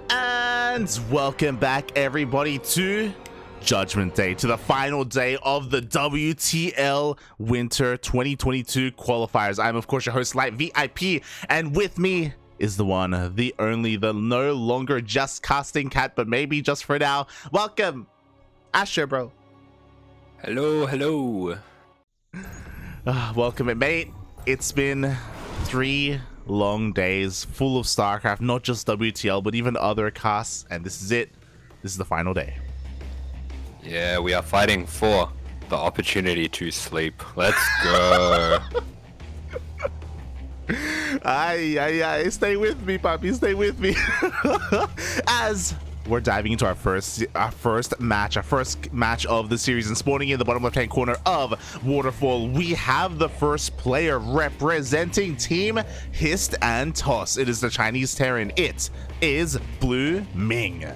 And welcome back everybody to Judgment Day, to the final day of the WTL Winter 2022 qualifiers. I'm of course your host Light VIP, and with me is the one, the only, the no longer just casting cat, but maybe just for now. Welcome, AsherBro. Hello. Welcome, mate. It's been 3 long days full of StarCraft, not just WTL, but even other casts, and this is it. This is the final day. Yeah, we are fighting for the opportunity to sleep. Let's go. Aye, stay with me, Poppy, stay with me. As we're diving into our first match of the series, and spawning in the bottom left hand corner of Waterfall, we have the first player representing Team Hist&Toss. It is the Chinese Terran. It is Blueming.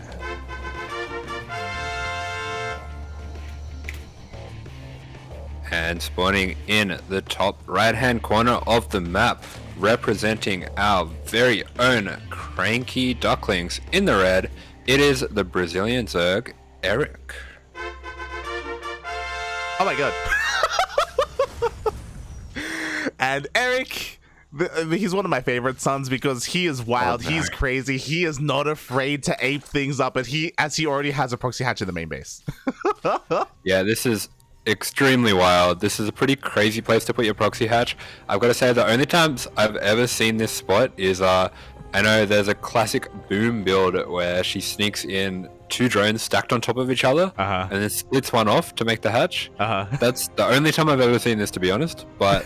And spawning in the top right hand corner of the map, representing our very own CranKy Ducklings in the red, it is the Brazilian Zerg, Erik. Oh my god. And Erik, he's one of my favorite sons because he is wild, he's crazy, he is not afraid to ape things up, and he already has a proxy hatch in the main base. Yeah, this is extremely wild. This is a pretty crazy place to put your proxy hatch. I've got to say, the only times I've ever seen this spot is I know there's a classic boom build where she sneaks in 2 drones stacked on top of each other and then splits one off to make the hatch. That's the only time I've ever seen this, to be honest. But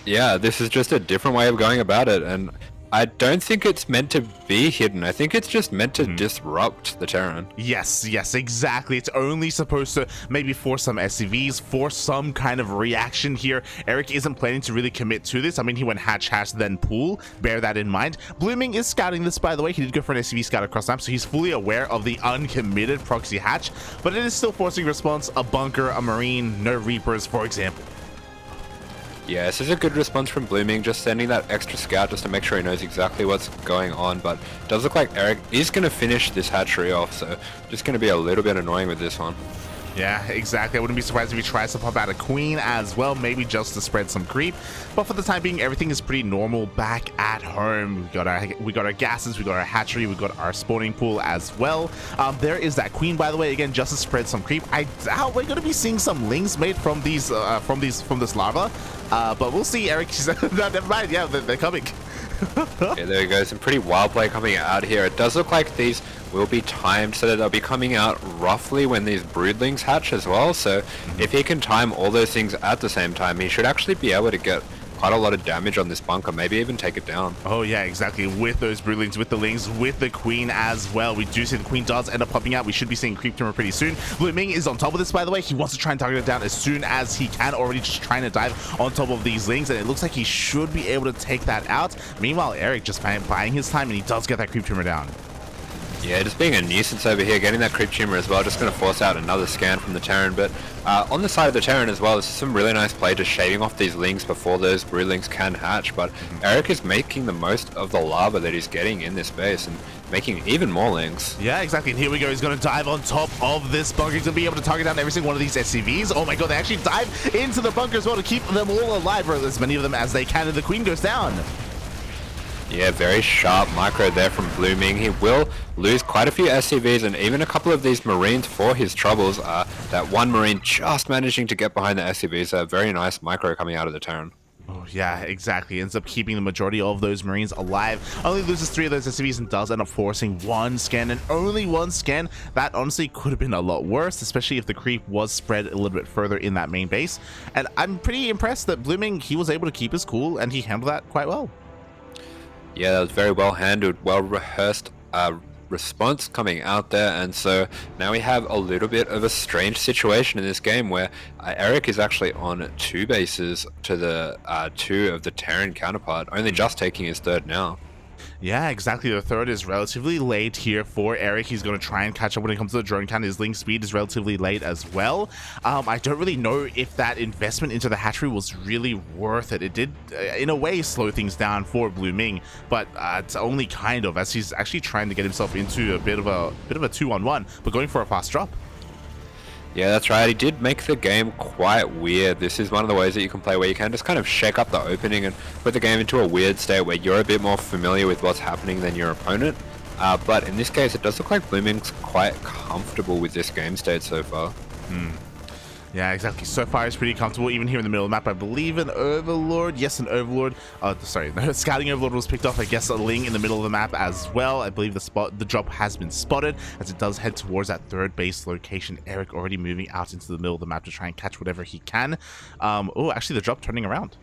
yeah, this is just a different way of going about it, and I don't think it's meant to be hidden. I think it's just meant to disrupt the Terran. Yes, exactly. It's only supposed to maybe force some SCVs, force some kind of reaction here. Erik isn't planning to really commit to this. I mean, he went hatch, then pool. Bear that in mind. Blueming is scouting this, by the way. He did go for an SCV scout across map, so he's fully aware of the uncommitted proxy hatch, but it is still forcing response, a bunker, a marine, no reapers, for example. Yeah, this is a good response from Blueming, just sending that extra scout just to make sure he knows exactly what's going on, but it does look like Erik is going to finish this hatchery off, so just going to be a little bit annoying with this one. Yeah, exactly. I wouldn't be surprised if he tries to pop out a queen as well, maybe just to spread some creep. But for the time being, everything is pretty normal back at home. We got our gases, we got our hatchery, we got our spawning pool as well. There is that queen, by the way, again, just to spread some creep. I doubt we're going to be seeing some lings made from these from this larva, but we'll see. Erik, no, never mind. Yeah, they're coming. Yeah, there you go. Some pretty wild play coming out here. It does look like these will be timed so that they'll be coming out roughly when these broodlings hatch as well. So if he can time all those things at the same time, he should actually be able to get quite a lot of damage on this bunker, maybe even take it down. Oh yeah, exactly. With those broodlings, with the lings, with the queen as well. We do see the queen does end up popping out. We should be seeing creep timber pretty soon. Blueming is on top of this, by the way. He wants to try and target it down as soon as he can, already just trying to dive on top of these lings, and it looks like he should be able to take that out. Meanwhile, Erik just buying his time, and he does get that creep timber down. Yeah, just being a nuisance over here, getting that creep tumor as well, just going to force out another scan from the Terran. But on the side of the Terran as well, this is some really nice play, just shaving off these lings before those broodlings can hatch. But Erik is making the most of the lava that he's getting in this base and making even more lings. Yeah, exactly. And here we go. He's going to dive on top of this bunker. He's going to be able to target down every single one of these SCVs. Oh my god, they actually dive into the bunker as well to keep them all alive, or as many of them as they can, and the queen goes down. Yeah, very sharp micro there from Blueming. He will lose quite a few SCVs and even a couple of these Marines for his troubles. That one Marine just managing to get behind the SCVs. A very nice micro coming out of the Terran. Oh yeah, exactly. Ends up keeping the majority of those Marines alive. Only loses 3 of those SCVs and does end up forcing 1 scan, and only 1 scan. That honestly could have been a lot worse, especially if the creep was spread a little bit further in that main base. And I'm pretty impressed that Blueming, he was able to keep his cool, and he handled that quite well. Yeah, that was very well handled, well rehearsed response coming out there, and so now we have a little bit of a strange situation in this game where Erik is actually on 2 bases to the 2 of the Terran counterpart, only just taking his 3rd now. Yeah, exactly. The third is relatively late here for Erik. He's going to try and catch up when it comes to the drone count. His link speed is relatively late as well. I don't really know if that investment into the hatchery was really worth it. It did, in a way, slow things down for Blueming, but it's only kind of, as he's actually trying to get himself into a bit of a 2-on-1, but going for a fast drop. Yeah, that's right. He did make the game quite weird. This is one of the ways that you can play where you can just kind of shake up the opening and put the game into a weird state where you're a bit more familiar with what's happening than your opponent. But in this case, it does look like Blueming's quite comfortable with this game state so far. Yeah, exactly. So far, it's pretty comfortable. Even here in the middle of the map, I believe an Overlord. Yes, an Overlord. Sorry, the Scouting Overlord was picked off. I guess a Ling in the middle of the map as well. I believe the drop has been spotted as it does head towards that third base location. Erik already moving out into the middle of the map to try and catch whatever he can. Oh, actually, the drop turning around.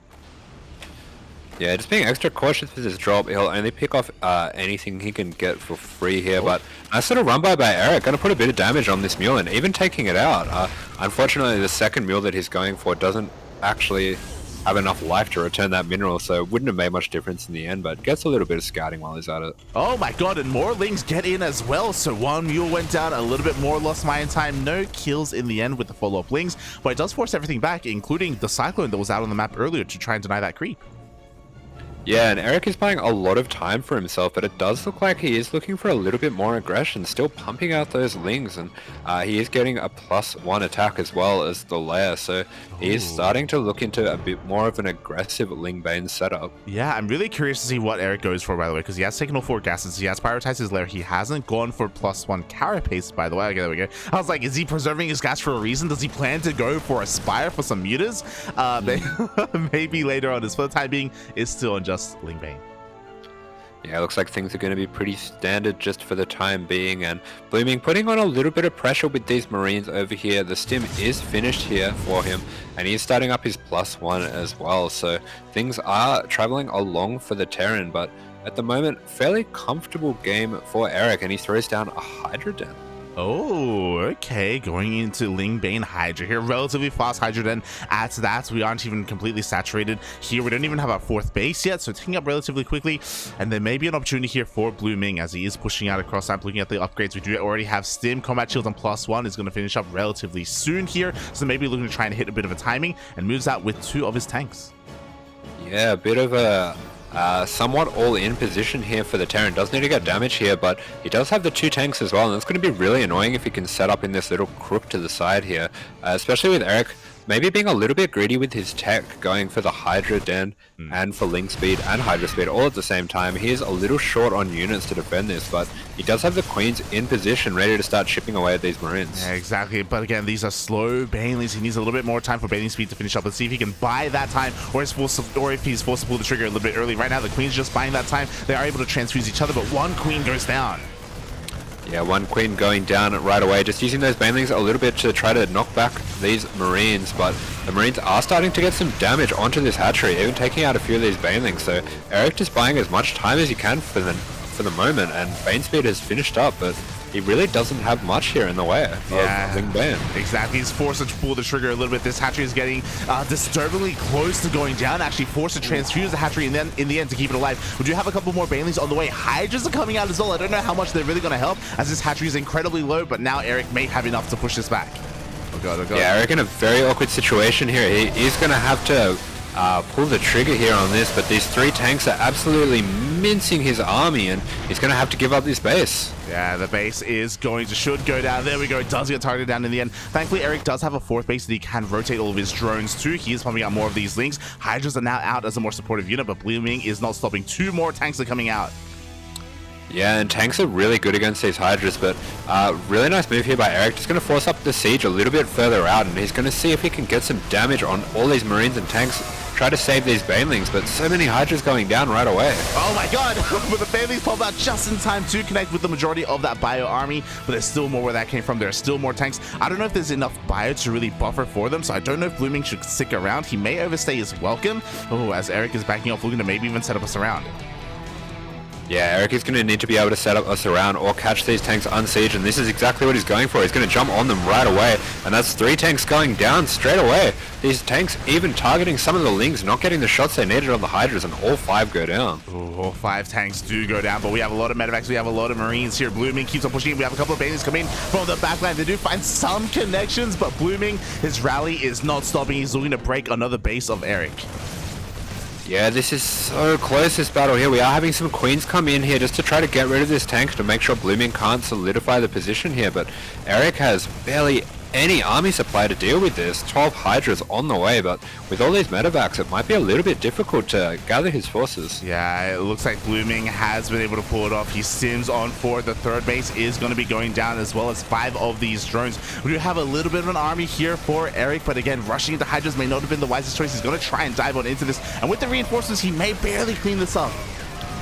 Yeah, just being extra cautious with his drop. He'll only pick off anything he can get for free here, but nice little run by Erik. Going to put a bit of damage on this mule and even taking it out. Unfortunately, the second mule that he's going for doesn't actually have enough life to return that mineral, so it wouldn't have made much difference in the end, but gets a little bit of scouting while he's at it. Oh my god, and more Lings get in as well. So one mule went down, a little bit more lost mine time. No kills in the end with the follow-up Lings, but it does force everything back, including the Cyclone that was out on the map earlier to try and deny that creep. Yeah, and Erik is buying a lot of time for himself, but it does look like he is looking for a little bit more aggression, still pumping out those Lings, and he is getting a +1 attack as well as the lair, so he is starting to look into a bit more of an aggressive Ling Bane setup. Yeah, I'm really curious to see what Erik goes for, by the way, because he has taken all 4 gases, he has prioritized his lair, he hasn't gone for +1 carapace, by the way. Okay, there we go. I was like, is he preserving his gas for a reason? Does he plan to go for a Spire for some mutas? Maybe later on. For the time being, is still on just Ling Bane. Yeah, it looks like things are going to be pretty standard just for the time being, and Blueming putting on a little bit of pressure with these Marines over here. The stim is finished here for him, and he's starting up his +1 as well, so things are traveling along for the Terran, but at the moment, fairly comfortable game for Erik, and he throws down a Hydra Den. Oh, okay. Going into Ling Bane Hydra here. Relatively fast Hydra Den. At that, we aren't even completely saturated here. We don't even have our 4th base yet, so taking up relatively quickly. And there may be an opportunity here for Blueming as he is pushing out across map. Looking at the upgrades, we do already have Stim. Combat Shield on +1 is going to finish up relatively soon here. So maybe looking to try and hit a bit of a timing and moves out with 2 of his tanks. Yeah, a bit of a somewhat all-in position here for the Terran. Does need to get damage here, but he does have the 2 tanks as well, and it's going to be really annoying if he can set up in this little crook to the side here, especially with Erik maybe being a little bit greedy with his tech, going for the Hydra Den and for Ling speed and Hydra speed all at the same time. He is a little short on units to defend this, but he does have the Queens in position, ready to start chipping away at these Marines. Yeah, exactly. But again, these are slow Baneleys. He needs a little bit more time for Baneling speed to finish up. Let's see if he can buy that time, or if he's forced to pull the trigger a little bit early. Right now, the Queen's just buying that time. They are able to transfuse each other, but one Queen goes down. Yeah, one Queen going down right away, just using those Banelings a little bit to try to knock back these Marines, but the Marines are starting to get some damage onto this hatchery, even taking out a few of these Banelings, so Erik just buying as much time as he can for the moment, and Bane speed has finished up, but he really doesn't have much here in the way of Ling Bane. Exactly, he's forced to pull the trigger a little bit. This hatchery is getting disturbingly close to going down, actually forced to transfuse the hatchery and then in the end to keep it alive. We do have a couple more Banelings on the way. Hydras are coming out as well. I don't know how much they're really going to help, as this hatchery is incredibly low, but now Erik may have enough to push this back. Oh god, oh god. Yeah, Erik in a very awkward situation here. He's going to have to pull the trigger here on this, but these 3 tanks are absolutely mincing his army, and he's going to have to give up this base. Yeah, the base should go down. There we go. It does get targeted down in the end. Thankfully, Erik does have a 4th base that he can rotate all of his drones to. He is pumping out more of these Lings. Hydras are now out as a more supportive unit, but Blueming is not stopping. 2 more tanks are coming out. Yeah, and tanks are really good against these Hydras, but really nice move here by Erik. Just going to force up the siege a little bit further out, and he's going to see if he can get some damage on all these Marines and tanks. Try to save these Banelings, but so many Hydras going down right away. Oh my god! But the Banelings pop out just in time to connect with the majority of that bio army, but there's still more where that came from. There are still more tanks. I don't know if there's enough bio to really buffer for them, so I don't know if Blueming should stick around. He may overstay his welcome. Oh, as Erik is backing off, looking to maybe even set up a surround. Yeah, Erik is going to need to be able to set up a surround or catch these tanks unsieged, and this is exactly what he's going for. He's going to jump on them right away, and that's 3 tanks going down straight away. These tanks even targeting some of the Lings, not getting the shots they needed on the Hydras, and all 5 go down. Ooh, all 5 tanks do go down, but we have a lot of medevacs, we have a lot of Marines here. Blueming keeps on pushing. We have a couple of Banelings coming from the backline. They do find some connections, but Blueming, his rally is not stopping. He's looking to break another base of Erik. Yeah, this is so close, this battle here. We are having some Queens come in here just to try to get rid of this tank to make sure Blueming can't solidify the position here, but Erik has barely any army supply to deal with this. 12 Hydras on the way, but with all these medevacs, it might be a little bit difficult to gather his forces. Yeah, it looks like Blueming has been able to pull it off. He sims on forward. The 3rd base is going to be going down, as well as 5 of these drones. We do have a little bit of an army here for Erik, but again, rushing into Hydras may not have been the wisest choice. He's going to try and dive on into this, and with the reinforcements, he may barely clean this up.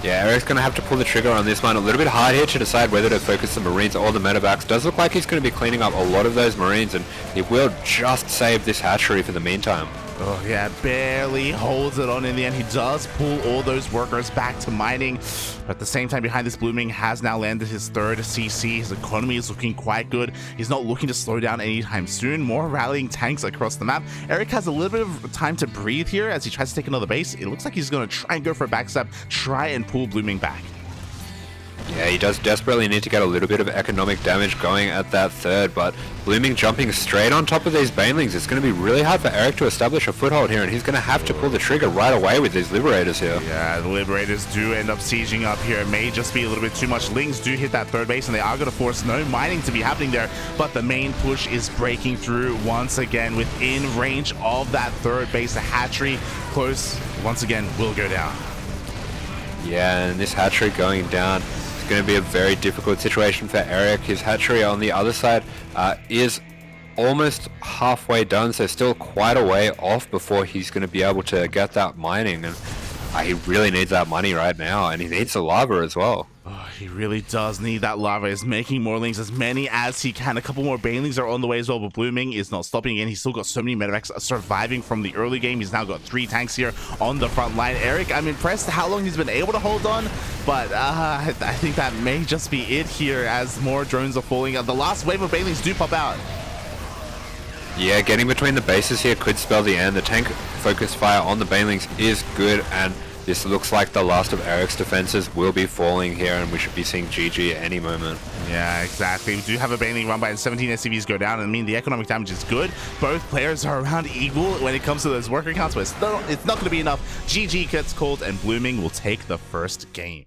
Yeah, Erik's going to have to pull the trigger on this one. A little bit hard here to decide whether to focus the Marines or the medevacs. Does look like he's going to be cleaning up a lot of those Marines, and he will just save this hatchery for the meantime. Oh yeah, barely holds it on in the end. He does pull all those workers back to mining, but at the same time behind this, Blueming has now landed his 3rd CC. His economy is looking quite good. He's not looking to slow down anytime soon. More rallying tanks across the map. Erik has a little bit of time to breathe here as he tries to take another base. It looks like he's going to try and go for a backstab, try and pull Blueming back. Yeah, he does desperately need to get a little bit of economic damage going at that 3rd, but Blueming jumping straight on top of these Banelings, it's going to be really hard for Erik to establish a foothold here, and he's going to have to pull the trigger right away with these Liberators here. Yeah, the Liberators do end up sieging up here. It may just be a little bit too much. Lings do hit that 3rd base, and they are going to force no mining to be happening there, but the main push is breaking through once again within range of that 3rd base. The hatchery close once again will go down. Yeah, and this hatchery going down, it's going to be a very difficult situation for Erik. His hatchery on the other side is almost halfway done, so still quite a way off before he's going to be able to get that mining, and he really needs that money right now, and he needs the lava as well. Oh, he really does need that lava. He's making more Lings, as many as he can. A couple more Banelings are on the way as well, but Blueming is not stopping again. He's still got so many medevacs surviving from the early game. He's now got 3 tanks here on the front line. Erik, I'm impressed how long he's been able to hold on, but I think that may just be it here as more drones are falling. The last wave of Banelings do pop out. Yeah, getting between the bases here could spell the end. The tank focus fire on the Banelings is good, and this looks like the last of Erik's defenses will be falling here, and we should be seeing GG at any moment. Yeah, exactly. We do have a Baneling run by, and 17 SCVs go down. I mean, the economic damage is good. Both players are around equal when it comes to those worker counts, but it's not going to be enough. GG gets called, and Blueming will take the 1st game.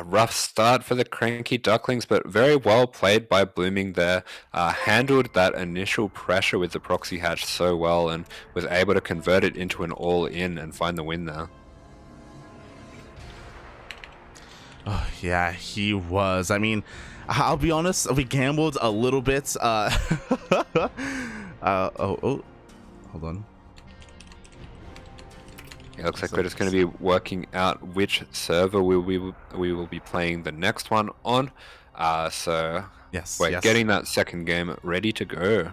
Rough start for the CranKy Ducklings, but very well played by Blueming there. Handled that initial pressure with the proxy hatch so well, and was able to convert it into an all-in and find the win there. Oh, yeah, he was. I mean, I'll be honest, we gambled a little bit. Hold on. It looks like we're just going to be working out which server we will be playing the next one on. So yes, we're getting that 2nd game ready to go.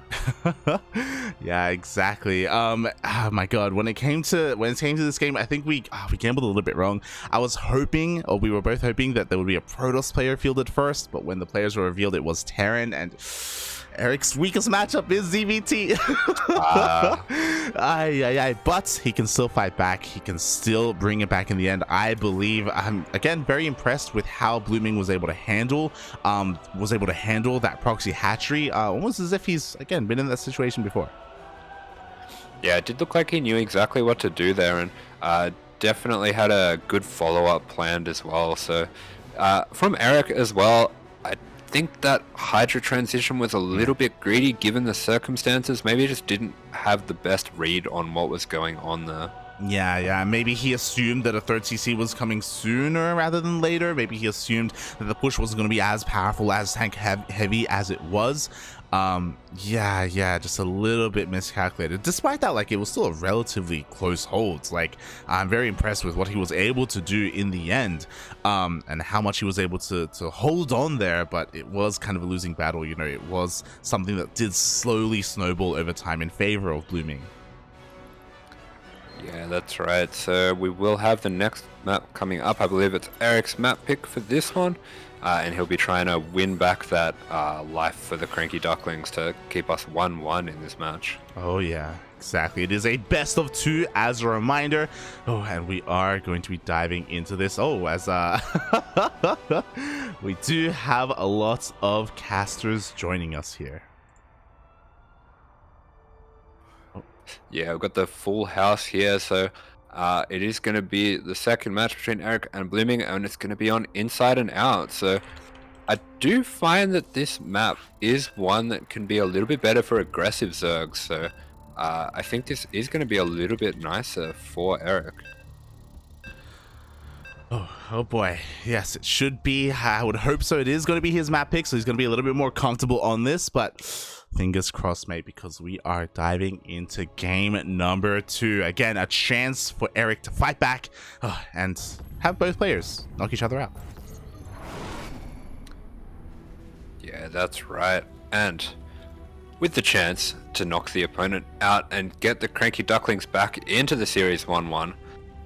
Yeah, exactly. Oh my god, when it came to this game, I think we gambled a little bit wrong. I was hoping, or we were both hoping, that there would be a Protoss player fielded first, but when the players were revealed, it was Terran, and Erik's weakest matchup is ZVT. But he can still fight back. He can still bring it back in the end, I believe. I'm again very impressed with how Blueming was able to handle that proxy hatchery, almost as if he's again been in that situation before. Yeah, it did look like he knew exactly what to do there, and definitely had a good follow-up planned as well. So from Erik as well, I think that Hydra transition was a little bit greedy given the circumstances. Maybe he just didn't have the best read on what was going on there. Yeah, maybe he assumed that a 3rd CC was coming sooner rather than later. Maybe he assumed that the push wasn't going to be as powerful, as tank heavy as it was. Yeah, just a little bit miscalculated. Despite that, like, it was still a relatively close hold. Like, I'm very impressed with what he was able to do in the end, and how much he was able to hold on there. But it was kind of a losing battle. You know, it was something that did slowly snowball over time in favor of Blueming. Yeah, that's right. So we will have the next map coming up. I believe it's Erik's map pick for this one. And he'll be trying to win back that life for the CranKy Ducklings to keep us 1-1 in this match. Oh yeah, exactly. It is a best of 2 as a reminder. Oh, and we are going to be diving into this. Oh, as we do have a lot of casters joining us here. Yeah, we've got the full house here, so it is going to be the second match between Erik and Blueming, and it's going to be on inside and out. So I do find that this map is one that can be a little bit better for aggressive Zergs, so I think this is going to be a little bit nicer for Erik. Oh boy, yes, it should be. I would hope so. It is going to be his map pick, so he's going to be a little bit more comfortable on this, but fingers crossed, mate, because we are diving into game number 2. Again, a chance for Erik to fight back and have both players knock each other out. Yeah, that's right. And with the chance to knock the opponent out and get the CranKy Ducklings back into the series 1-1,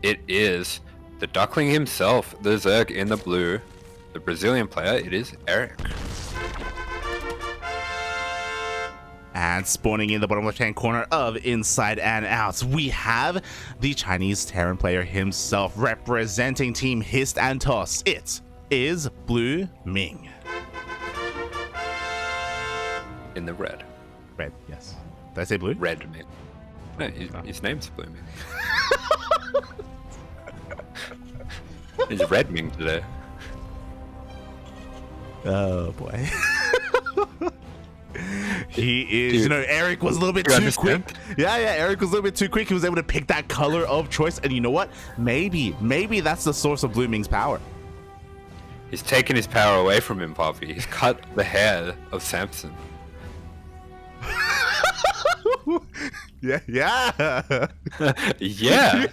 it is the Duckling himself, the Zerg in the blue, the Brazilian player. It is Erik. And spawning in the bottom left-hand corner of Inside and Out, we have the Chinese Terran player himself representing Team Hist&Toss. It is Blueming. In the red. Red, yes. Did I say blue? Red Ming. No, his name's Blueming. He's Red Ming today. Oh boy. He is, dude, you know, Erik was a little bit too quick. Yeah, Erik was a little bit too quick. He was able to pick that color of choice, and you know what? Maybe that's the source of Blueming's power. He's taken his power away from him, Poppy. He's cut the hair of Samson. Yeah. Yeah,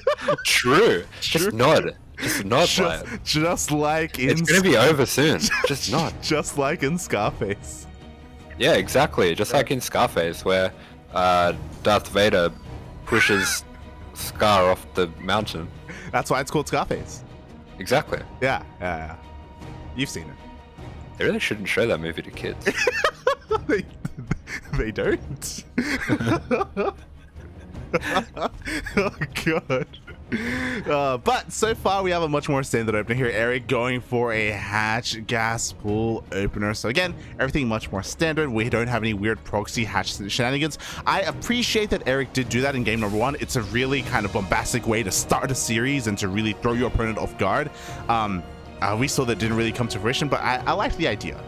true. Just nod. Just nod by it. Just like in... It's gonna be over soon. Just nod. Just like in Scarface. Yeah, exactly. Just like in Scarface, where Darth Vader pushes Scar off the mountain. That's why it's called Scarface. Exactly. Yeah. You've seen it. They really shouldn't show that movie to kids. They don't. Oh god. But so far we have a much more standard opener here. Erik going for a hatch gas pool opener. So again, everything much more standard. We don't have any weird proxy hatch shenanigans. I appreciate that Erik did do that in game number 1. It's a really kind of bombastic way to start a series and to really throw your opponent off guard. We saw that didn't really come to fruition, but I like the idea.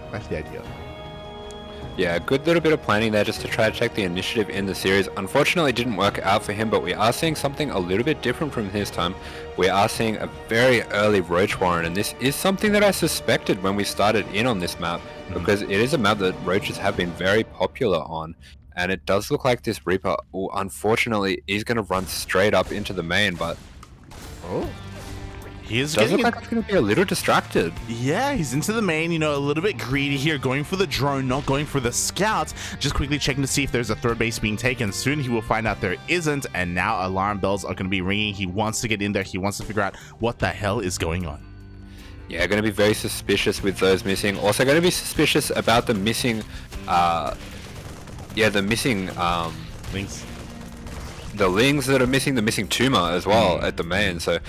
Yeah, a good little bit of planning there just to try to take the initiative in the series. Unfortunately, it didn't work out for him, but we are seeing something a little bit different from his time. We are seeing a very early Roach Warren, and this is something that I suspected when we started in on this map, because it is a map that Roaches have been very popular on. And it does look like this Reaper, unfortunately, is going to run straight up into the main, but... Oh. He is does look like it's going to be a little distracted. Yeah, he's into the main, you know, a little bit greedy here, going for the drone, not going for the scout. Just quickly checking to see if there's a third base being taken. Soon he will find out there isn't, and now alarm bells are going to be ringing. He wants to get in there. He wants to figure out what the hell is going on. Yeah, going to be very suspicious with those missing. Also going to be suspicious about the missing, Links. The Lings that are missing, the missing tumor as well at the main. So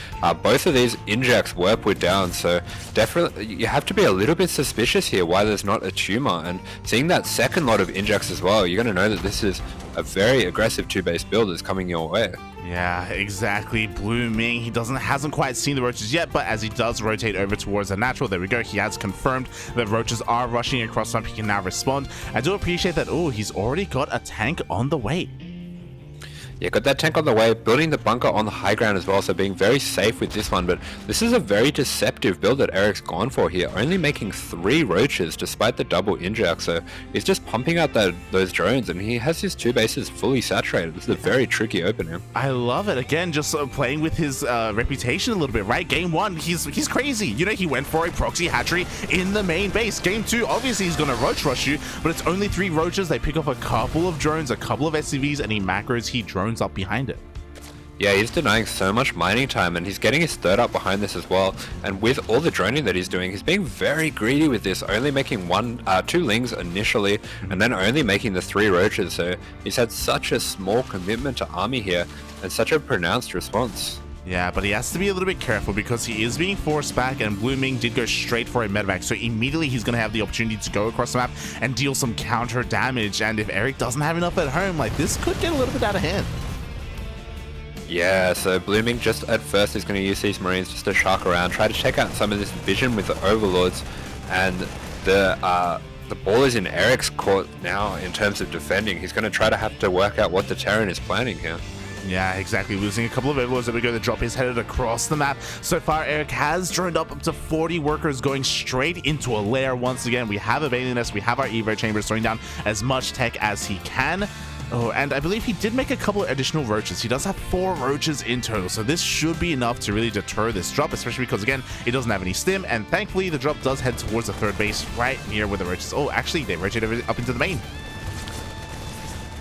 both of these injects were put down, so definitely you have to be a little bit suspicious here why there's not a tumor. And seeing that second lot of injects as well, you're going to know that this is a very aggressive 2-base build that's coming your way. Yeah, exactly. Blueming, he hasn't quite seen the roaches yet, but as he does rotate over towards the natural, there we go. He has confirmed that roaches are rushing across some. He can now respond. I do appreciate that. Oh, he's already got a tank on the way. Yeah, got that tank on the way, building the bunker on the high ground as well, so being very safe with this one. But this is a very deceptive build that Erik's gone for here, only making 3 roaches despite the double inject. So he's just pumping out those drones, and he has his 2 bases fully saturated. This is a very tricky opener. I love it. Again, just playing with his reputation a little bit, right? Game 1, he's crazy. You know, he went for a proxy hatchery in the main base. Game 2, obviously he's going to roach rush you, but it's only 3 roaches. They pick off a couple of drones, a couple of SCVs, and he macros, he drones up behind it. Yeah, he's denying so much mining time, and he's getting his third up behind this as well. And with all the droning that he's doing, he's being very greedy with this, only making two lings initially, and then only making the 3 roaches. So he's had such a small commitment to army here, and such a pronounced response. Yeah, but he has to be a little bit careful because he is being forced back, and Blueming did go straight for a medevac, so immediately he's going to have the opportunity to go across the map and deal some counter damage. And if Erik doesn't have enough at home, like, this could get a little bit out of hand. Yeah, so Blueming just at first is going to use these Marines just to shark around, try to check out some of this vision with the Overlords, and the ball is in Erik's court now in terms of defending. He's going to try to have to work out what the Terran is planning here. Yeah, exactly. Losing a couple of Overlords. There we go. The drop is headed across the map. So far, Erik has droned up to 40 workers going straight into a lair. Once again, we have a Bailing Nest. We have our Evo Chambers throwing down as much tech as he can. Oh, and I believe he did make a couple of additional roaches. He does have 4 roaches in total, so this should be enough to really deter this drop, especially because, again, he doesn't have any stim, and thankfully the drop does head towards the 3rd base right near where the roaches... Oh, actually, they rotated up into the main.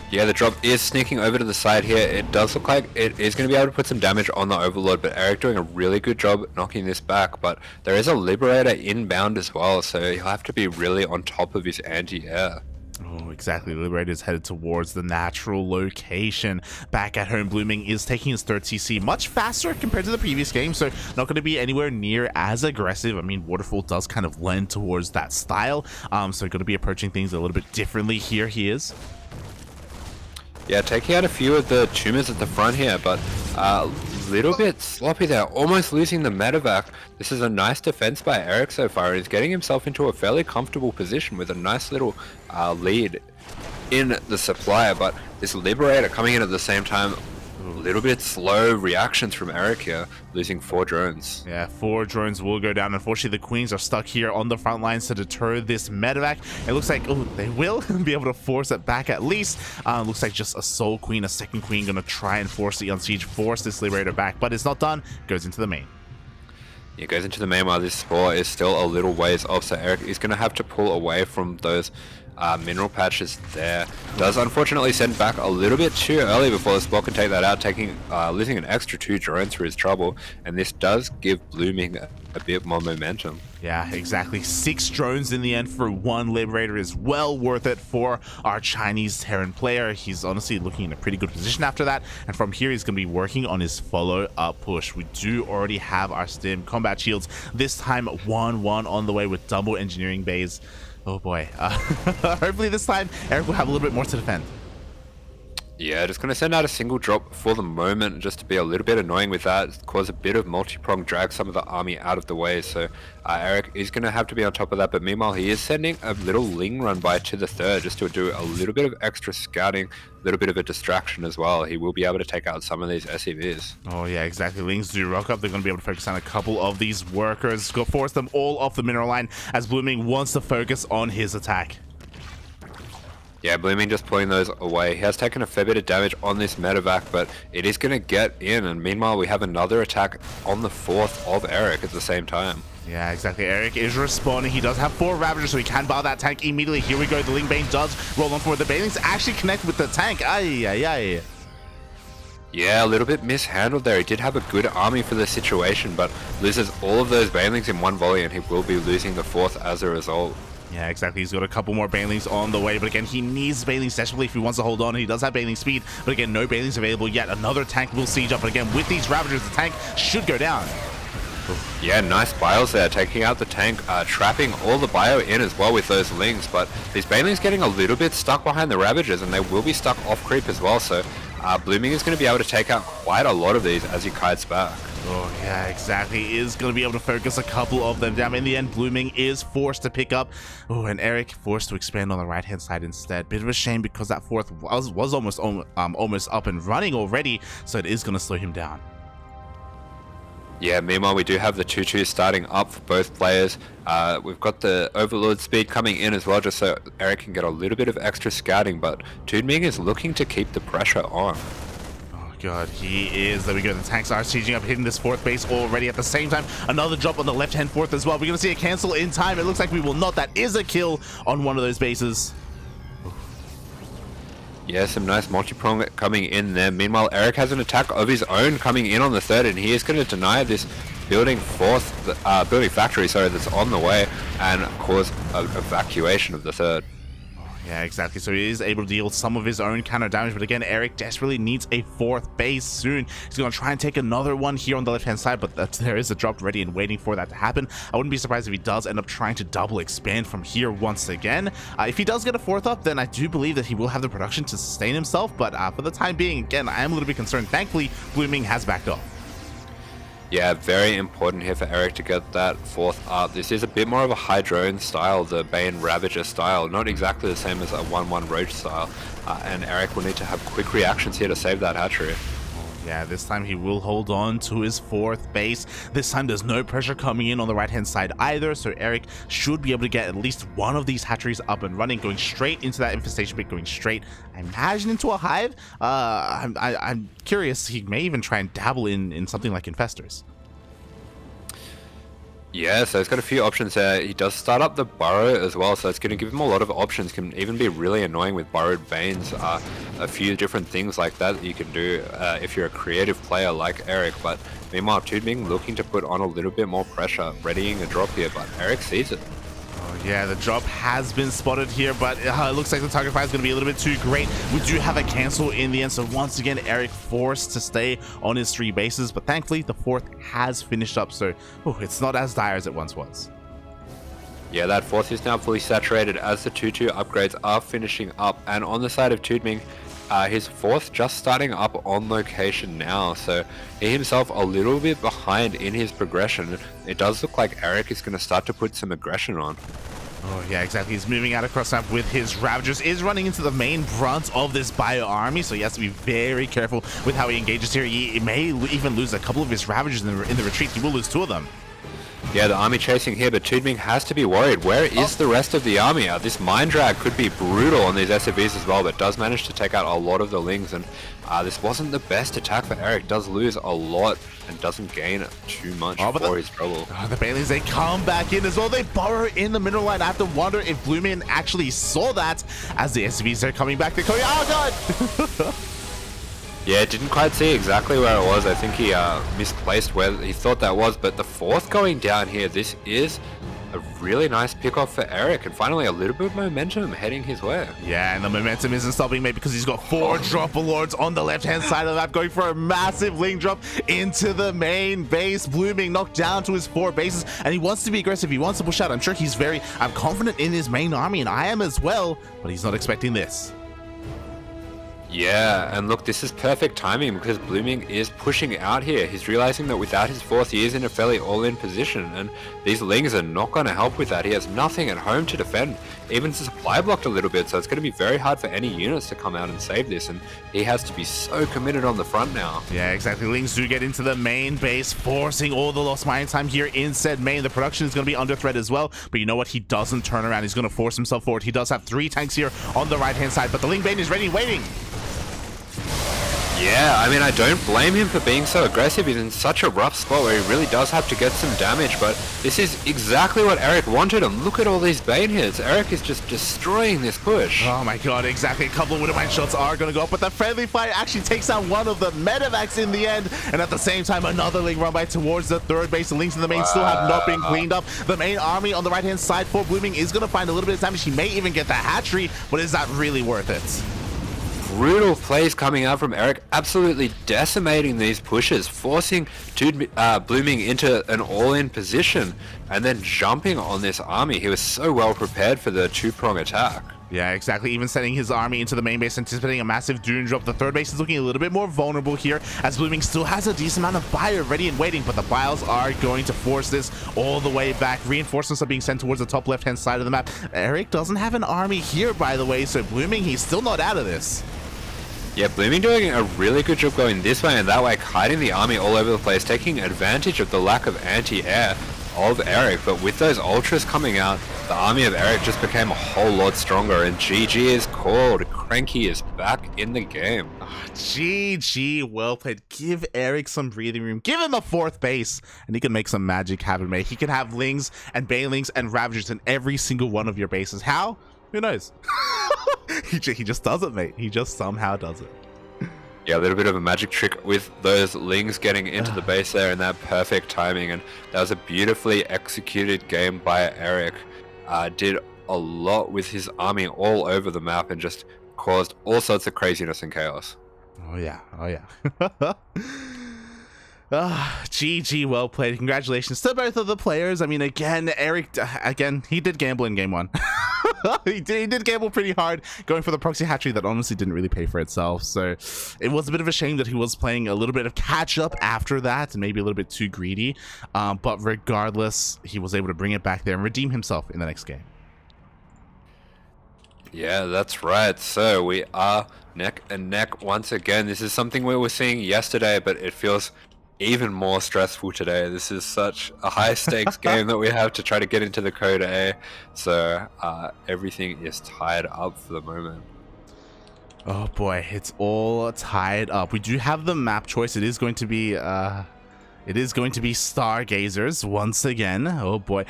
Yeah, the drop is sneaking over to the side here. It does look like it is going to be able to put some damage on the Overlord, but Erik doing a really good job knocking this back. But there is a Liberator inbound as well, so he'll have to be really on top of his anti-air. Oh, exactly. The Liberator is headed towards the natural location. Back at home, Blueming is taking his 3rd CC much faster compared to the previous game, so not going to be anywhere near as aggressive. I mean, Waterfall does kind of lend towards that style, so going to be approaching things a little bit differently. Here he is. Yeah, taking out a few of the tumors at the front here, but a little bit sloppy there, almost losing the medevac. This is a nice defense by Erik so far, and he's getting himself into a fairly comfortable position with a nice little lead in the supplier, but this Liberator coming in at the same time, a little bit slow reactions from Erik here, losing 4 drones. Yeah, 4 drones will go down. Unfortunately, the Queens are stuck here on the front lines to deter this medevac. It looks like, oh, they will be able to force it back at least. Looks like just a Soul Queen, a 2nd Queen, gonna try and force the Unsiege, force this Liberator back, but it's not done. Goes into the main. It goes into the main while this spore is still a little ways off, so Erik is going to have to pull away from those mineral patches there. Does unfortunately send back a little bit too early before the spore can take that out, losing an extra 2 drones for his trouble, and this does give Blueming a bit more momentum. Yeah, exactly. 6 drones in the end for 1 Liberator is well worth it for our Chinese Terran player. He's honestly looking in a pretty good position after that, and from here he's going to be working on his follow-up push. We do already have our stim combat shields, this time 1-1 on the way with double engineering bays. Oh boy. Hopefully this time Erik will have a little bit more to defend. Yeah, just going to send out a single drop for the moment, just to be a little bit annoying with that, cause a bit of multi-prong, drag some of the army out of the way. So Erik is going to have to be on top of that, but meanwhile he is sending a little Ling run by to the 3rd, just to do a little bit of extra scouting, a little bit of a distraction as well. He will be able to take out some of these SCVs. Oh yeah, exactly. Lings do rock up. They're going to be able to focus on a couple of these workers, go force them all off the mineral line as Blueming wants to focus on his attack. Yeah, Blueming just pulling those away. He has taken a fair bit of damage on this medevac, but it is going to get in, and meanwhile we have another attack on the 4th of Erik at the same time. Yeah, exactly. Erik is responding. He does have 4 Ravagers, so he can bar that tank immediately. Here we go. The Ling Bane does roll on forward. The Banelings actually connect with the tank. Ay, ay, ay. Yeah, a little bit mishandled there. He did have a good army for the situation, but loses all of those Banelings in one volley, and he will be losing the 4th as a result. Yeah, exactly. He's got a couple more Banelings on the way, but again, he needs Banelings desperately if he wants to hold on. He does have Baneling speed, but again, no Banelings available yet. Another tank will siege up, but again, with these Ravagers, the tank should go down. Yeah, nice bios there, taking out the tank, trapping all the bio in as well with those Lings, but these Banelings getting a little bit stuck behind the Ravagers, and they will be stuck off creep as well, so Blueming is going to be able to take out quite a lot of these as he kites back. Oh yeah, exactly. He is going to be able to focus a couple of them down. In the end, Blueming is forced to pick up. Oh, and Erik forced to expand on the right-hand side instead. Bit of a shame because that 4th was almost up and running already, so it is going to slow him down. Yeah, meanwhile we do have the 2-2 starting up for both players. We've got the Overlord speed coming in as well, just so Erik can get a little bit of extra scouting, but Blueming is looking to keep the pressure on. God, he is. There we go. The tanks are sieging up, hitting this 4th base already. At the same time, another drop on the left-hand 4th as well. We're going to see a cancel in time. It looks like we will not. That is a kill on one of those bases. Yeah, some nice multi-prong coming in there. Meanwhile, Erik has an attack of his own coming in on the third, and he is going to deny this building factory, sorry, that's on the way, and cause an evacuation of the third. Yeah, exactly. So he is able to deal some of his own counter damage, but again, Erik desperately needs a fourth base soon. He's going to try and take another one here on the left-hand side, but there is a drop ready and waiting for that to happen. I wouldn't be surprised if he does end up trying to double expand from here once again. If he does get a fourth up, then I do believe that he will have the production to sustain himself, but for the time being, again, I am a little bit concerned. Thankfully, Blueming has backed off. Yeah, very important here for Erik to get that fourth up. This is a bit more of a high drone style, the Bane Ravager style, not exactly the same as a 1-1 Roach style, and Erik will need to have quick reactions here to save that hatchery. Yeah, this time he will hold on to his fourth base. This time there's no pressure coming in on the right-hand side either, so Erik should be able to get at least one of these hatcheries up and running, going straight into that infestation pit, going straight, I imagine, into a hive. I'm curious, he may even try and dabble in something like infestors. Yeah, so he's got a few options there. He does start up the burrow as well, so it's going to give him a lot of options. Can even be really annoying with burrowed Banes. A few different things like that you can do if you're a creative player like Erik. But meanwhile, Blueming looking to put on a little bit more pressure, readying a drop here, but Erik sees it. Oh, yeah, the drop has been spotted here, but it looks like the target fire is going to be a little bit too great. We do have a cancel in the end, so once again, Erik forced to stay on his 3 bases, but thankfully, the fourth has finished up, so it's not as dire as it once was. Yeah, that fourth is now fully saturated as the 2-2 upgrades are finishing up, and on the side of Blueming, his fourth just starting up on location now, so he himself a little bit behind in his progression. It does look like Erik is going to start to put some aggression on. Oh yeah, exactly. He's moving out across map with his Ravagers, is running into the main brunt of this bio army, so he has to be very careful with how he engages here. He may even lose a couple of his Ravagers in the retreat. He will lose 2 of them. Yeah, the army chasing here, but Blueming has to be worried. Where is the rest of the army? This mind drag could be brutal on these SFVs as well, but does manage to take out a lot of the Lings, and this wasn't the best attack for Erik. Does lose a lot and doesn't gain too much for his trouble. The Banelings, they come back in as well. They burrow in the middle line. I have to wonder if Blueming actually saw that as the SFVs are coming back. They're going, oh god! Yeah, didn't quite see exactly where it was. I think he misplaced where he thought that was, but the fourth going down here, this is a really nice pick-off for Erik, and finally a little bit of momentum heading his way. Yeah, and the momentum isn't stopping, mate, because he's got 4 Dropper Lords on the left-hand side of the map, going for a massive Ling drop into the main base. Blueming knocked down to his 4 bases, and he wants to be aggressive. He wants to push out. I'm sure he's I'm confident in his main army, and I am as well, but he's not expecting this. Yeah, and look, this is perfect timing because Blueming is pushing out here. He's realizing that without his fourth, he is in a fairly all-in position, and these Lings are not going to help with that. He has nothing at home to defend, even supply blocked a little bit, so it's going to be very hard for any units to come out and save this, and he has to be so committed on the front now. Yeah, exactly. Lings do get into the main base, forcing all the lost mine time here in said main. The production is going to be under threat as well, but you know what? He doesn't turn around. He's going to force himself forward. He does have 3 tanks here on the right-hand side, but the Ling Bane is ready, waiting. Yeah, I mean, I don't blame him for being so aggressive. He's in such a rough spot where he really does have to get some damage, but this is exactly what Erik wanted, and look at all these Bane hits. Erik is just destroying this push. Oh my god, exactly. A couple of Widowmine shots are going to go up, but the friendly fire actually takes out one of the Medivacs in the end, and at the same time, another Ling run by towards the 3rd base. The Lings in the main still have not been cleaned up. The main army on the right-hand side for Blueming is going to find a little bit of damage. He may even get the hatchery, but is that really worth it? Brutal plays coming out from Erik, absolutely decimating these pushes, forcing Blueming into an all-in position, and then jumping on this army. He was so well prepared for the 2-prong attack. Yeah, exactly. Even sending his army into the main base, anticipating a massive Dune drop. The 3rd base is looking a little bit more vulnerable here, as Blueming still has a decent amount of fire ready and waiting, but the Biles are going to force this all the way back. Reinforcements are being sent towards the top left-hand side of the map. Erik doesn't have an army here, by the way, so Blueming, he's still not out of this. Yeah, Blueming doing a really good job going this way and that way, hiding the army all over the place, taking advantage of the lack of anti-air of Erik, but with those ultras coming out, the army of Erik just became a whole lot stronger, and GG is called. CranKy is back in the game. GG, well played. Give Erik some breathing room. Give him a 4th base, and he can make some magic happen, mate. He can have Lings and Banelings and Ravagers in every single one of your bases. How? Who knows? he just does it, mate. He just somehow does it. Yeah, a little bit of a magic trick with those lings getting into the base there and that perfect timing. And that was a beautifully executed game by Erik. Did a lot with his army all over the map and just caused all sorts of craziness and chaos. Oh yeah, oh yeah. GG, well played. Congratulations to both of the players. I mean, again, Erik, he did gamble in game one. he did gamble pretty hard, going for the proxy hatchery that honestly didn't really pay for itself. So it was a bit of a shame that he was playing a little bit of catch up after that and maybe a little bit too greedy. But regardless, he was able to bring it back there and redeem himself in the next game. Yeah, that's right. So we are neck and neck once again. This is something we were seeing yesterday, but it feels even more stressful today. This is such a high stakes game that we have to try to get into the code A. So everything is tied up for the moment. Oh boy, it's all tied up. We do have the map choice. It is going to be Stargazers once again. Oh boy.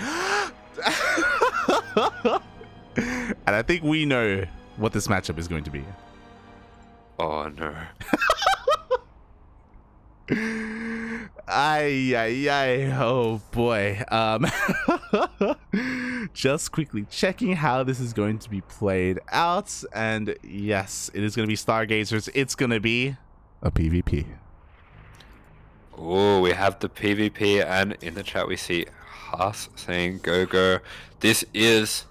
And I think we know what this matchup is going to be. Oh no. Ay, oh boy. Just quickly checking how this is going to be played out, and yes, it is going to be Stargazers. It's going to be a PvP. Oh, we have the PvP, and in the chat we see Haas saying go. This is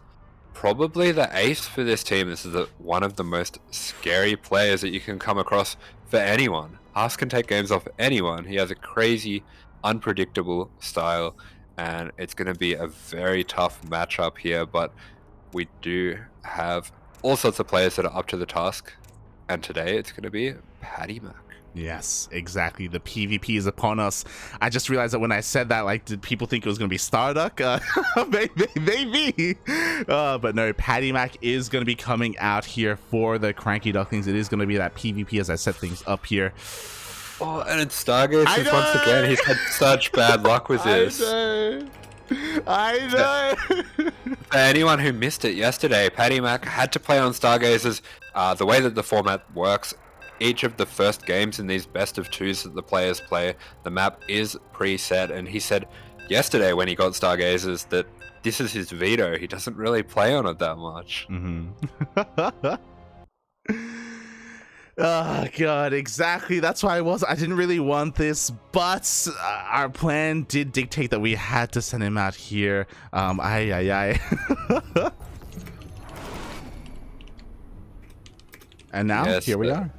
probably the ace for this team. This is one of the most scary players that you can come across for anyone. Haas can take games off anyone. He has a crazy, unpredictable style, and it's going to be a very tough matchup here, but we do have all sorts of players that are up to the task, and today it's going to be PattyMac. Yes, exactly. The PvP is upon us. I just realized that when I said that, like, did people think it was going to be Starduck? Maybe. But no, PattyMac is going to be coming out here for the CranKy Ducklings. It is going to be that PvP as I set things up here. Oh, and it's Stargazers once again. He's had such bad luck with this. I know. For anyone who missed it yesterday, PattyMac had to play on Stargazers. The way that the format works, each of the first games in these best of twos that the players play, the map is preset, and he said yesterday when he got Stargazers that this is his veto. He doesn't really play on it that much. Oh god, exactly. That's why I didn't really want this, but our plan did dictate that we had to send him out here. And now yes, here we are.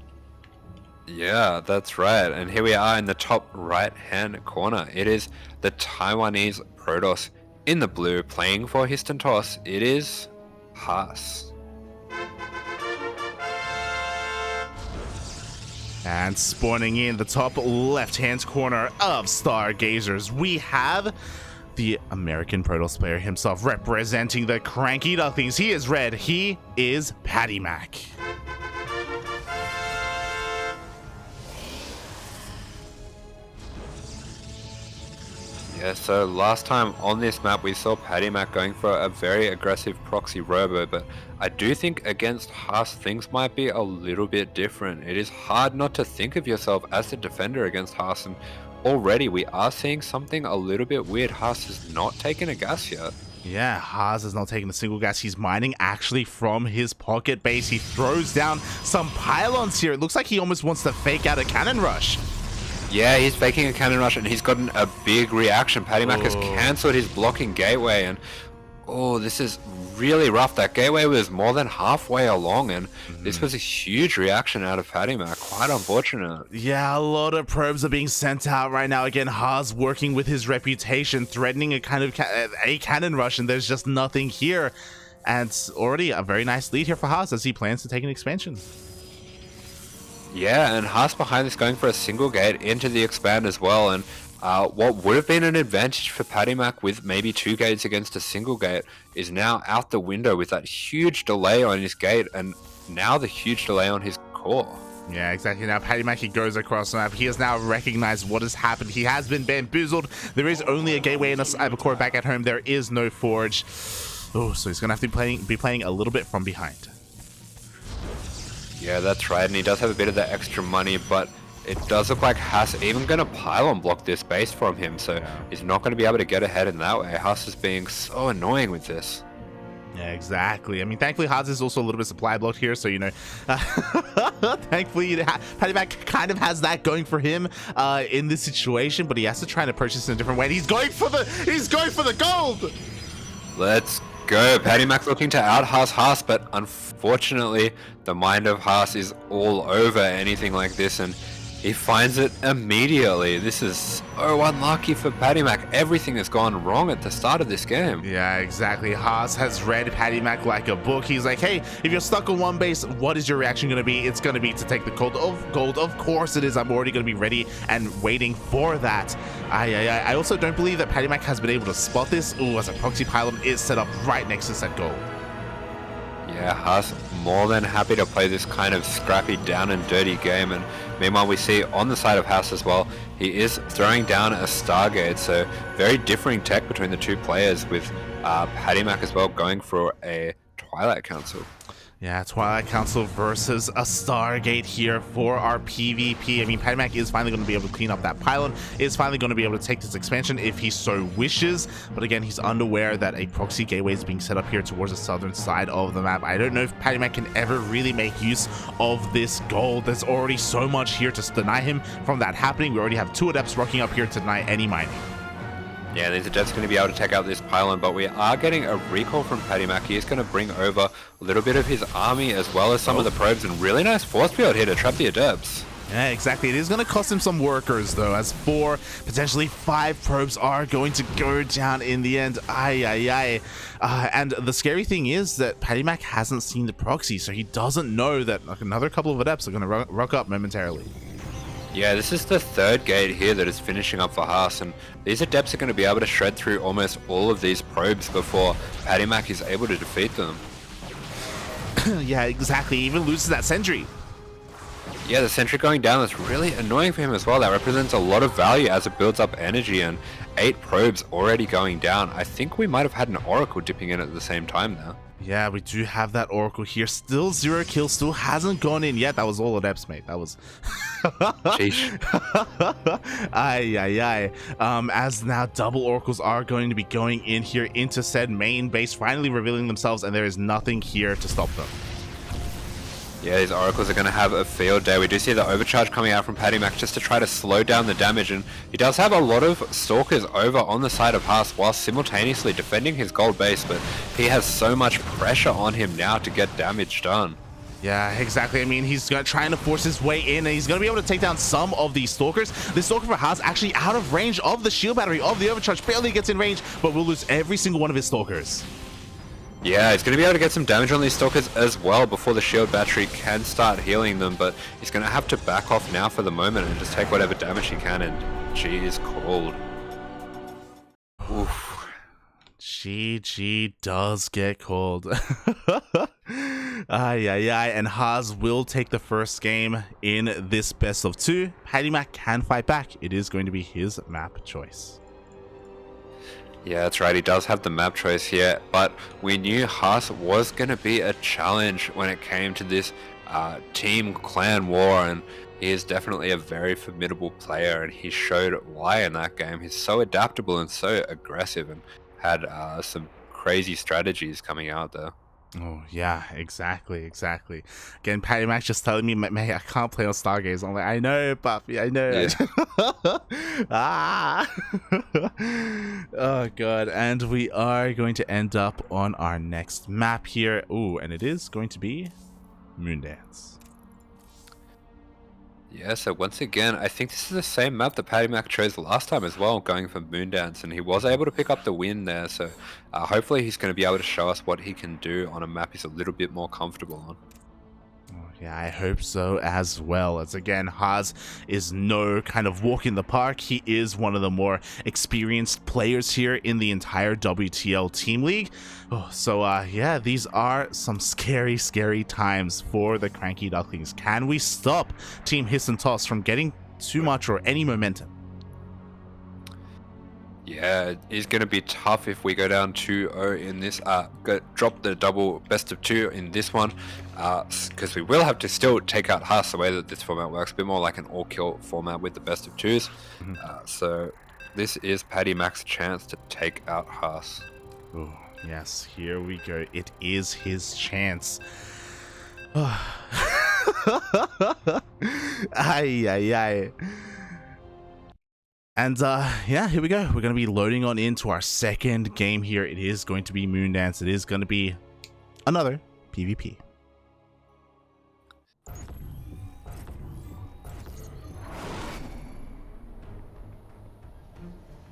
Yeah, that's right. And here we are in the top right-hand corner. It is the Taiwanese Protoss in the blue playing for Hist&Toss. It is Haas. And spawning in the top left-hand corner of Stargazers, we have the American Protoss player himself representing the CranKy Ducklings. He is red. He is PattyMac. Yeah, so last time on this map we saw PattyMac going for a very aggressive proxy robo, but I do think against Haas things might be a little bit different. It is hard not to think of yourself as the defender against Haas, and already we are seeing something a little bit weird. Haas has not taken a gas yet. Yeah, Haas is not taking a single gas. He's mining actually from his pocket base. He throws down some pylons here. It looks like he almost wants to fake out a cannon rush. Yeah, he's faking a cannon rush and he's gotten a big reaction. PattyMac has cancelled his blocking gateway, and oh, this is really rough. That gateway was more than halfway along, and this was a huge reaction out of PattyMac. Quite unfortunate. Yeah, a lot of probes are being sent out right now. Again, Haas working with his reputation, threatening a kind of a cannon rush, and there's just nothing here. And it's already a very nice lead here for Haas as he plans to take an expansion. Yeah, and Haas behind this going for a single gate into the expand as well, and what would have been an advantage for PattyMac with maybe 2 gates against a single gate is now out the window with that huge delay on his gate and now the huge delay on his core. Yeah, exactly. Now PattyMac, he goes across the map. He has now recognized what has happened. He has been bamboozled. There is only a gateway and a cyber core back at home. There is no forge. Oh, so he's gonna have to be playing a little bit from behind. Yeah, that's right, and he does have a bit of the extra money, but it does look like Haas even going to pylon block this base from him, so he's not going to be able to get ahead in that way. Haas is being so annoying with this. Yeah, exactly. I mean, thankfully, Haas is also a little bit supply blocked here, so, you know, thankfully, PattyMac kind of has that going for him in this situation, but he has to try and approach this in a different way. And he's going for the gold! Let's go. PattyMac looking to out Haas, but unfortunately, the mind of Haas is all over anything like this, and he finds it immediately. This is so unlucky for PattyMac. Everything has gone wrong at the start of this game. Yeah, exactly. Haas has read PattyMac like a book. He's like, hey, if you're stuck on one base, what is your reaction going to be? It's going to be to take the gold. Of course it is. I'm already going to be ready and waiting for that. I also don't believe that PattyMac has been able to spot this. Ooh, as a proxy pylon is set up right next to said gold. Yeah, Haas more than happy to play this kind of scrappy down and dirty game, and meanwhile we see on the side of Haas as well, he is throwing down a Stargate, so very differing tech between the two players, with PattyMac as well going for a Twilight Council. Yeah, Twilight Council versus a Stargate here for our PvP. I mean, PattyMac is finally going to be able to clean up that pylon, is finally going to be able to take this expansion if he so wishes. But again, he's unaware that a proxy gateway is being set up here towards the southern side of the map. I don't know if PattyMac can ever really make use of this gold. There's already so much here to deny him from that happening. We already have 2 adepts rocking up here to deny any mining. Yeah, these adepts going to be able to take out this pylon, but we are getting a recall from PattyMac. He is going to bring over a little bit of his army as well as some of the probes, and really nice force field here to trap the adepts. Yeah, exactly. It is going to cost him some workers, though, as 4, potentially 5 probes are going to go down in the end. And the scary thing is that PattyMac hasn't seen the proxy, so he doesn't know that another couple of adepts are going to rock up momentarily. Yeah, this is the 3rd gate here that is finishing up for Haas, and these adepts are going to be able to shred through almost all of these probes before PattyMac is able to defeat them. Yeah, exactly. He even loses that sentry. Yeah, the sentry going down is really annoying for him as well. That represents a lot of value as it builds up energy, and 8 probes already going down. I think we might have had an Oracle dipping in at the same time now. Yeah, we do have that Oracle here. Still 0 kills, still hasn't gone in yet. That was all adepts, mate. That was... Sheesh. As now double Oracles are going to be going in here into said main base, finally revealing themselves, and there is nothing here to stop them. Yeah, these Oracles are going to have a field day. We do see the overcharge coming out from PattyMac just to try to slow down the damage, and he does have a lot of Stalkers over on the side of Haas while simultaneously defending his gold base, but he has so much pressure on him now to get damage done. Yeah, exactly. I mean, he's trying to force his way in, and he's going to be able to take down some of these Stalkers. The Stalker for Haas actually out of range of the shield battery of the overcharge, barely gets in range, but will lose every single one of his Stalkers. Yeah, he's going to be able to get some damage on these Stalkers as well before the shield battery can start healing them, but he's going to have to back off now for the moment and just take whatever damage he can, and G is called. Oof. GG does get called. And Haas will take the first game in this best of 2. PattyMac can fight back. It is going to be his map choice. Yeah, that's right. He does have the map choice here, but we knew Haas was going to be a challenge when it came to this team clan war, and he is definitely a very formidable player, and he showed why in that game. He's so adaptable and so aggressive, and had some crazy strategies coming out there. Oh, yeah, exactly. Again, PattyMac just telling me, mate, I can't play on Stargaze. I'm like, I know, Puffy, I know. Yeah. Oh, God. And we are going to end up on our next map here. Ooh, and it is going to be Moondance. Yeah, so once again, I think this is the same map that PattyMac chose last time as well, going for Moondance, and he was able to pick up the win there, so hopefully he's going to be able to show us what he can do on a map he's a little bit more comfortable on. Yeah, I hope so as well. As again, Haas is no kind of walk in the park. He is one of the more experienced players here in the entire WTL Team League. Yeah, these are some scary times for the CranKy Ducklings. Can we stop Team Hist&Toss from getting too much or any momentum? Yeah, it's going to be tough if we go down 2-0 in this, drop the double best of 2 in this one, because we will have to still take out Haas the way that this format works, a bit more like an all-kill format with the best of 2s. So this is PattyMac's chance to take out Haas. Oh, yes, here we go. It is his chance. Ay. And yeah, here we go. We're going to be loading on into our second game here. It is going to be Moondance. It is going to be another PvP.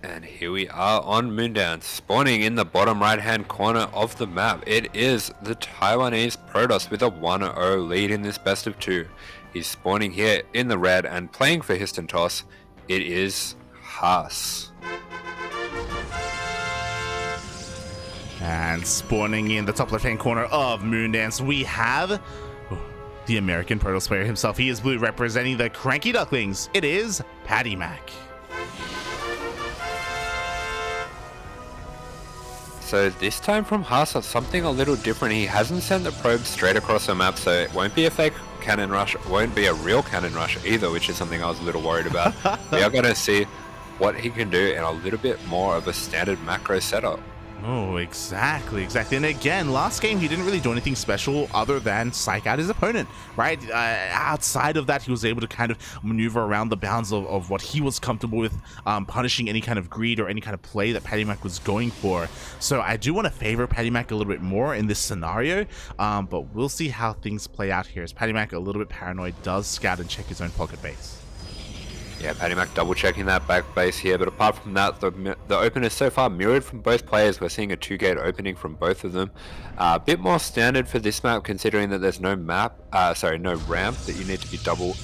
And here we are on Moondance, spawning in the bottom right hand corner of the map. It is the Taiwanese Protoss with a 1-0 lead in this best of 2. He's spawning here in the red and playing for Hist&Toss. It is Haas. And spawning in the top left hand corner of Moondance, we have the American Protoss player himself. He is blue, representing the CranKy Ducklings. It is PattyMac. So this time from Haas, something a little different. He hasn't sent the probe straight across the map, so it won't be a fake cannon rush, it won't be a real cannon rush either, which is something I was a little worried about. We are going to see what he can do in a little bit more of a standard macro setup. Oh, exactly. And again, last game, he didn't really do anything special other than psych out his opponent, right? Outside of that, he was able to kind of maneuver around the bounds of what he was comfortable with, punishing any kind of greed or any kind of play that PattyMac was going for. So I do want to favor PattyMac a little bit more in this scenario, but we'll see how things play out here, as PattyMac, a little bit paranoid, does scout and check his own pocket base. Yeah, PattyMac double checking that back base here, but apart from that, the open is so far mirrored from both players. We're seeing a 2-gate opening from both of them. A bit more standard for this map, considering that there's no no ramp that you need to be double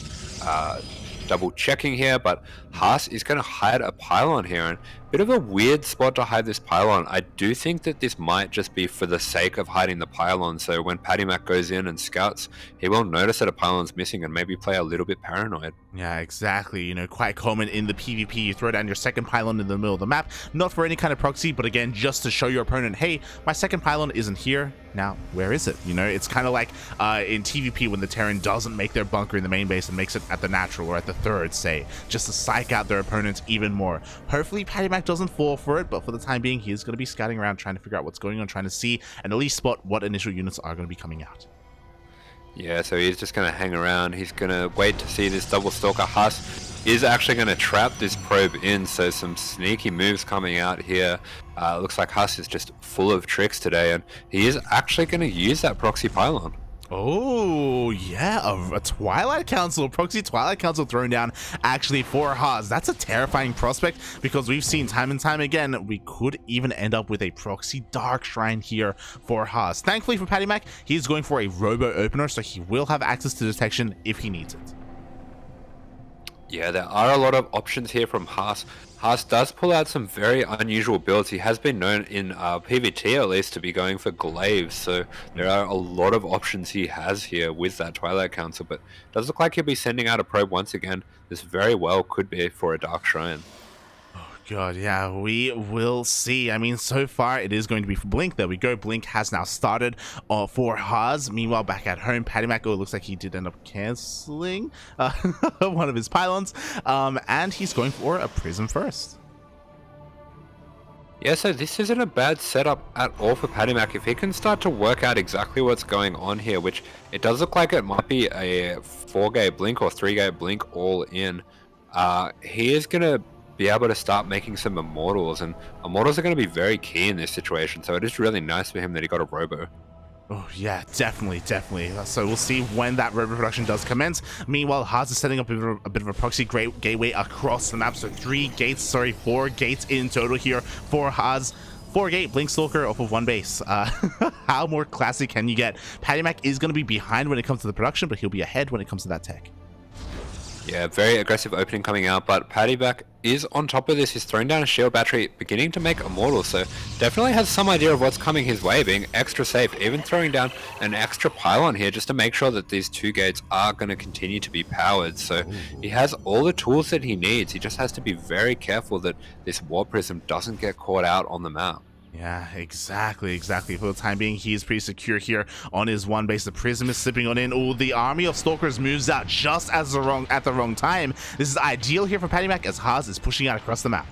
checking here, but Haas is going to hide a pylon here, and a bit of a weird spot to hide this pylon. I do think that this might just be for the sake of hiding the pylon, so when PattyMac goes in and scouts, he will notice that a pylon's missing and maybe play a little bit paranoid. Yeah, exactly. You know, quite common in the PvP. You throw down your second pylon in the middle of the map, not for any kind of proxy, but again, just to show your opponent, hey, my second pylon isn't here. Now, where is it? You know, it's kind of like in TvP when the Terran doesn't make their bunker in the main base and makes it at the natural or at the third, say, just to psych out their opponents even more. Hopefully, PattyMac doesn't fall for it, but for the time being, he is going to be scouting around, trying to figure out what's going on, trying to see and at least spot what initial units are going to be coming out. Yeah, so he's just going to hang around. He's going to wait to see this double stalker. Haas is actually going to trap this probe in, so some sneaky moves coming out here. Looks like Haas is just full of tricks today, and he is actually going to use that proxy pylon. Oh, yeah, a Twilight Council, proxy Twilight Council thrown down actually for Haas. That's a terrifying prospect, because we've seen time and time again, we could even end up with a proxy Dark Shrine here for Haas. Thankfully for PattyMac, he's going for a Robo Opener, so he will have access to detection if he needs it. Yeah, there are a lot of options here from Haas. Haas does pull out some very unusual builds. He has been known in PvT at least to be going for glaives, so there are a lot of options he has here with that Twilight Council, but it does look like he'll be sending out a probe once again. This very well could be for a Dark Shrine. God, yeah, we will see. I mean, so far it is going to be for Blink. There we go. Blink has now started for Haas. Meanwhile, back at home, PattyMac, it looks like he did end up canceling one of his pylons, and he's going for a Prism first. Yeah, so this isn't a bad setup at all for PattyMac. If he can start to work out exactly what's going on here, which it does look like it might be a 4-gate Blink or 3-gate Blink all in, he is going to be able to start making some Immortals, and Immortals are going to be very key in this situation, so it is really nice for him that he got a Robo. Oh yeah, definitely. So we'll see when that Robo production does commence. Meanwhile, Haas is setting up a bit of a proxy gateway across the map, so 4 gates in total here for Haas. 4-gate Blink Stalker off of 1 base. How more classic can you get? PattyMac is going to be behind when it comes to the production, but he'll be ahead when it comes to that tech. Yeah, very aggressive opening coming out, but PattyMac is on top of this. He's throwing down a shield battery, beginning to make Immortal, so definitely has some idea of what's coming his way, being extra safe, even throwing down an extra pylon here just to make sure that these 2 gates are going to continue to be powered. So he has all the tools that he needs. He just has to be very careful that this War Prism doesn't get caught out on the map. Yeah, exactly. For the time being, he is pretty secure here on his 1 base. The Prism is slipping on in. Oh, the army of Stalkers moves out just at the wrong time. This is ideal here for PattyMac as Haas is pushing out across the map.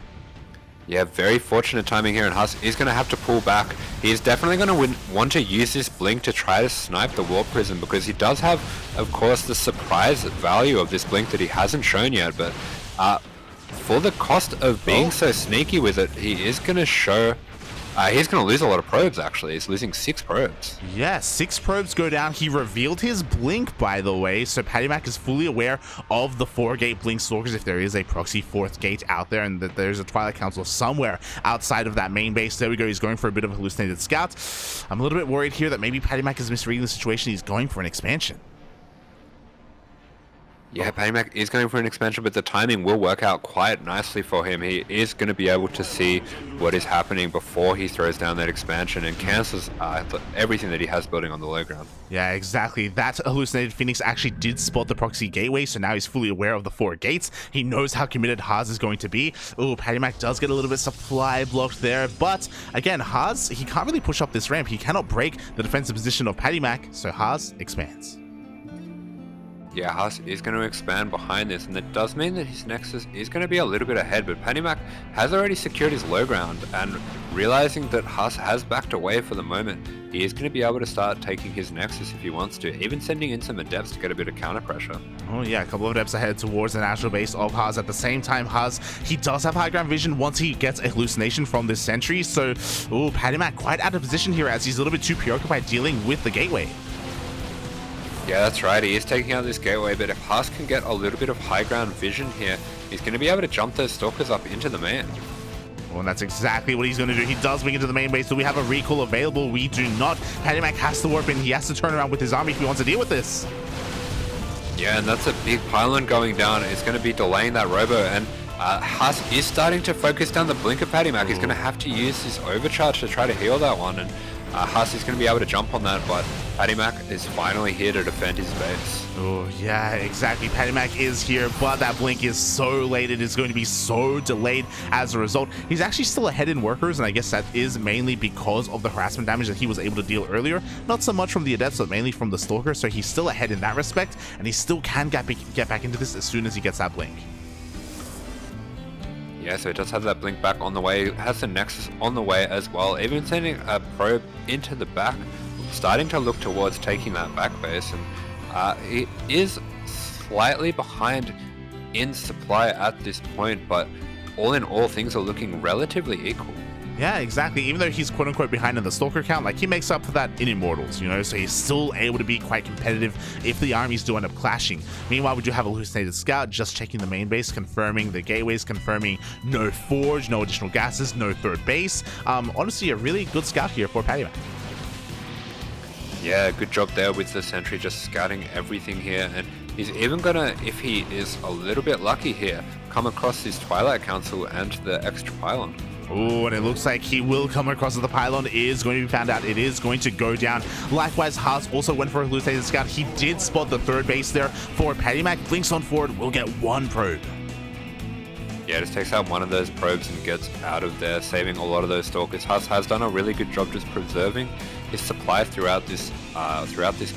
Yeah, very fortunate timing here, and Haas is going to have to pull back. He is definitely going to want to use this blink to try to snipe the Warp Prism, because he does have, of course, the surprise value of this blink that he hasn't shown yet, but for the cost of being so sneaky with it, he is going to show... he's going to lose a lot of probes, actually. He's losing 6 probes. Yeah, 6 probes go down. He revealed his blink, by the way, so PattyMac is fully aware of the 4-gate blink stalkers if there is a proxy 4th gate out there and that there's a Twilight Council somewhere outside of that main base. There we go. He's going for a bit of a hallucinated scout. I'm a little bit worried here that maybe PattyMac is misreading the situation. He's going for an expansion. Yeah, PattyMac is going for an expansion, but the timing will work out quite nicely for him. He is going to be able to see what is happening before he throws down that expansion and cancels everything that he has building on the low ground. Yeah, exactly. That hallucinated Phoenix actually did spot the proxy gateway, so now he's fully aware of the 4 gates. He knows how committed Haas is going to be. Oh, PattyMac does get a little bit supply blocked there, but again, Haas, he can't really push up this ramp. He cannot break the defensive position of PattyMac, so Haas expands. Yeah, Haas is going to expand behind this, and that does mean that his Nexus is going to be a little bit ahead, but PattyMac has already secured his low ground, and realizing that Haas has backed away for the moment, he is going to be able to start taking his Nexus if he wants to, even sending in some Adepts to get a bit of counter pressure. Oh yeah, a couple of Adepts ahead towards the national base of Haas. At the same time, Haas, he does have high ground vision once he gets a hallucination from this sentry, so PattyMac quite out of position here as he's a little bit too preoccupied dealing with the gateway. Yeah, that's right. He is taking out this gateway, but if Haas can get a little bit of high ground vision here, he's going to be able to jump those Stalkers up into the main. Well, and that's exactly what he's going to do. He does wing into the main base. Do we have a recall available? We do not. PattyMac has to warp in. He has to turn around with his army if he wants to deal with this. Yeah, and that's a big pylon going down. It's going to be delaying that robo, and Haas is starting to focus down the blink of PattyMac. He's going to have to use his overcharge to try to heal that one, and Haas is going to be able to jump on that, but PattyMac is finally here to defend his base. Oh, yeah, exactly. PattyMac is here, but that blink is so late. It is going to be so delayed as a result. He's actually still ahead in workers, and I guess that is mainly because of the harassment damage that he was able to deal earlier. Not so much from the Adepts, but mainly from the Stalker, so he's still ahead in that respect, and he still can get back into this as soon as he gets that blink. Yeah, so it does have that blink back on the way. It has the Nexus on the way as well. Even sending a probe into the back, starting to look towards taking that back base. And he is slightly behind in supply at this point, but all in all, things are looking relatively equal. Yeah, exactly. Even though he's quote-unquote behind in the Stalker count, like, he makes up for that in Immortals, you know, so he's still able to be quite competitive if the armies do end up clashing. Meanwhile, we do have a hallucinated scout just checking the main base, confirming the gateways, confirming no forge, no additional gases, no 3rd base. Honestly, a really good scout here for PattyMac. Yeah, good job there with the sentry, just scouting everything here, and he's even gonna, if he is a little bit lucky here, come across his Twilight Council and the extra pylon. Oh, and it looks like he will come across the pylon. It is going to be found out. It is going to go down. Likewise, Haas also went for a hallucinated scout. He did spot the 3rd base there for PattyMac. Blinks on forward. Will get 1 probe. Yeah, just takes out one of those probes and gets out of there, saving a lot of those Stalkers. Haas has done a really good job just preserving his supply throughout this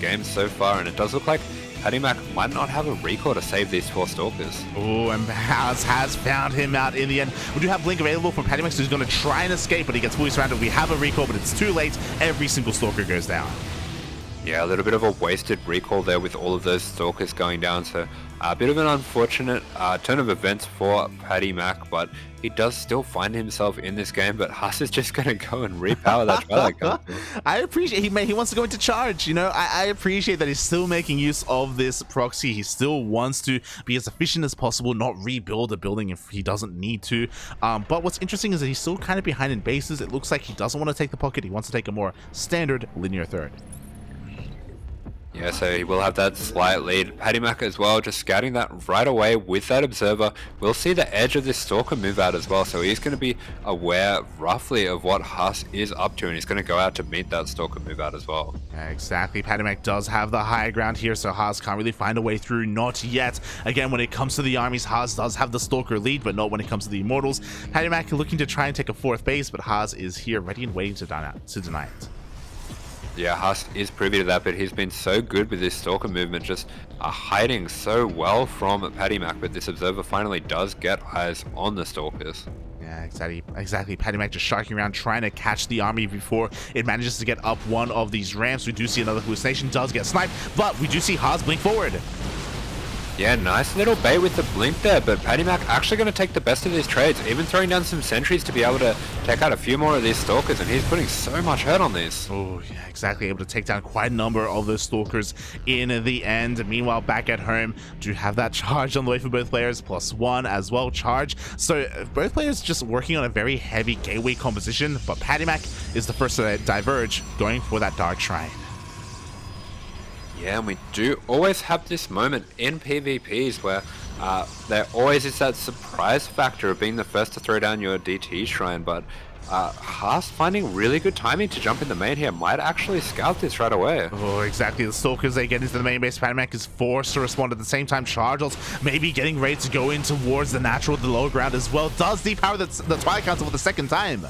game so far, and it does look like PattyMac might not have a recall to save these 4 Stalkers. Oh, and Haas has found him out in the end. We do have Blink available for PattyMac, so he's going to try and escape, but he gets fully surrounded. We have a recall, but it's too late. Every single Stalker goes down. Yeah, a little bit of a wasted recall there with all of those Stalkers going down, so a bit of an unfortunate turn of events for PattyMac, but he does still find himself in this game, but Haas is just going to go and repower that Twilight Council. I appreciate he wants to go into charge, you know. I appreciate that he's still making use of this proxy. He still wants to be as efficient as possible, not rebuild a building if he doesn't need to. But what's interesting is that he's still kind of behind in bases. It looks like he doesn't want to take the pocket. He wants to take a more standard linear 3rd. Yeah, so he will have that slight lead. PattyMac as well, just scouting that right away with that observer. We'll see the edge of this stalker move out as well, so he's going to be aware roughly of what Huss is up to, and he's going to go out to meet that stalker move out as well. Yeah, exactly. PattyMac does have the high ground here, so Haas can't really find a way through. Not yet. Again, when it comes to the armies, Haas does have the stalker lead, but not when it comes to the immortals. PattyMac looking to try and take a 4th base, but Haas is here ready and waiting to deny it. Yeah, Huss is privy to that, but he's been so good with this stalker movement, just hiding so well from PattyMac, but this observer finally does get eyes on the stalkers. Yeah, exactly. PattyMac just sharking around trying to catch the army before it manages to get up one of these ramps. We do see another hallucination does get sniped, but we do see Haas blink forward. Yeah, nice little bait with the blink there, but PattyMac actually going to take the best of these trades, even throwing down some sentries to be able to take out a few more of these stalkers, and he's putting so much hurt on these. Oh, yeah, exactly. Able to take down quite a number of those stalkers in the end. Meanwhile, back at home, do have that charge on the way for both players, +1 as well, charge. So both players just working on a very heavy gateway composition, but PattyMac is the first to diverge, going for that Dark Shrine. Yeah, and we do always have this moment in PvPs where there always is that surprise factor of being the first to throw down your DT shrine, but Haas finding really good timing to jump in the main here might actually scout this right away. Oh, exactly. The stalkers, they get into the main base. PattyMac is forced to respond at the same time. Chargels maybe getting ready to go in towards the natural, the lower ground as well. Does depower the Twilight Council for the 2nd time.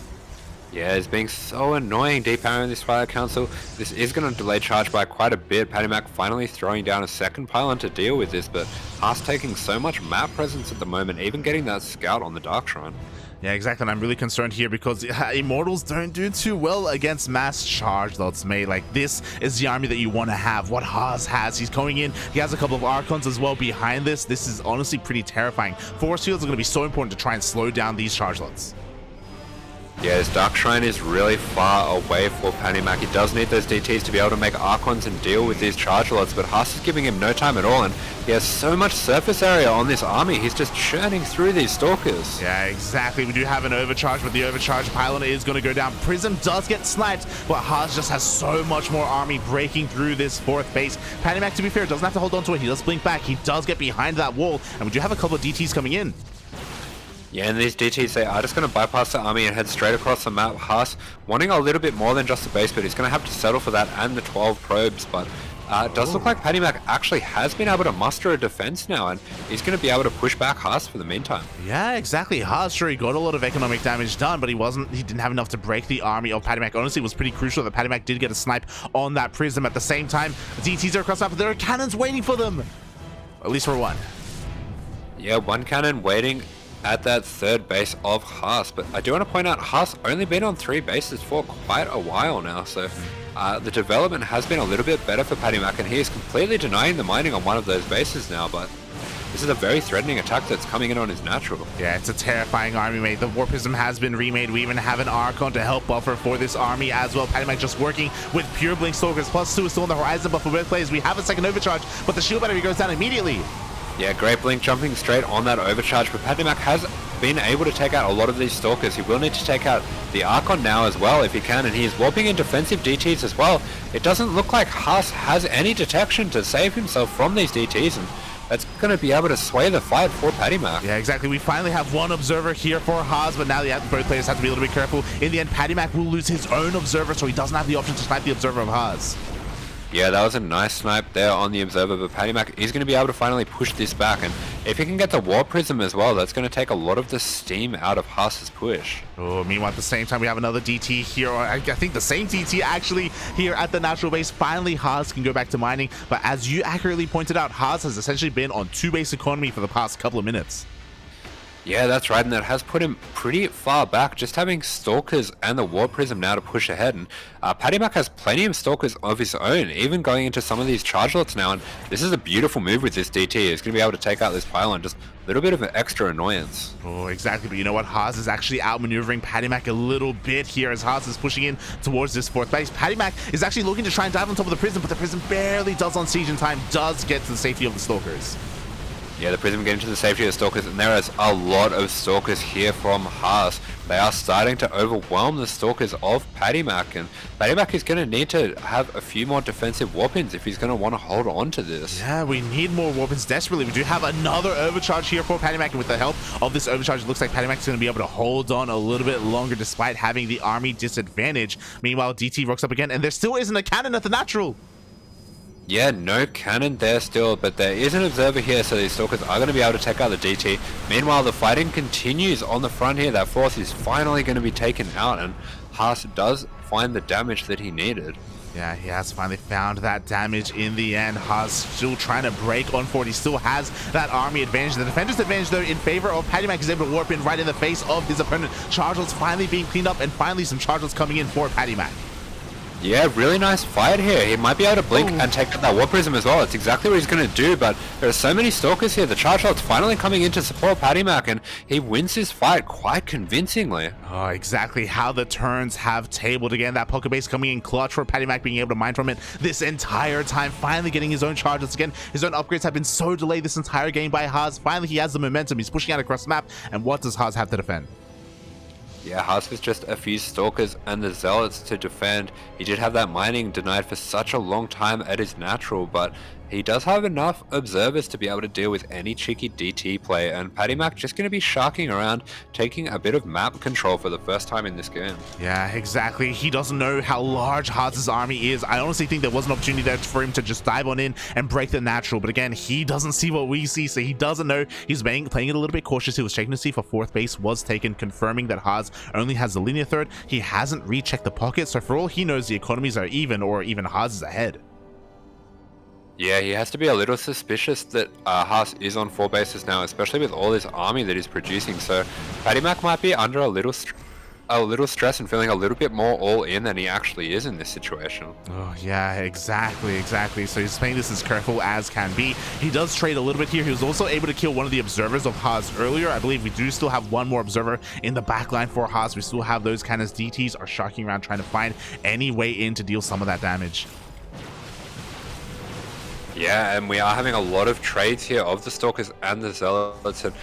Yeah, it's being so annoying depowering this Twilight Council. This is going to delay charge by quite a bit. PattyMac finally throwing down a 2nd pylon to deal with this, but Haas taking so much map presence at the moment, even getting that scout on the Dark Shrine. Yeah, exactly. And I'm really concerned here because Immortals don't do too well against mass charge lots made. Like, this is the army that you want to have. What Haas has, he's going in. He has a couple of Archons as well behind this. This is honestly pretty terrifying. Force fields are going to be so important to try and slow down these charge lots. Yeah, his Dark Shrine is really far away for PattyMac. He does need those DTs to be able to make Archons and deal with these charge lots, but Haas is giving him no time at all, and he has so much surface area on this army. He's just churning through these stalkers. Yeah, exactly. We do have an overcharge, but the overcharge pylon is going to go down. Prism does get sniped, but Haas just has so much more army breaking through this 4th base. PattyMac, to be fair, doesn't have to hold on to it. He does blink back. He does get behind that wall, and we do have a couple of DTs coming in. Yeah, and these DTs, they are just going to bypass the army and head straight across the map. Haas wanting a little bit more than just the base, but he's going to have to settle for that and the 12 probes. But it does look like PattyMac actually has been able to muster a defense now, and he's going to be able to push back Haas for the meantime. Yeah, exactly. Haas, sure, he got a lot of economic damage done, but he didn't have enough to break the army of PattyMac. Honestly, it was pretty crucial that PattyMac did get a snipe on that Prism. At the same time, DTs are across the map, but there are cannons waiting for them. At least for one. Yeah, one cannon waiting at that 3rd base of Haas, but I do want to point out Haas only been on 3 bases for quite a while now, so the development has been a little bit better for PattyMac, and he is completely denying the mining on one of those bases now, but this is a very threatening attack that's coming in on his natural. Yeah, it's a terrifying army, mate. The War Prism has been remade. We even have an Archon to help buffer for this army as well. PattyMac just working with pure Blink Stalkers, +2 is still on the horizon, but for both players, we have a 2nd overcharge, but the shield battery goes down immediately. Yeah, great blink jumping straight on that overcharge, but PattyMac has been able to take out a lot of these stalkers. He will need to take out the Archon now as well if he can, and he's warping in defensive DTs as well. It doesn't look like Haas has any detection to save himself from these DTs, and that's going to be able to sway the fight for PattyMac. Yeah, exactly. We finally have one observer here for Haas, but now both players have to be a little bit careful. In the end, PattyMac will lose his own observer, so he doesn't have the option to snipe the observer of Haas. Yeah, that was a nice snipe there on the observer, but PattyMac is going to be able to finally push this back, and if he can get the War Prism as well, that's going to take a lot of the steam out of Haas's push. Oh, meanwhile, at the same time, we have another DT here, or I think the same DT actually here at the natural base. Finally, Haas can go back to mining, but as you accurately pointed out, Haas has essentially been on 2-base economy for the past couple of minutes. Yeah, that's right, and that has put him pretty far back, just having Stalkers and the War Prism now to push ahead, and PattyMac has plenty of Stalkers of his own, even going into some of these charge lots now, and this is a beautiful move with this DT. He's going to be able to take out this pylon, just a little bit of an extra annoyance. Oh, exactly, but you know what? Haas is actually outmaneuvering PattyMac a little bit here as Haas is pushing in towards this 4th base. PattyMac is actually looking to try and dive on top of the Prism, but the Prism barely does on siege in time, does get to the safety of the Stalkers. Yeah, the Prism getting to the safety of the Stalkers, and there is a lot of Stalkers here from Haas. They are starting to overwhelm the Stalkers of PattyMac, and PattyMac is going to need to have a few more defensive weapons if he's going to want to hold on to this. Yeah, we need more weapons desperately. We do have another overcharge here for PattyMac, and with the help of this overcharge, it looks like PattyMac's going to be able to hold on a little bit longer despite having the army disadvantage. Meanwhile, DT rocks up again, and there still isn't a cannon at the natural. Yeah, no cannon there still, but there is an observer here, so these Stalkers are going to be able to take out the DT. Meanwhile, the fighting continues on the front here. That force is finally going to be taken out, and Haas does find the damage that he needed. Yeah, he has finally found that damage in the end. Haas still trying to break on forward. He still has that army advantage. The defender's advantage, though, in favor of PattyMac, is able to warp in right in the face of his opponent. Chargel's finally being cleaned up, and finally some Chargels coming in for PattyMac. Yeah, really nice fight here. He might be able to blink and take out that War Prism as well. It's exactly what he's going to do, but there are so many Stalkers here. The Charge Shot's finally coming in to support PattyMac, and he wins his fight quite convincingly. Oh, exactly how the turns have tabled again. That poker base coming in clutch for PattyMac, being able to mine from it this entire time. Finally getting his own charges again. His own upgrades have been so delayed this entire game by Haas. Finally, he has the momentum. He's pushing out across the map, and what does Haas have to defend? Yeah, Haas with just a few Stalkers and the Zealots to defend. He did have that mining denied for such a long time at his natural, but he does have enough observers to be able to deal with any cheeky DT play, and PattyMac just going to be sharking around, taking a bit of map control for the first time in this game. Yeah, exactly. He doesn't know how large Haas's army is. I honestly think there was an opportunity there for him to just dive on in and break the natural, but again, he doesn't see what we see, so he doesn't know. He's playing it a little bit cautious. He was checking to see if a fourth base was taken, confirming that Haas only has the linear third. He hasn't rechecked the pocket, so for all he knows, the economies are even, or even Haas is ahead. Yeah, he has to be a little suspicious that Haas is on 4 bases now, especially with all this army that he's producing. So PattyMac might be under a little stress and feeling a little bit more all in than he actually is in this situation. Oh yeah, exactly. So he's playing this as careful as can be. He does trade a little bit here. He was also able to kill one of the observers of Haas earlier. I believe we do still have one more observer in the back line for Haas. We still have those cannons. DTs are sharking around trying to find any way in to deal some of that damage. Yeah, and we are having a lot of trades here of the Stalkers and the Zealots, and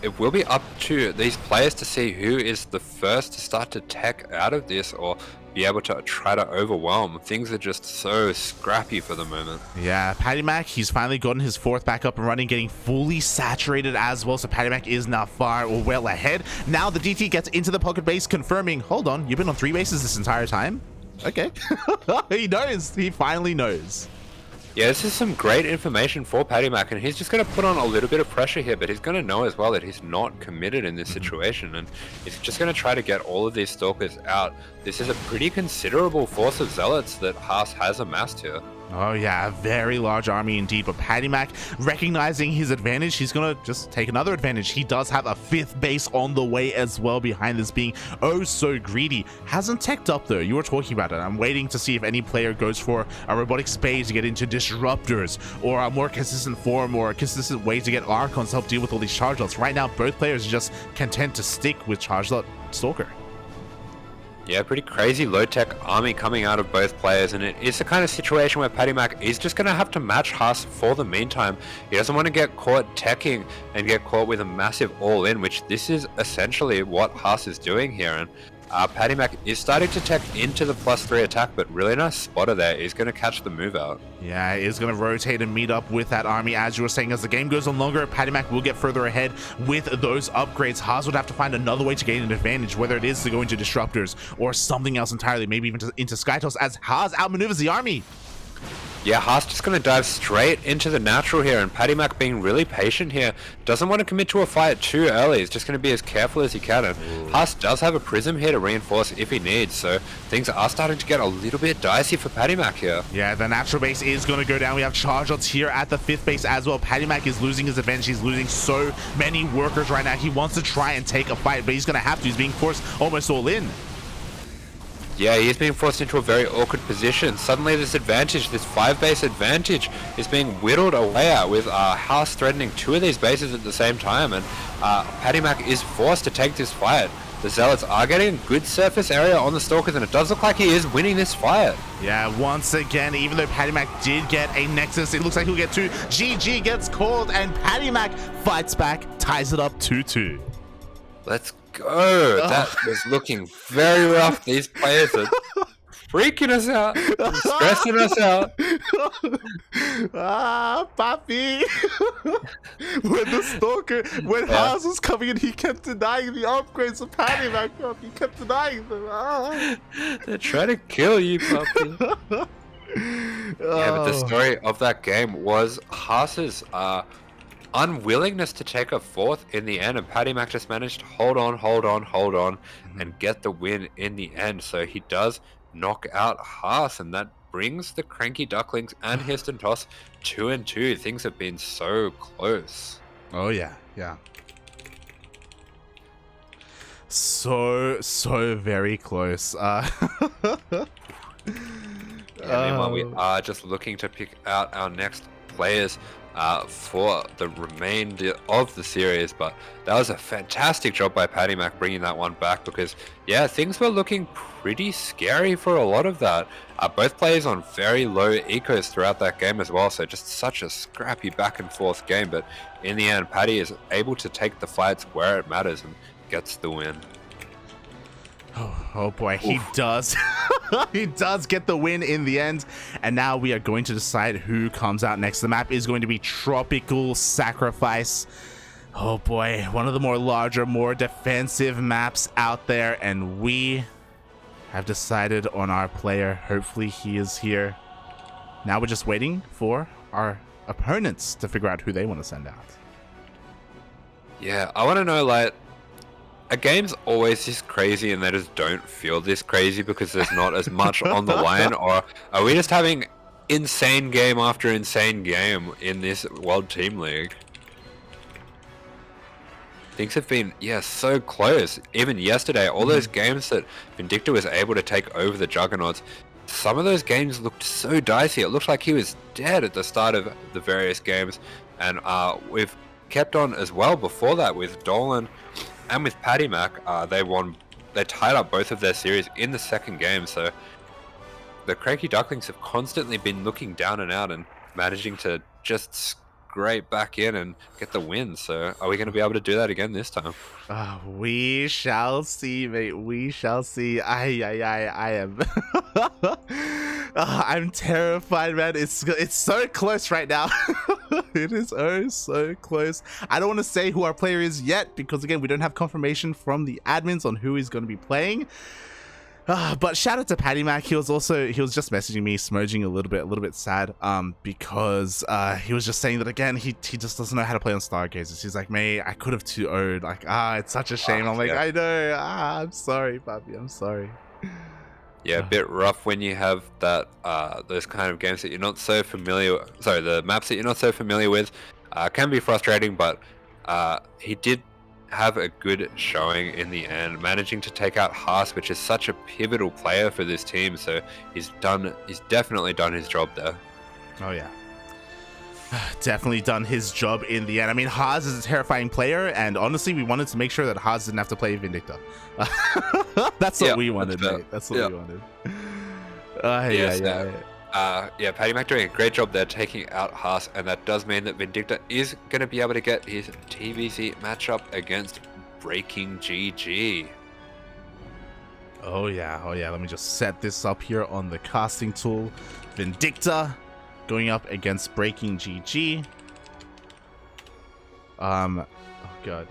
it will be up to these players to see who is the first to start to tech out of this or be able to try to overwhelm. Things are just so scrappy for the moment. Yeah, PattyMac, he's finally gotten his fourth back up and running, getting fully saturated as well, so PattyMac is now far or well ahead. Now the DT gets into the pocket base, confirming, hold on, you've been on 3 bases this entire time? Okay. He knows. He finally knows. Yeah, this is some great information for PattyMac, and he's just going to put on a little bit of pressure here, but he's going to know as well that he's not committed in this situation, and he's just going to try to get all of these Stalkers out. This is a pretty considerable force of Zealots that Haas has amassed here. Oh yeah, a very large army indeed, but PattyMac, recognizing his advantage, he's gonna just take another advantage. He does have a 5th base on the way as well behind this, being oh so greedy. Hasn't teched up though, you were talking about it. I'm waiting to see if any player goes for a robotic spade to get into disruptors, or a more consistent form or a consistent way to get Archons to help deal with all these charge-lots. Right now, both players are just content to stick with charge-lot Stalker. Yeah, pretty crazy low-tech army coming out of both players, and it is the kind of situation where PattyMac is just going to have to match Haas for the meantime. He doesn't want to get caught teching and get caught with a massive all-in, which this is essentially what Haas is doing here. And PattyMac is starting to tech into the +3 attack, but really nice spotter there. He's going to catch the move out. Yeah, he's going to rotate and meet up with that army. As you were saying, as the game goes on longer, PattyMac will get further ahead with those upgrades. Haas would have to find another way to gain an advantage, whether it is to go into disruptors or something else entirely, maybe even into StarCraft, as Haas outmaneuvers the army. Yeah, Haas just going to dive straight into the natural here, and PattyMac being really patient here. Doesn't want to commit to a fight too early. He's just going to be as careful as he can. And Haas does have a Prism here to reinforce if he needs, so things are starting to get a little bit dicey for PattyMac here. Yeah, the natural base is going to go down. We have charge-outs here at the 5th base as well. PattyMac is losing his advantage. He's losing so many workers right now. He wants to try and take a fight, but he's going to have to. He's being forced almost all in. Yeah, he is being forced into a very awkward position. Suddenly this advantage, this 5-base advantage, is being whittled away at with Haas threatening 2 of these bases at the same time, and PattyMac is forced to take this fight. the Zealots are getting a good surface area on the Stalkers, and it does look like he is winning this fight. Yeah, once again, even though PattyMac did get a Nexus, it looks like he'll get 2. GG gets called, and PattyMac fights back, ties it up 2-2. Let's go. That was looking very rough. These players are freaking us out, stressing us out. Papi. When Haas was coming in, he kept denying the upgrades of PattyMac. He kept denying them. They're trying to kill you, puppy. Yeah, but the story of that game was Haas's unwillingness to take a 4th in the end, and PattyMac just managed to hold on, and get the win in the end. So he does knock out Haas, and that brings the CranKy Ducklings and Hist&Toss 2-2. Things have been so close. Oh yeah. So very close. Meanwhile, we are just looking to pick out our next players for the remainder of the series, but that was a fantastic job by PattyMac bringing that one back, because yeah, things were looking pretty scary for a lot of that. Both players on very low ecos throughout that game as well, so just such a scrappy back and forth game, but in the end Patty is able to take the fights where it matters and gets the win. Oh boy, he does. He does get the win in the end. And now we are going to decide who comes out next. The map is going to be Tropical Sacrifice. Oh boy, one of the more larger, more defensive maps out there. And we have decided on our player. Hopefully he is here. Now we're just waiting for our opponents to figure out who they want to send out. Yeah, I want to know, like, a game's always this crazy and they just don't feel this crazy because there's not as much on the line, or are we just having insane game after insane game in this World Team League? Things have been, yeah, so close. Even yesterday, all those games that Vindicta was able to take over the Juggernauts, some of those games looked so dicey. It looked like he was dead at the start of the various games, and we've kept on as well before that with Dolan and with PattyMac. They tied up both of their series in the second game, so the CranKy Ducklings have constantly been looking down and out and managing to just scrape back in and get the win. So are we going to be able to do that again this time? We shall see, mate. We shall see. I am I'm terrified, man. It's so close right now. It is so close. I don't want to say who our player is yet because again, we don't have confirmation from the admins on who he's going to be playing. But shout out to PattyMac. He was just messaging me, smudging a little bit sad, because he was just saying that again, he just doesn't know how to play on Stargazers. He's like, mate, I could have 2-0'd. Like, it's such a shame. I'm like, yeah. I know. I'm sorry, Papi. I'm sorry. Yeah, a bit rough when you have that those kind of games that you're not so familiar. Sorry, the maps that you're not so familiar with can be frustrating. But he did have a good showing in the end, managing to take out Haas, which is such a pivotal player for this team. So he's definitely done his job there. Oh yeah. Definitely done his job in the end. I mean, Haas is a terrifying player, and honestly, we wanted to make sure that Haas didn't have to play Vindicta. That's what we wanted, mate. That's what we wanted. Yeah, PattyMac doing a great job there, taking out Haas, and that does mean that Vindicta is going to be able to get his TVC matchup against BreakingGG. Oh yeah. Let me just set this up here on the casting tool. Vindicta going up against BreakingGG. Oh god.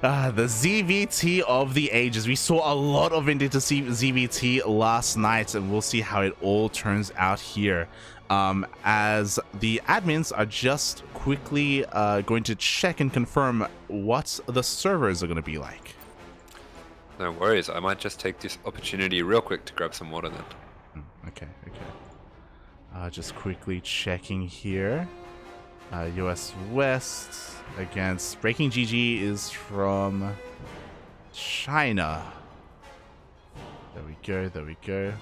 The ZVT of the ages. We saw a lot of Vindicta ZVT last night, and we'll see how it all turns out here. As the admins are just quickly going to check and confirm what the servers are going to be like. No worries. I might just take this opportunity real quick to grab some water then. Okay. Just quickly checking here. US West against BreakingGG is from China. There we go.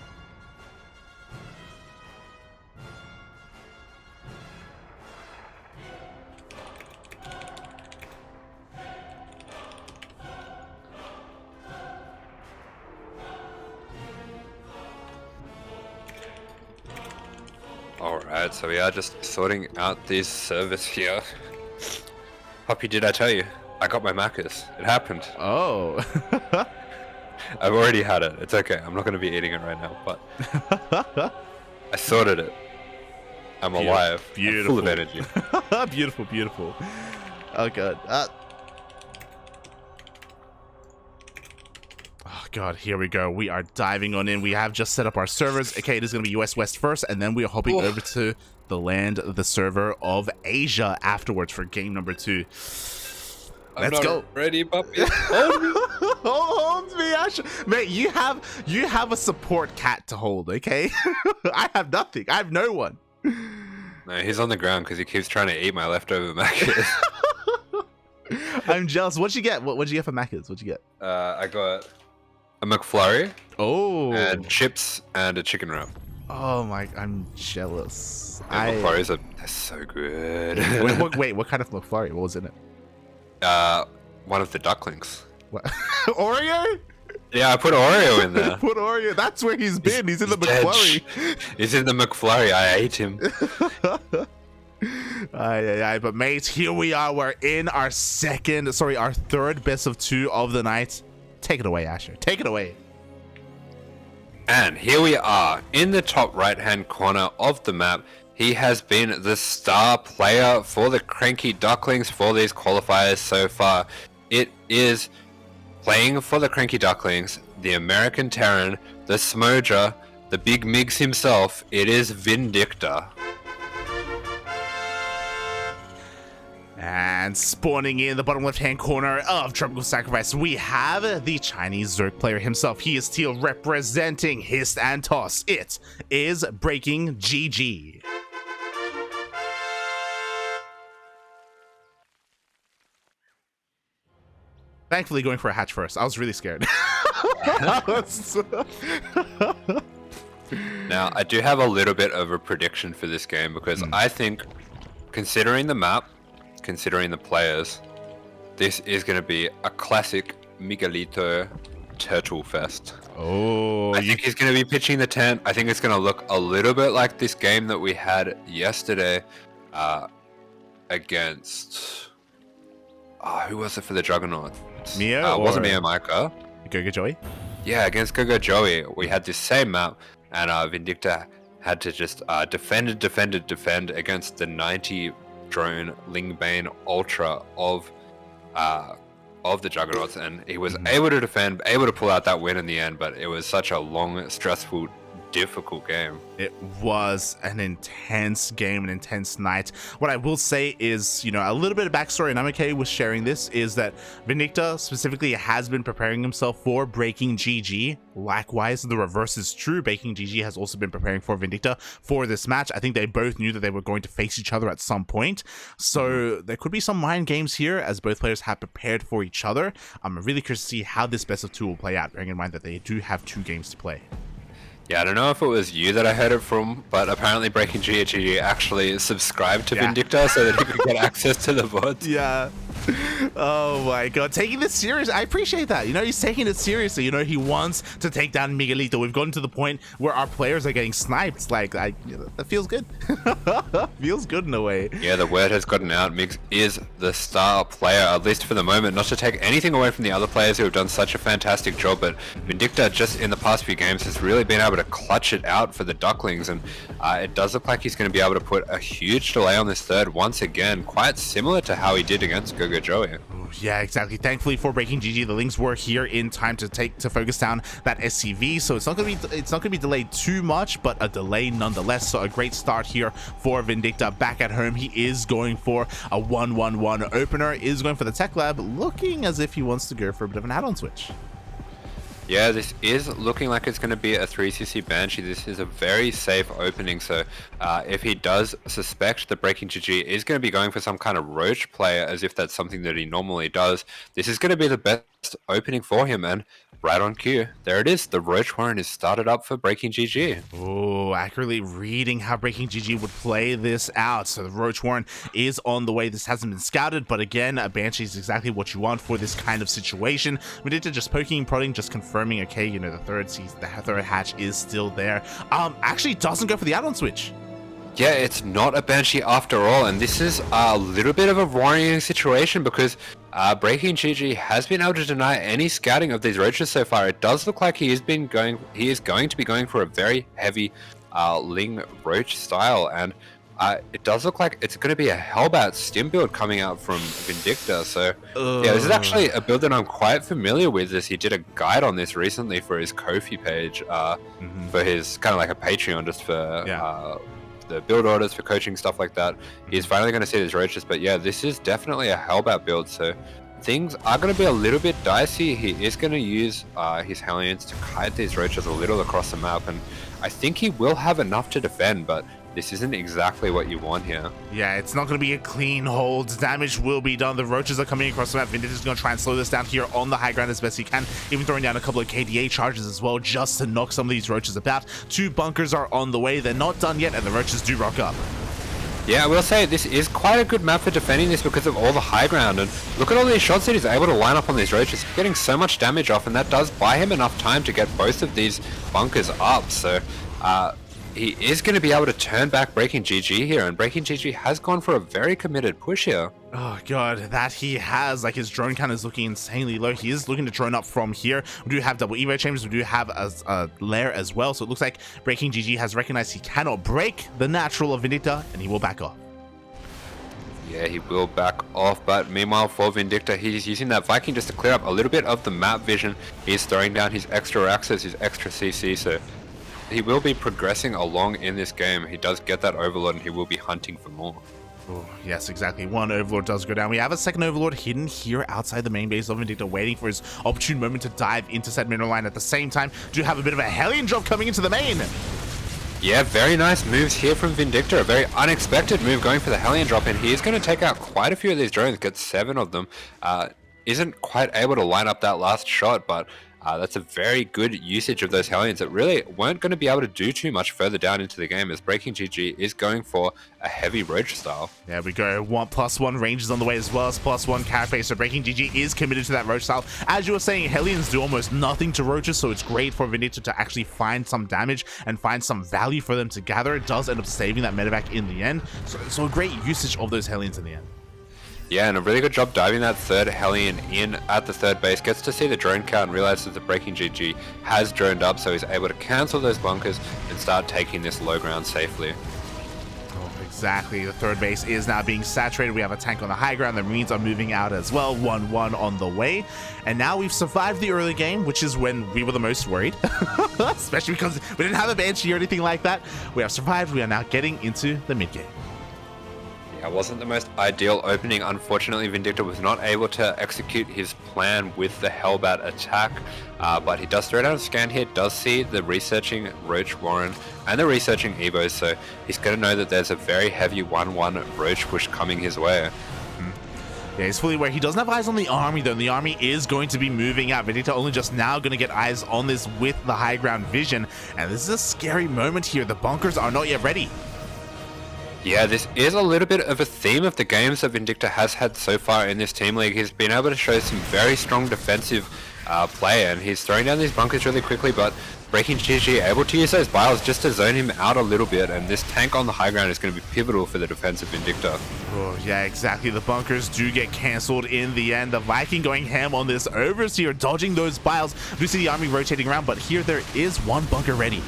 Alright, so we are just sorting out these servers here. Puppy, did I tell you? I got my Macca's. It happened. Oh. I've already had it. It's okay. I'm not going to be eating it right now, but I sorted it. I'm alive. Beautiful. I'm full of energy. Beautiful, beautiful. Oh god. Oh god, here we go. We are diving on in. We have just set up our servers. Okay, it is going to be US West first, and then we are hopping over to the land, the server of Asia afterwards for game number 2. Let's go. Ready, puppy. Hold me. Hold me, Asher. Mate, you have a support cat to hold, okay? I have nothing. I have no one. No, he's on the ground because he keeps trying to eat my leftover Macca's. I'm jealous. What'd you get? What'd you get for Macca's? What'd you get? I got a McFlurry. Oh. And chips and a chicken wrap. Oh my, I'm jealous. McFlurries are so good. Wait, what kind of McFlurry? What was in it? One of the ducklings. What? Oreo? Yeah, I put Oreo in there. Put Oreo. That's where he's been. He's in the McFlurry. He's in the McFlurry. I ate him. But mate, here we are. We're in our third best of 2 of the night. Take it away, Asher. Take it away. And here we are in the top right-hand corner of the map. He has been the star player for the CranKy Ducklings for these qualifiers so far. It is playing for the CranKy Ducklings, the American Terran, the Smoger, the Big Migs himself. It is Vindicta. And spawning in the bottom left-hand corner of Tropical Sacrifice, we have the Chinese Zerg player himself. He is teal representing Hist&Toss. It is BreakingGG. Thankfully, going for a hatch first. I was really scared. Now, I do have a little bit of a prediction for this game because I think, considering the map, considering the players, this is going to be a classic Miguelito Turtle Fest. Oh, I think he's going to be pitching the tent. I think it's going to look a little bit like this game that we had yesterday against... who was it for the Juggernaut? Mio? Wasn't Mio Micah. Gogo Joey? Yeah, against Gogo Joey, we had this same map, and Vindicta had to just defend against the 90 drone Lingbane Ultra of the Juggernauts, and he was able to defend, able to pull out that win in the end, but it was such a long, stressful, difficult game. It was an intense game, an intense night. What I will say is, a little bit of backstory, and I'm okay with sharing this, is that Vindicta specifically has been preparing himself for BreakingGG. Likewise, the reverse is true. BreakingGG has also been preparing for Vindicta for this match. I think they both knew that they were going to face each other at some point. So there could be some mind games here as both players have prepared for each other. I'm really curious to see how this best of 2 will play out, bearing in mind that they do have 2 games to play. Yeah, I don't know if it was you that I heard it from, but apparently BreakingGG actually subscribed to Vindicta so that he could get access to the VODs. Yeah. Oh my god, taking this serious. I appreciate that. He's taking it seriously. He wants to take down Miguelito. We've gotten to the point where our players are getting sniped. Like, that feels good. Feels good in a way. Yeah, the word has gotten out. Migs is the star player, at least for the moment. Not to take anything away from the other players who have done such a fantastic job, but Vindicta just in the past few games has really been able to clutch it out for the Ducklings, and it does look like he's going to be able to put a huge delay on this third once again, quite similar to how he did against Gogo Joey. Yeah, exactly. Thankfully for BreakingGG, the Lings were here in time to focus down that SCV, so it's not going to be delayed too much, but a delay nonetheless. So a great start here for Vindicta back at home. He is going for a 1-1-1 opener, is going for the Tech Lab, looking as if he wants to go for a bit of an add-on switch. Yeah, this is looking like it's going to be a 3cc Banshee. This is a very safe opening, so if he does suspect that BreakingGG is going to be going for some kind of Roach player, as if that's something that he normally does, this is going to be the best opening for him, and right on cue, there it is. The Roach Warren is started up for BreakingGG. Oh, accurately reading how BreakingGG would play this out. So the Roach Warren is on the way. This hasn't been scouted, but again, a Banshee is exactly what you want for this kind of situation. Vindicta just poking and prodding, just confirming, okay, the third hatch is still there. Actually doesn't go for the add-on switch. Yeah, it's not a Banshee after all, and this is a little bit of a worrying situation because BreakingGG has been able to deny any scouting of these roaches so far. It does look like he is going to be going for a very heavy Ling roach style, and it does look like it's going to be a Hellbat stim build coming out from Vindicta. So yeah, this is actually a build that I'm quite familiar with, as he did a guide on this recently for his Ko-fi page, for his kind of like a Patreon, just for the build orders for coaching, stuff like that. He's finally going to see these roaches, but yeah, this is definitely a Hellbat build, so things are going to be a little bit dicey. He is going to use his Hellions to kite these roaches a little across the map, and I think he will have enough to defend, but this isn't exactly what you want here. Yeah, it's not going to be a clean hold. Damage will be done. The roaches are coming across the map. Vindicta's going to try and slow this down here on the high ground as best he can, even throwing down a couple of KDA charges as well, just to knock some of these roaches about. 2 bunkers are on the way. They're not done yet, and the roaches do rock up. Yeah, I will say this is quite a good map for defending this because of all the high ground, and look at all these shots that he's able to line up on these roaches, getting so much damage off, and that does buy him enough time to get both of these bunkers up. So he is going to be able to turn back BreakingGG here, and BreakingGG has gone for a very committed push here. Oh god, that he has. Like, his drone count is looking insanely low. He is looking to drone up from here. We do have double evo chambers. We do have a lair as well. So it looks like BreakingGG has recognized he cannot break the natural of Vindicta, and he will back off. Yeah, he will back off, but meanwhile for Vindicta, he's using that Viking just to clear up a little bit of the map vision. He's throwing down his extra axes, his extra CC, so he will be progressing along in this game. He does get that Overlord, and he will be hunting for more. Oh, yes, exactly. One Overlord does go down. We have a second Overlord hidden here outside the main base of Vindicta, waiting for his opportune moment to dive into said mineral line. At the same time, do have a bit of a Hellion drop coming into the main. Yeah, very nice moves here from Vindicta. A very unexpected move going for the Hellion drop, and he is going to take out quite a few of these drones, get 7 of them. Isn't quite able to line up that last shot, but that's a very good usage of those Hellions that really weren't going to be able to do too much further down into the game, as BreakingGG is going for a heavy roach style. There we go. 1+1 ranges on the way, as well as +1 carapace. So BreakingGG is committed to that roach style. As you were saying, Hellions do almost nothing to roaches, so it's great for Vindicta to actually find some damage and find some value for them to gather. It does end up saving that medevac in the end. So a great usage of those Hellions in the end. Yeah, and a really good job diving that third Hellion in at the third base. Gets to see the drone count and realizes that BreakingGG has droned up, so he's able to cancel those bunkers and start taking this low ground safely. Oh, exactly. The third base is now being saturated. We have a tank on the high ground. The Marines are moving out as well. 1-1 on the way. And now we've survived the early game, which is when we were the most worried. Especially because we didn't have a Banshee or anything like that. We have survived. We are now getting into the mid game. It wasn't the most ideal opening. Unfortunately, Vindicta was not able to execute his plan with the Hellbat attack, but he does throw down a scan here, does see the researching Roach Warren and the researching Evos, so he's going to know that there's a very heavy 1-1 Roach push coming his way. Yeah, he's fully aware. He doesn't have eyes on the army, though. The army is going to be moving out. Vindicta only just now going to get eyes on this with the high ground vision, and this is a scary moment here. The bunkers are not yet ready. Yeah, this is a little bit of a theme of the games that Vindicta has had so far in this team league. He's been able to show some very strong defensive play, and he's throwing down these bunkers really quickly, but BreakingGG able to use those biles just to zone him out a little bit, and this tank on the high ground is going to be pivotal for the defense of Vindicta. Oh, yeah, exactly. The bunkers do get cancelled in the end. The Viking going ham on this overseer, dodging those biles. We see the army rotating around, but here there is one bunker ready.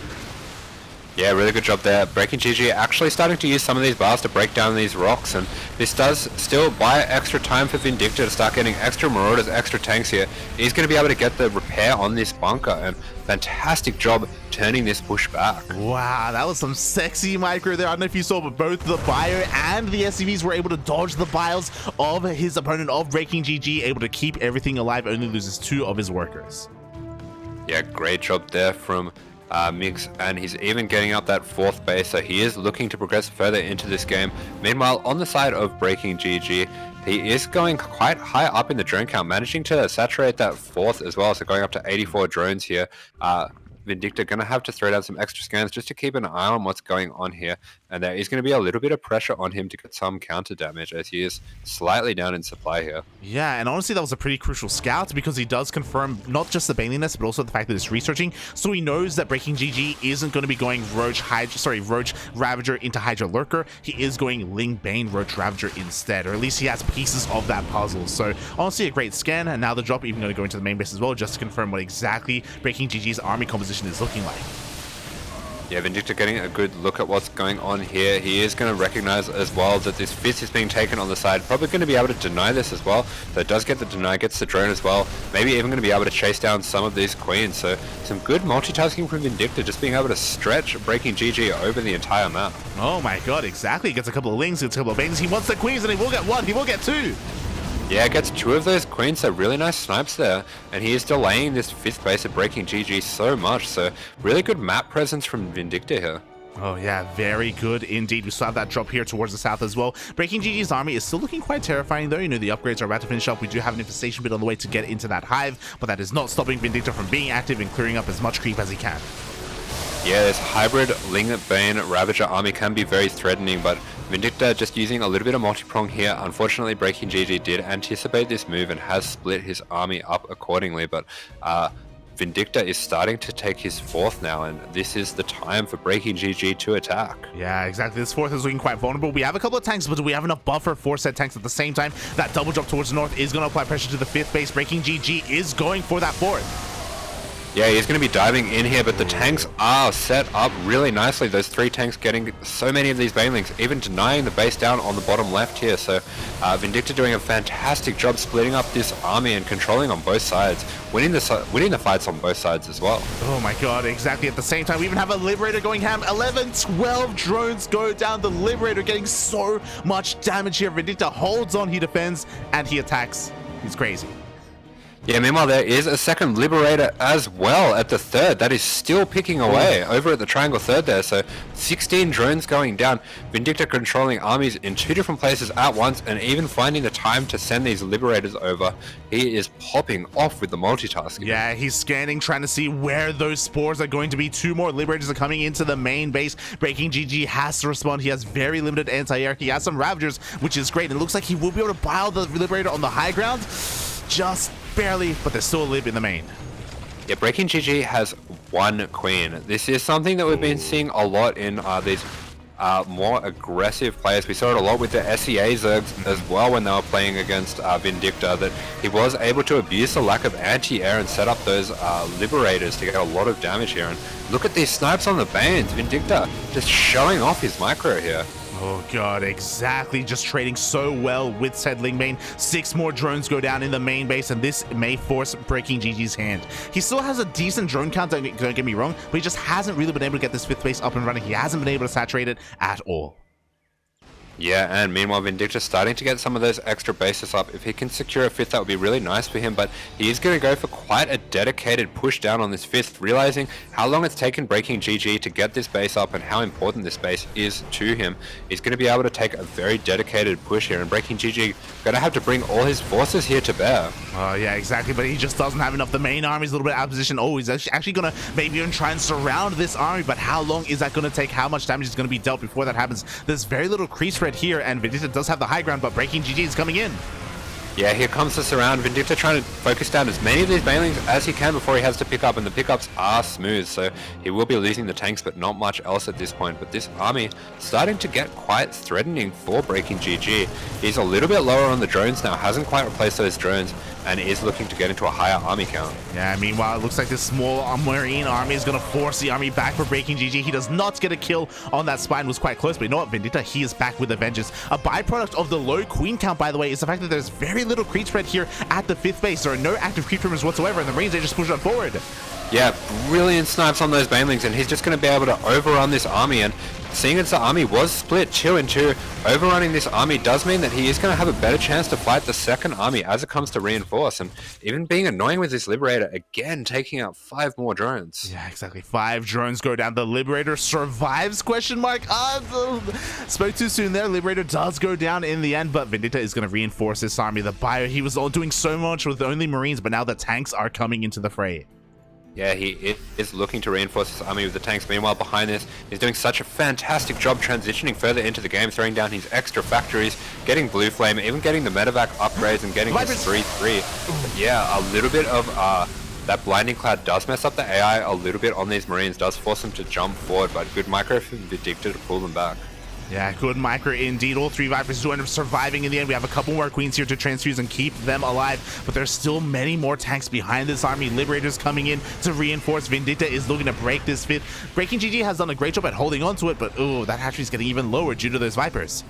Yeah, really good job there. BreakingGG actually starting to use some of these bars to break down these rocks, and this does still buy extra time for Vindicta to start getting extra marauders, extra tanks here. He's going to be able to get the repair on this bunker, and fantastic job turning this push back. Wow, that was some sexy micro there. I don't know if you saw, but both the Bio and the SCVs were able to dodge the biles of his opponent, of BreakingGG, able to keep everything alive, only loses 2 of his workers. Yeah, great job there from Mix, and he's even getting up that 4th base, so he is looking to progress further into this game. Meanwhile, on the side of BreakingGG, he is going quite high up in the drone count, managing to saturate that 4th as well, so going up to 84 drones here. Vindicta going to have to throw down some extra scans just to keep an eye on what's going on here. And there is going to be a little bit of pressure on him to get some counter damage as he is slightly down in supply here. Yeah, and honestly, that was a pretty crucial scout because he does confirm not just the bailiness, but also the fact that it's researching. So he knows that BreakingGG isn't going to be going Roach Ravager into Hydra Lurker. He is going Ling Bane Roach Ravager instead, or at least he has pieces of that puzzle. So honestly, a great scan, and now the drop even going to go into the main base as well, just to confirm what exactly BreakingGG's army composition is looking like. Yeah, Vindicta getting a good look at what's going on here. He is going to recognize as well that this fist is being taken on the side. Probably going to be able to deny this as well. So it does get the deny, gets the drone as well. Maybe even going to be able to chase down some of these queens. So some good multitasking from Vindicta, just being able to stretch BreakingGG over the entire map. Oh my god, exactly. He gets a couple of lings, gets a couple of banes. He wants the queens, and he will get one. He will get two. Yeah, gets two of those queens, so really nice snipes there. And he is delaying this 5th base of BreakingGG so much, so really good map presence from Vindicta here. Oh yeah, very good indeed. We still have that drop here towards the south as well. BreakingGG's army is still looking quite terrifying though. You know, the upgrades are about to finish up. We do have an infestation bit on the way to get into that hive, but that is not stopping Vindicta from being active and clearing up as much creep as he can. Yeah, this hybrid Ling Bane Ravager army can be very threatening, but Vindicta just using a little bit of multi-prong here. Unfortunately, BreakingGG did anticipate this move and has split his army up accordingly, but Vindicta is starting to take his 4th now, and this is the time for BreakingGG to attack. Yeah, exactly. This 4th is looking quite vulnerable. We have a couple of tanks, but do we have enough buffer for said tanks at the same time? That double drop towards the north is going to apply pressure to the 5th base. BreakingGG is going for that 4th. Yeah, he's going to be diving in here, but the tanks are set up really nicely. Those 3 tanks getting so many of these banelings, even denying the base down on the bottom left here. So Vindicta doing a fantastic job splitting up this army and controlling on both sides, winning the fights on both sides as well. Oh my god, exactly. At the same time, we even have a Liberator going ham. 11, 12 drones go down. The Liberator getting so much damage here. Vindicta holds on, he defends, and he attacks. He's crazy. Yeah, meanwhile, there is a second Liberator as well at the 3rd. That is still picking away over at the Triangle 3rd there. So 16 drones going down. Vindicta controlling armies in 2 different places at once and even finding the time to send these Liberators over. He is popping off with the multitasking. Yeah, he's scanning, trying to see where those spores are going to be. 2 more Liberators are coming into the main base. BreakingGG has to respond. He has very limited anti-air. He has some Ravagers, which is great. It looks like he will be able to buy the Liberator on the high ground. Just barely, but there's still a lib in the main. Yeah, BreakingGG has 1 queen. This is something that we've been seeing a lot in these more aggressive players. We saw it a lot with the SEA Zergs as well when they were playing against Vindicta, that he was able to abuse the lack of anti-air and set up those Liberators to get a lot of damage here. And look at these snipes on the Banes. Vindicta just showing off his micro here. Oh god, exactly. Just trading so well with said Ling Bane. 6 more drones go down in the main base, and this may force BreakingGG's hand. He still has a decent drone count, don't get me wrong, but he just hasn't really been able to get this 5th base up and running. He hasn't been able to saturate it at all. Yeah, and meanwhile, Vindicta starting to get some of those extra bases up. If he can secure a 5th, that would be really nice for him, but he is going to go for quite a dedicated push down on this 5th, realizing how long it's taken BreakingGG to get this base up and how important this base is to him. He's going to be able to take a very dedicated push here, and BreakingGG going to have to bring all his forces here to bear. Oh, yeah, exactly, but he just doesn't have enough. The main army's a little bit out of position. Oh, he's actually going to maybe even try and surround this army, but how long is that going to take? How much damage is going to be dealt before that happens? There's very little crease spread here, and Vindicta does have the high ground, but BreakingGG is coming in. Yeah, here comes the surround. Vindicta trying to focus down as many of these banelings as he can before he has to pick up, and the pickups are smooth, so he will be losing the tanks, but not much else at this point. But this army starting to get quite threatening for BreakingGG. He's a little bit lower on the drones now, hasn't quite replaced those drones, and is looking to get into a higher army count. Yeah, meanwhile, it looks like this small Marine army is going to force the army back for BreakingGG. He does not get a kill on that spine. Was quite close, but you know what, Vindicta, he is back with a vengeance. A byproduct of the low queen count, by the way, is the fact that there's very little creep spread here at the 5th base. There are no active creep trimmers whatsoever, and the Marines, they just push on forward. Yeah, brilliant snipes on those banelings, and he's just going to be able to overrun this army. And seeing as the army was split 2 and 2, overrunning this army does mean that he is going to have a better chance to fight the second army as it comes to reinforce. And even being annoying with this Liberator, again taking out 5 more drones. Yeah, exactly. 5 drones go down. The Liberator survives, question mark. Spoke too soon there. Liberator does go down in the end, but Vindicta is going to reinforce this army. The Bio, he was all doing so much with only Marines, but now the tanks are coming into the fray. Yeah, he is looking to reinforce his army with the tanks. Meanwhile, behind this, he's doing such a fantastic job transitioning further into the game, throwing down his extra factories, getting Blue Flame, even getting the medevac upgrades and getting his 3-3. But yeah, a little bit of that Blinding Cloud does mess up the AI a little bit on these Marines, does force them to jump forward, but good micro from Vindicta to pull them back. Yeah, good micro indeed. All 3 Vipers do end up surviving in the end. We have a couple more Queens here to transfuse and keep them alive, but there's still many more tanks behind this army. Liberators coming in to reinforce. Vindicta is looking to break this fifth. BreakingGG has done a great job at holding on to it, but oh, that hatchery's getting even lower due to those Vipers.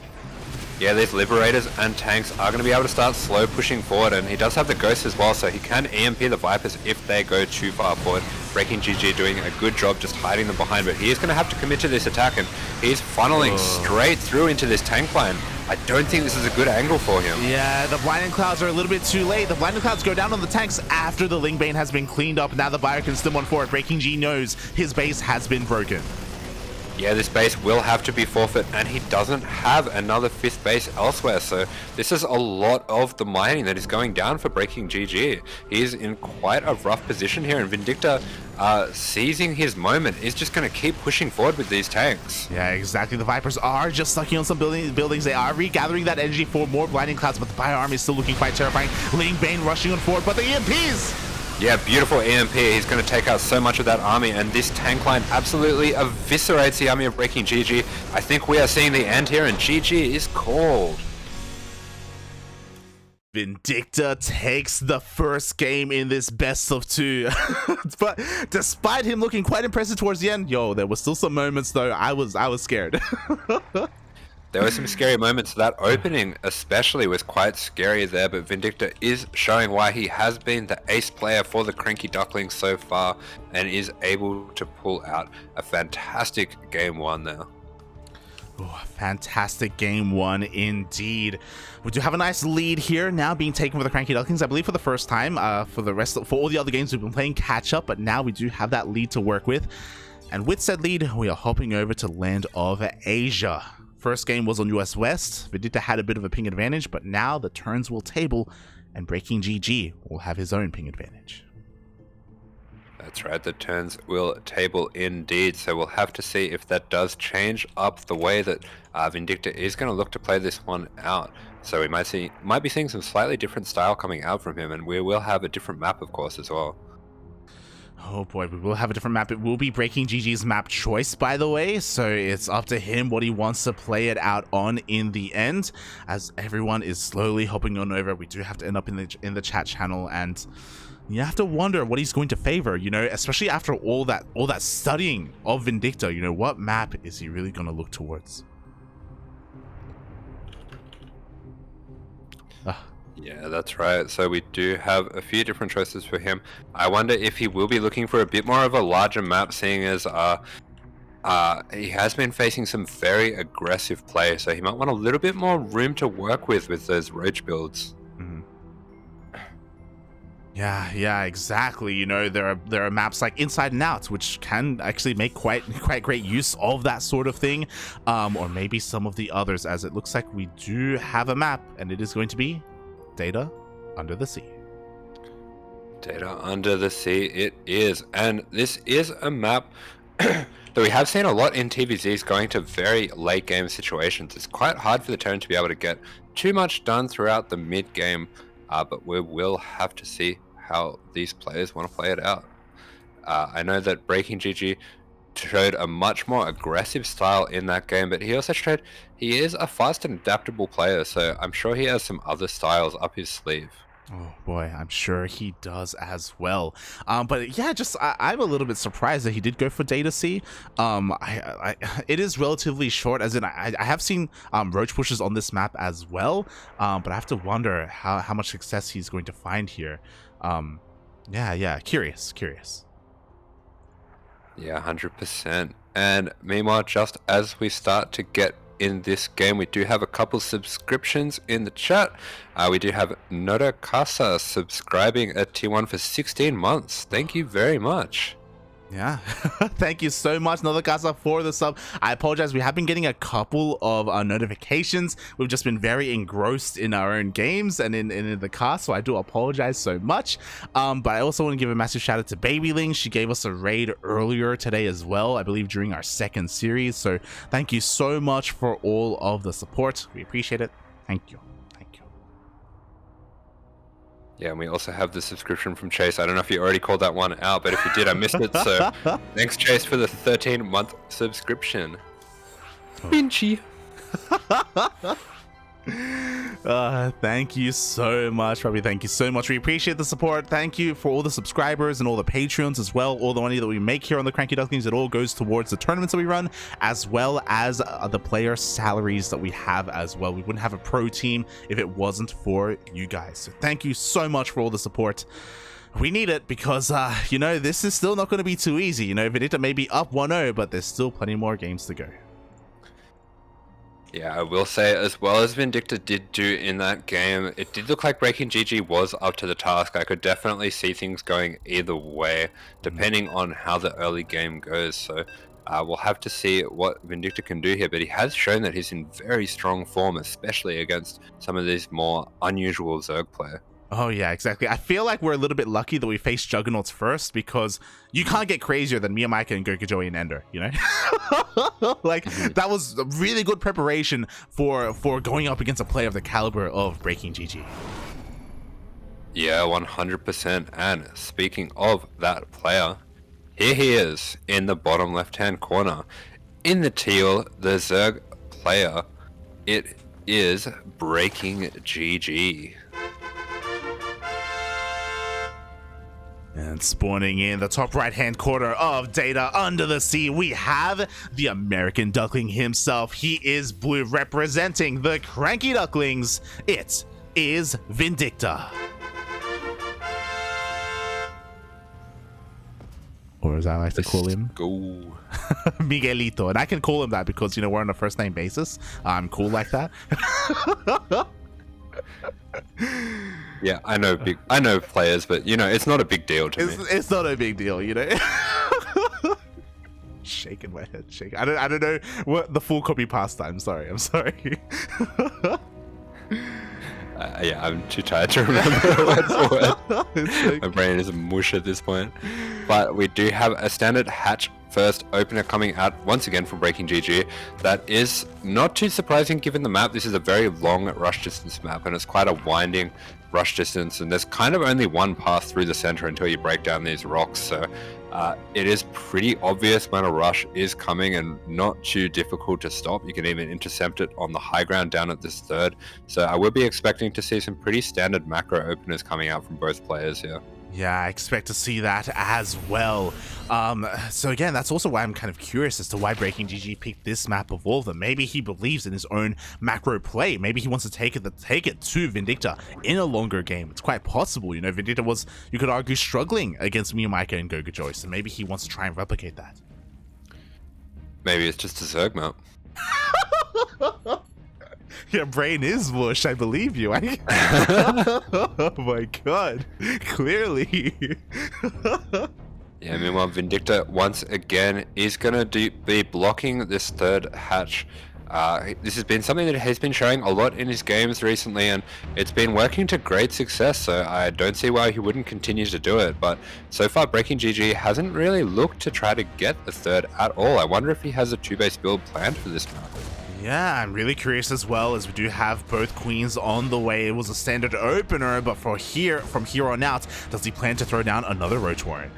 Yeah, these Liberators and tanks are going to be able to start slow pushing forward, and he does have the Ghost as well, so he can EMP the Vipers if they go too far forward. BreakingGG doing a good job just hiding them behind, but he is going to have to commit to this attack, and he's funneling straight through into this tank line. I don't think this is a good angle for him. Yeah, the Blinding Clouds are a little bit too late. The Blinding Clouds go down on the tanks after the Lingbane has been cleaned up. Now the Buyer can still on forward. BreakingGG knows his base has been broken. Yeah, this base will have to be forfeit, and he doesn't have another 5th base elsewhere, so this is a lot of the mining that is going down for BreakingGG. He's in quite a rough position here, and Vindicta, seizing his moment, is just going to keep pushing forward with these tanks. Yeah, exactly. The Vipers are just sucking on some buildings. They are regathering that energy for more Blinding Clouds, but the Bio army is still looking quite terrifying. Lingbane rushing on forward, but the EMPs! Yeah, beautiful EMP. He's going to take out so much of that army, and this tank line absolutely eviscerates the army of BreakingGG. I think we are seeing the end here, and GG is called. Vindicta takes the first game in this best of 2. But despite him looking quite impressive towards the end, there was still some moments though. I was scared. There were some scary moments. That opening especially was quite scary there, but Vindicta is showing why he has been the ace player for the CranKy Ducklings so far and is able to pull out a fantastic game 1 there. Oh, fantastic game 1 indeed. We do have a nice lead here now being taken for the CranKy Ducklings, I believe for the first time. For all the other games we've been playing catch up, but now we do have that lead to work with. And with said lead, we are hopping over to land of Asia. First game was on US West. Vindicta had a bit of a ping advantage, but now the turns will table and BreakingGG will have his own ping advantage. That's right, the turns will table indeed, so we'll have to see if that does change up the way that Vindicta is going to look to play this one out. So we might be seeing some slightly different style coming out from him, and we will have a different map, of course, as well. Oh boy, we will have a different map. It will be BreakingGG's map choice, by the way, so it's up to him what he wants to play it out on in the end. As everyone is slowly hopping on over, we do have to end up in the chat channel, and you have to wonder what he's going to favor, especially after all that studying of Vindicta. What map is he really going to look towards? Yeah, that's right. So we do have a few different choices for him. I wonder if he will be looking for a bit more of a larger map, seeing as he has been facing some very aggressive play, so he might want a little bit more room to work with those roach builds. Yeah, exactly. There are maps like Inside and Out, which can actually make quite great use of that sort of thing, or maybe some of the others, as it looks like we do have a map, and it is going to be Data Under the Sea. Data Under the Sea it is, and this is a map that we have seen a lot in TVZs going to very late game situations. It's quite hard for the turn to be able to get too much done throughout the mid game, but we will have to see how these players want to play it out. I know that BreakingGG showed a much more aggressive style in that game, but he also showed he is a fast and adaptable player, so I'm sure he has some other styles up his sleeve. Oh boy, I'm sure he does as well. But yeah, I'm a little bit surprised that he did go for Data C. It is relatively short, as in I have seen roach pushes on this map as well, but I have to wonder how much success he's going to find here. Yeah, curious. Yeah, 100%. And meanwhile, just as we start to get in this game, we do have a couple subscriptions in the chat. We do have Noda Casa subscribing at T1 for 16 months. Thank you very much. Yeah, thank you so much, Nodokasa, for the sub. I apologize, we have been getting a couple of notifications. We've just been very engrossed in our own games and in the cast, so I do apologize so much. But I also want to give a massive shout out to Babyling. She gave us a raid earlier today as well, I believe during our second series. So thank you so much for all of the support. We appreciate it. Thank you. Yeah, and we also have the subscription from Chase. I don't know if you already called that one out, but if you did, I missed it. So thanks, Chase, for the 13-month subscription. Vinchy. Thank you so much, Robbie. Thank you so much. We appreciate the support. Thank you for all the subscribers and all the Patreons as well. All the money that we make here on the CranKy Ducklings, it all goes towards the tournaments that we run, as well as the player salaries that we have as well. We wouldn't have a pro team if it wasn't for you guys. So thank you so much for all the support. We need it because, you know, this is still not going to be too easy. You know, Vindicta may be up 1-0, but there's still plenty more games to go. Yeah, I will say, as well as Vindicta did do in that game, it did look like BreakingGG was up to the task. I could definitely see things going either way, depending on how the early game goes. So we'll have to see what Vindicta can do here, but he has shown that he's in very strong form, especially against some of these more unusual Zerg players. Oh yeah, exactly. I feel like we're a little bit lucky that we faced Juggernauts first, because you can't get crazier than Miyamika and Gokujoy and Ender, you know? Like, that was a really good preparation for going up against a player of the caliber of BreakingGG. Yeah, 100%. And speaking of that player, here he is in the bottom left-hand corner. In the teal, the Zerg player, it is BreakingGG. And spawning in the top right-hand corner of data under the sea, we have the American Duckling himself. He is blue, representing the CranKy Ducklings. It is Vindicta. Or as I like to call him, go. Miguelito. And I can call him that because, you know, we're on a first-name basis. I'm cool like that. Yeah, I know players, but you know, it's not a big deal to me. It's not a big deal, you know. Shaking my head, shaking. I don't know what the full copy pastime. I'm sorry. Yeah, I'm too tired to remember word for word. Okay. My brain is mush at this point. But we do have a standard hatch first opener coming out once again from BreakingGG. That is not too surprising given the map. This is a very long rush distance map, and it's quite a winding rush distance, and there's kind of only one path through the center until you break down these rocks. So it is pretty obvious when a rush is coming and not too difficult to stop. You can even intercept it on the high ground down at this third. So I will be expecting to see some pretty standard macro openers coming out from both players here. Yeah, I expect to see that as well. So again, that's also why I'm kind of curious as to why BreakingGG picked this map of all of them. Maybe he believes in his own macro play. Maybe he wants to take it to Vindicta in a longer game. It's quite possible, you know. Vindicta was, you could argue, struggling against Miyamika and Gokujoy, so maybe he wants to try and replicate that. Maybe it's just a Zerg map. Your brain is mush, I believe you. Oh my god. Clearly. Yeah, meanwhile, Vindicta once again is going to be blocking this third hatch. This has been something that he's been showing a lot in his games recently, and it's been working to great success, so I don't see why he wouldn't continue to do it. But so far, BreakingGG hasn't really looked to try to get the third at all. I wonder if he has a 2-base build planned for this map. Yeah, I'm really curious as well, as we do have both queens on the way. It was a standard opener, but from here on out, does he plan to throw down another Rotorn?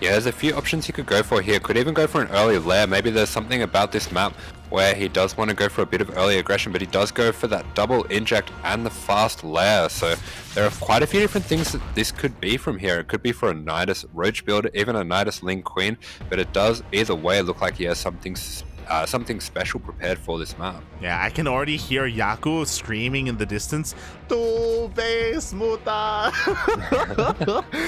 Yeah, there's a few options he could go for here. Could even go for an early lair. Maybe there's something about this map where he does want to go for a bit of early aggression, but he does go for that double inject and the fast lair. So there are quite a few different things that this could be from here. It could be for a Nidus Roach build, even a Nidus Ling Queen, but it does either way look like he has something special prepared for this map. Yeah, I can already hear Yaku screaming in the distance, "Tu base muta!"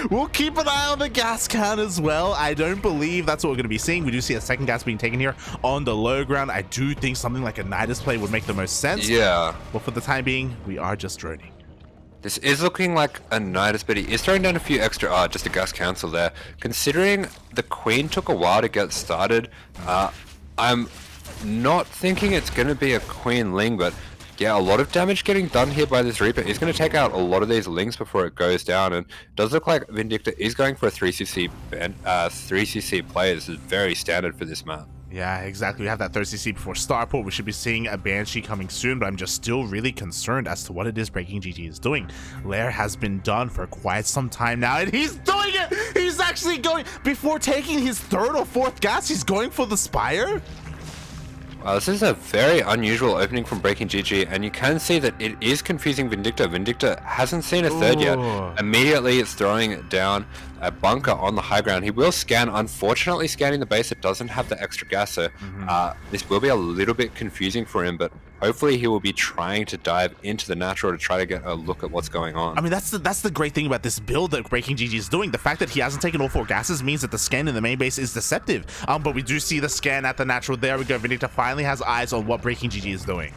We'll keep an eye on the gas can as well. I don't believe that's what we're going to be seeing. We do see a second gas being taken here on the low ground. I do think something like a Nidus play would make the most sense. Yeah. But for the time being, we are just droning. This is looking like a Nidus, but he is throwing down a few extra, just a gas cancel there. Considering the Queen took a while to get started, I'm not thinking it's going to be a Queen Ling, but yeah, a lot of damage getting done here by this Reaper. He's going to take out a lot of these Lings before it goes down, and it does look like Vindicta is going for a 3cc, 3cc play. This is very standard for this map. Yeah, exactly. We have that 30cc before Starport. We should be seeing a Banshee coming soon, but I'm just still really concerned as to what it is BreakingGG is doing. Lair has been done for quite some time now, and he's doing it! He's actually going, before taking his 3rd or 4th gas, he's going for the Spire? This is a very unusual opening from BreakingGG, and you can see that it is confusing Vindicta. Vindicta hasn't seen a 3rd yet. Immediately it's throwing down a bunker on the high ground. He will scan, unfortunately scanning the base, it doesn't have the extra gas, so this will be a little bit confusing for him, but hopefully he will be trying to dive into the natural to try to get a look at what's going on. I mean, that's the great thing about this build that BreakingGG is doing. The fact that he hasn't taken all 4 gases means that the scan in the main base is deceptive. But we do see the scan at the natural. There we go. Vindicta finally has eyes on what BreakingGG is doing.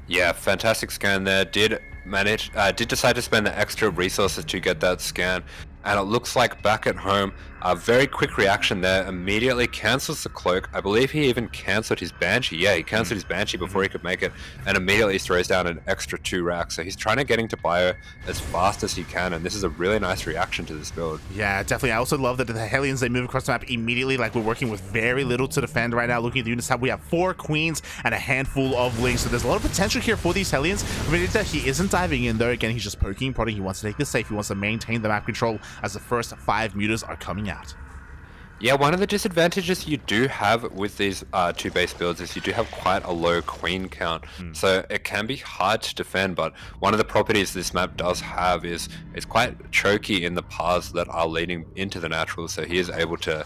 Yeah, fantastic scan there. Did decide to spend the extra resources to get that scan, and it looks like back at home, a very quick reaction there, immediately cancels the cloak. I believe he even cancelled his Banshee. Yeah, he cancelled his Banshee before he could make it, and immediately throws down an extra 2 racks. So he's trying to get into bio as fast as he can, and this is a really nice reaction to this build. Yeah, definitely. I also love that the Hellions, they move across the map immediately, like we're working with very little to defend right now. Looking at the units tab, we have 4 Queens and a handful of Lings, so there's a lot of potential here for these Hellions. Vindicta, he isn't diving in though. Again, he's just poking, prodding. He wants to take this safe. He wants to maintain the map control as the first 5 mutas are coming out. Yeah, one of the disadvantages you do have with these 2 base builds is you do have quite a low queen count, so it can be hard to defend, but one of the properties this map does have is it's quite choky in the paths that are leading into the natural, so he is able to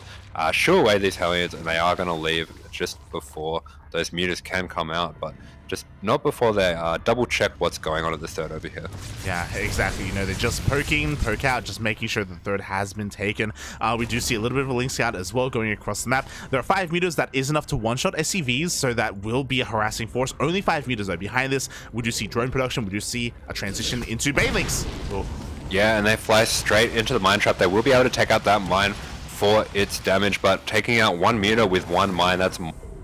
shoo away these Hellions, and they are going to leave just before those mutas can come out, but just not before they double check what's going on at the 3rd over here. Yeah, exactly. You know, they're just poke out, just making sure the 3rd has been taken. We do see a little bit of a Link Scout as well going across the map. There are 5 meters. That is enough to one-shot SCVs, so that will be a harassing force. Only 5 meters though. Behind this, we do see drone production. We do see a transition into Banelinks. Yeah, and they fly straight into the mine trap. They will be able to take out that mine for its damage, but taking out 1 meter with 1 mine, that's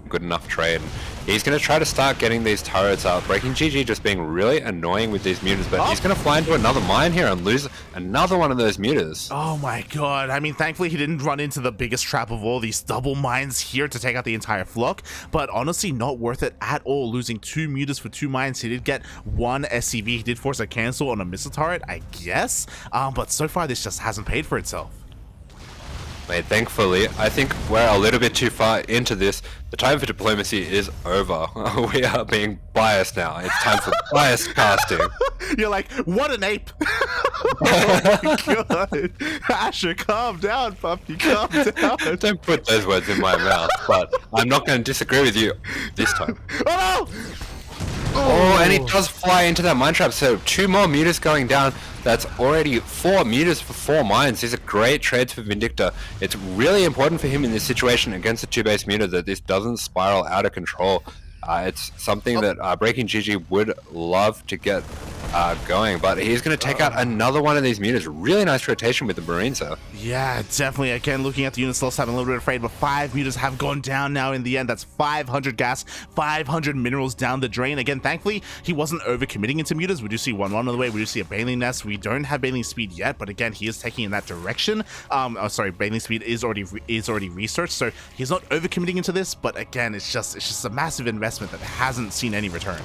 good enough trade. He's going to try to start getting these turrets out. BreakingGG just being really annoying with these mutas, but he's going to fly into another mine here and lose another one of those mutas. Oh my god. I mean, thankfully he didn't run into the biggest trap of all, these double mines here to take out the entire flock, but honestly not worth it at all, losing 2 mutas for 2 mines. He did get 1 SCV. He did force a cancel on a missile turret, I guess, but so far this just hasn't paid for itself. Mate, thankfully, I think we're a little bit too far into this. The time for diplomacy is over. We are being biased now. It's time for bias casting. You're like, what an ape! Oh my god! Asher, calm down, puppy, calm down. Don't put those words in my mouth, but I'm not going to disagree with you this time. Oh no! Oh, and he does fly into that mine trap, so 2 more mutas going down. That's already 4 mutas for 4 mines. These are great trades for Vindicta. It's really important for him in this situation against the 2 base muta that this doesn't spiral out of control. It's something that BreakingGG would love to get going, but he's going to take out another one of these mutas. Really nice rotation with the Marines though. Yeah, definitely. Again, looking at the units lost, having a little bit afraid, but 5 mutas have gone down now in the end. That's 500 gas, 500 minerals down the drain. Again, thankfully, he wasn't overcommitting into mutas. We do see 1-1 on the way. We do see a Baneling nest. We don't have Baneling speed yet, but again, he is taking in that direction. Baneling speed is already researched, so he's not overcommitting into this, but again, it's just a massive investment that hasn't seen any return.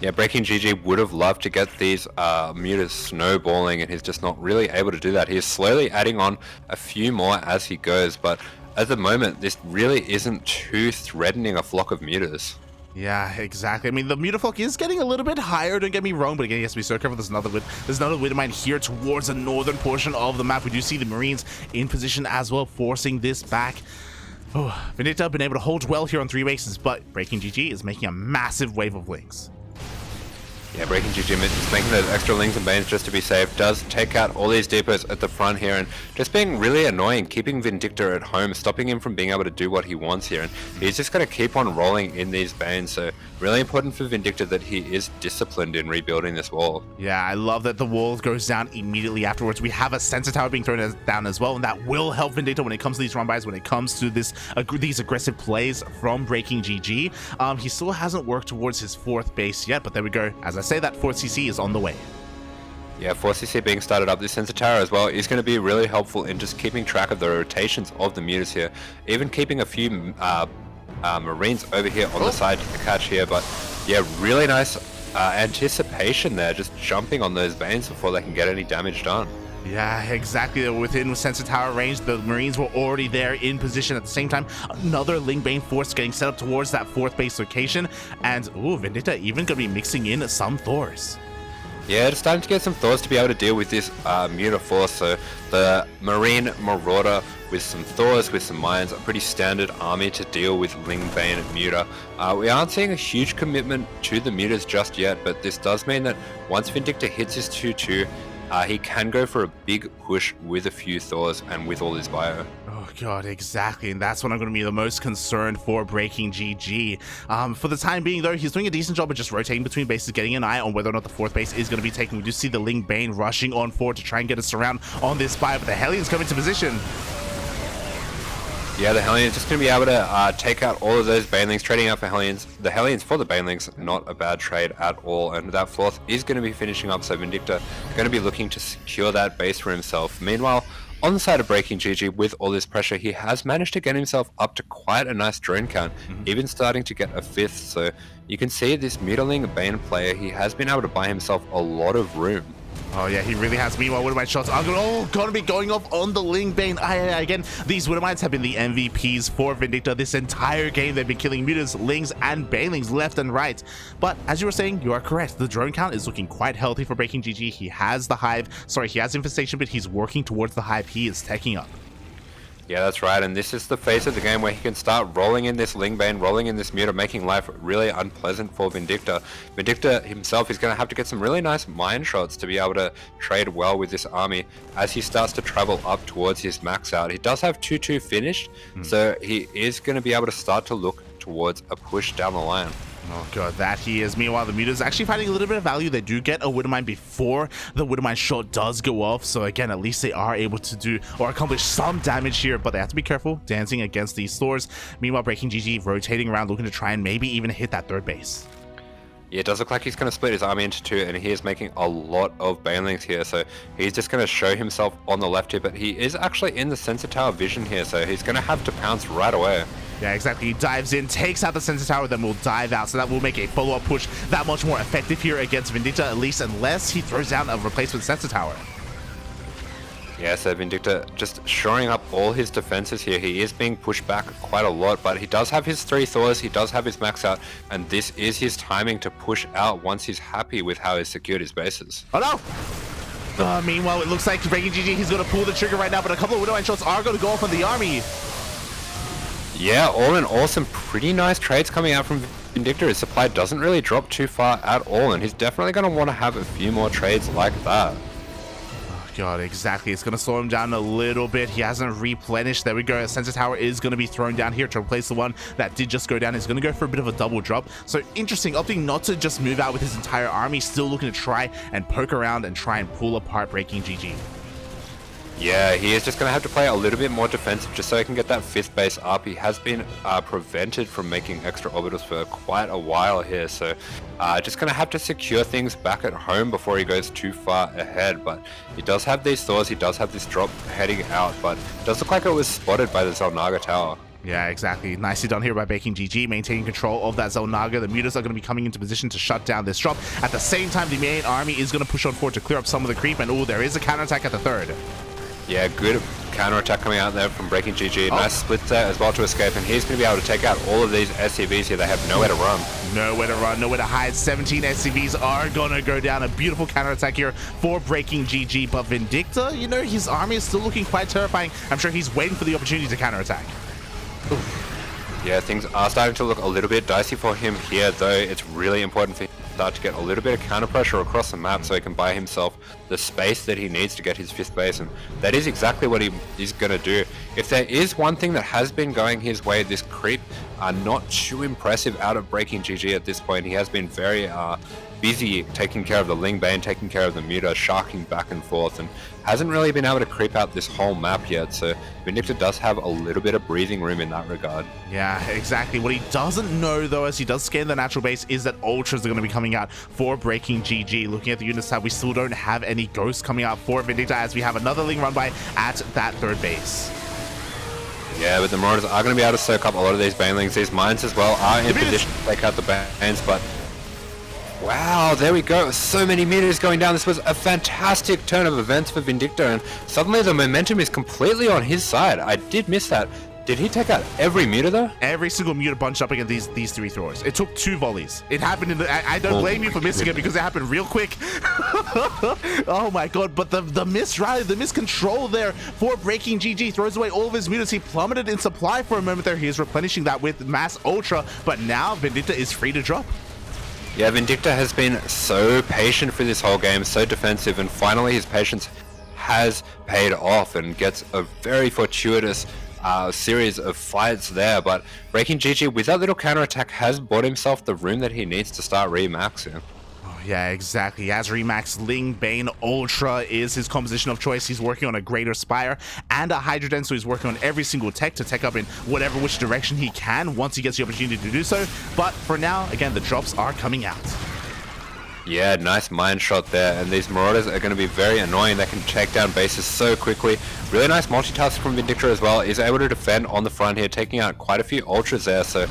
Yeah, BreakingGG would have loved to get these mutas snowballing, and he's just not really able to do that. He is slowly adding on a few more as he goes, but at the moment, this really isn't too threatening a flock of mutas. Yeah, exactly. I mean, the Mutaflock is getting a little bit higher, don't get me wrong, but again, he has to be so careful. There's another wind mine here towards the northern portion of the map. We do see the Marines in position as well, forcing this back. Oh, Vindicta been able to hold well here on 3 bases, but BreakingGG is making a massive wave of Lings. Yeah, BreakingGG just making those extra Lings and Banes just to be safe. Does take out all these depots at the front here and just being really annoying, keeping Vindicta at home, stopping him from being able to do what he wants here. And he's just going to keep on rolling in these Banes. So really important for Vindicta that he is disciplined in rebuilding this wall. Yeah, I love that the wall goes down immediately afterwards. We have a sensor tower being thrown down as well, and that will help Vindicta when it comes to these run-bys, when it comes to these aggressive plays from BreakingGG. He still hasn't worked towards his 4th base yet, but there we go. As I say, that 4th CC is on the way. Yeah, 4CC being started up. This sensor tower as well is going to be really helpful in just keeping track of the rotations of the mutas here. Even keeping a few Marines over here on the side to catch here. But yeah, really nice anticipation there, just jumping on those Banes before they can get any damage done. Yeah, exactly. Within sensor tower range, the Marines were already there in position. At the same time, another Ling Bane force getting set up towards that 4th base location. And, ooh, Vindicta even going to be mixing in some Thors. Yeah, it's time to get some Thors to be able to deal with this Muta force. So the Marine Marauder with some Thors, with some Mines, a pretty standard army to deal with Ling Bane and Muta. We aren't seeing a huge commitment to the Mutas just yet, but this does mean that once Vindicta hits his 2-2, he can go for a big push with a few Thors and with all his bio. Oh god, exactly, and that's what I'm going to be the most concerned for BreakingGG. For the time being though, he's doing a decent job of just rotating between bases, getting an eye on whether or not the 4th base is going to be taken. We do see the Ling Bane rushing on forward to try and get a surround on this bio, but the Hellions come into position. Yeah, the Hellions just going to be able to take out all of those Banelings, trading out for Hellions. The Hellions for the Banelings, not a bad trade at all. And that 4th is going to be finishing up, so Vindicta going to be looking to secure that base for himself. Meanwhile, on the side of BreakingGG, with all this pressure, he has managed to get himself up to quite a nice drone count, even starting to get a 5th. So you can see this Mutaling Bane player, he has been able to buy himself a lot of room. Oh yeah, he really has. Meanwhile, Widowmine shots are gonna be going off on the Ling Bane. Again, these Widowmines have been the MVPs for Vindicta this entire game. They've been killing Mutas, Lings, and Banelings left and right. But as you were saying, you are correct. The drone count is looking quite healthy for BreakingGG. He has the Hive. Sorry, he has Infestation, but he's working towards the Hive he is taking up. Yeah, that's right, and this is the phase of the game where he can start rolling in this Ling Bane, rolling in this Muta, making life really unpleasant for Vindicta. Vindicta himself is going to have to get some really nice mine shots to be able to trade well with this army as he starts to travel up towards his max out. He does have 2-2 finished, so he is going to be able to start to look towards a push down the line. Oh god, that he is. Meanwhile, the Muta's actually finding a little bit of value. They do get a Widowmine before the Widowmine shot does go off. So again, at least they are able to do or accomplish some damage here, but they have to be careful dancing against these Thors. Meanwhile, BreakingGG rotating around, looking to try and maybe even hit that 3rd base. Yeah, it does look like he's going to split his army into 2, and he is making a lot of Banelings here, so he's just going to show himself on the left here, but he is actually in the sensor tower vision here, so he's going to have to pounce right away. Yeah, exactly. He dives in, takes out the sensor tower, then will dive out, so that will make a follow-up push that much more effective here against Vindicta, at least unless he throws down a replacement sensor tower. Yeah, so Vindicta just shoring up all his defenses here. He is being pushed back quite a lot, but he does have his 3 Thors, he does have his max out, and this is his timing to push out once he's happy with how he's secured his bases. Oh no! Meanwhile, it looks like BreakingGG, he's going to pull the trigger right now, but a couple of Widowmine shots are going to go off on the army. Yeah, all in all, some pretty nice trades coming out from Vindicta. His supply doesn't really drop too far at all, and he's definitely going to want to have a few more trades like that. God, exactly. It's going to slow him down a little bit. He hasn't replenished. There we go. A sensor tower is going to be thrown down here to replace the one that did just go down. He's going to go for a bit of a double drop. So interesting, opting not to just move out with his entire army, still looking to try and poke around and try and pull apart BreakingGG. Yeah, he is just going to have to play a little bit more defensive just so he can get that 5th base up. He has been prevented from making extra orbitals for quite a while here, so just going to have to secure things back at home before he goes too far ahead. But he does have these Thors, he does have this drop heading out, but it does look like it was spotted by the Xel'Naga tower. Yeah, exactly. Nicely done here by BreakingGG, maintaining control of that Xel'Naga. The Mutas are going to be coming into position to shut down this drop. At the same time, the main army is going to push on forward to clear up some of the creep, and oh, there is a counterattack at the 3rd. Yeah, good counter-attack coming out there from BreakingGG. Nice split there as well to escape, and he's going to be able to take out all of these SCVs here. They have nowhere to run. Nowhere to run, nowhere to hide. 17 SCVs are going to go down. A beautiful counterattack here for BreakingGG, but Vindicta, you know, his army is still looking quite terrifying. I'm sure he's waiting for the opportunity to counterattack. Yeah, things are starting to look a little bit dicey for him here, though. It's really important for start to get a little bit of counter pressure across the map so he can buy himself the space that he needs to get his 5th base, and that is exactly what he is going to do. If there is one thing that has been going his way, this creep are not too impressive out of BreakingGG at this point. He has been very busy taking care of the Ling Bane, taking care of the Muta, sharking back and forth, and hasn't really been able to creep out this whole map yet, so Vindicta does have a little bit of breathing room in that regard. Yeah, exactly. What he doesn't know, though, as he does scan the natural base, is that Ultras are going to be coming out for BreakingGG. Looking at the unit tab, we still don't have any Ghosts coming out for Vindicta, as we have another Ling run by at that 3rd base. Yeah, but the Marauders are going to be able to soak up a lot of these Banelings. These Mines as well are in position to take out the Banes, but wow, there we go. So many meters going down. This was a fantastic turn of events for Vindicta, and suddenly the momentum is completely on his side. I did miss that. Did he take out every Muta though? Every single Muta bunched up against these 3 throwers. It took 2 volleys. It happened in the... I don't blame you for missing it because it happened real quick. Oh my god, but the misrally, the miscontrol there for BreakingGG throws away all of his Mutas. He plummeted in supply for a moment there. He is replenishing that with Mass Ultra, but now Vindicta is free to drop. Yeah, Vindicta has been so patient for this whole game, so defensive, and finally his patience has paid off and gets a very fortuitous series of fights there. But BreakingGG, with that little counterattack, has bought himself the room that he needs to start remaxing. Yeah, exactly. As Remax, Ling Bane Ultra is his composition of choice. He's working on a Greater Spire and a Hydroden, so he's working on every single tech to tech up in which direction he can once he gets the opportunity to do so. But for now, again, the drops are coming out. Yeah, nice mine shot there, and these Marauders are going to be very annoying. They can take down bases so quickly. Really nice multitask from Vindicta as well. He's able to defend on the front here, taking out quite a few Ultras there, so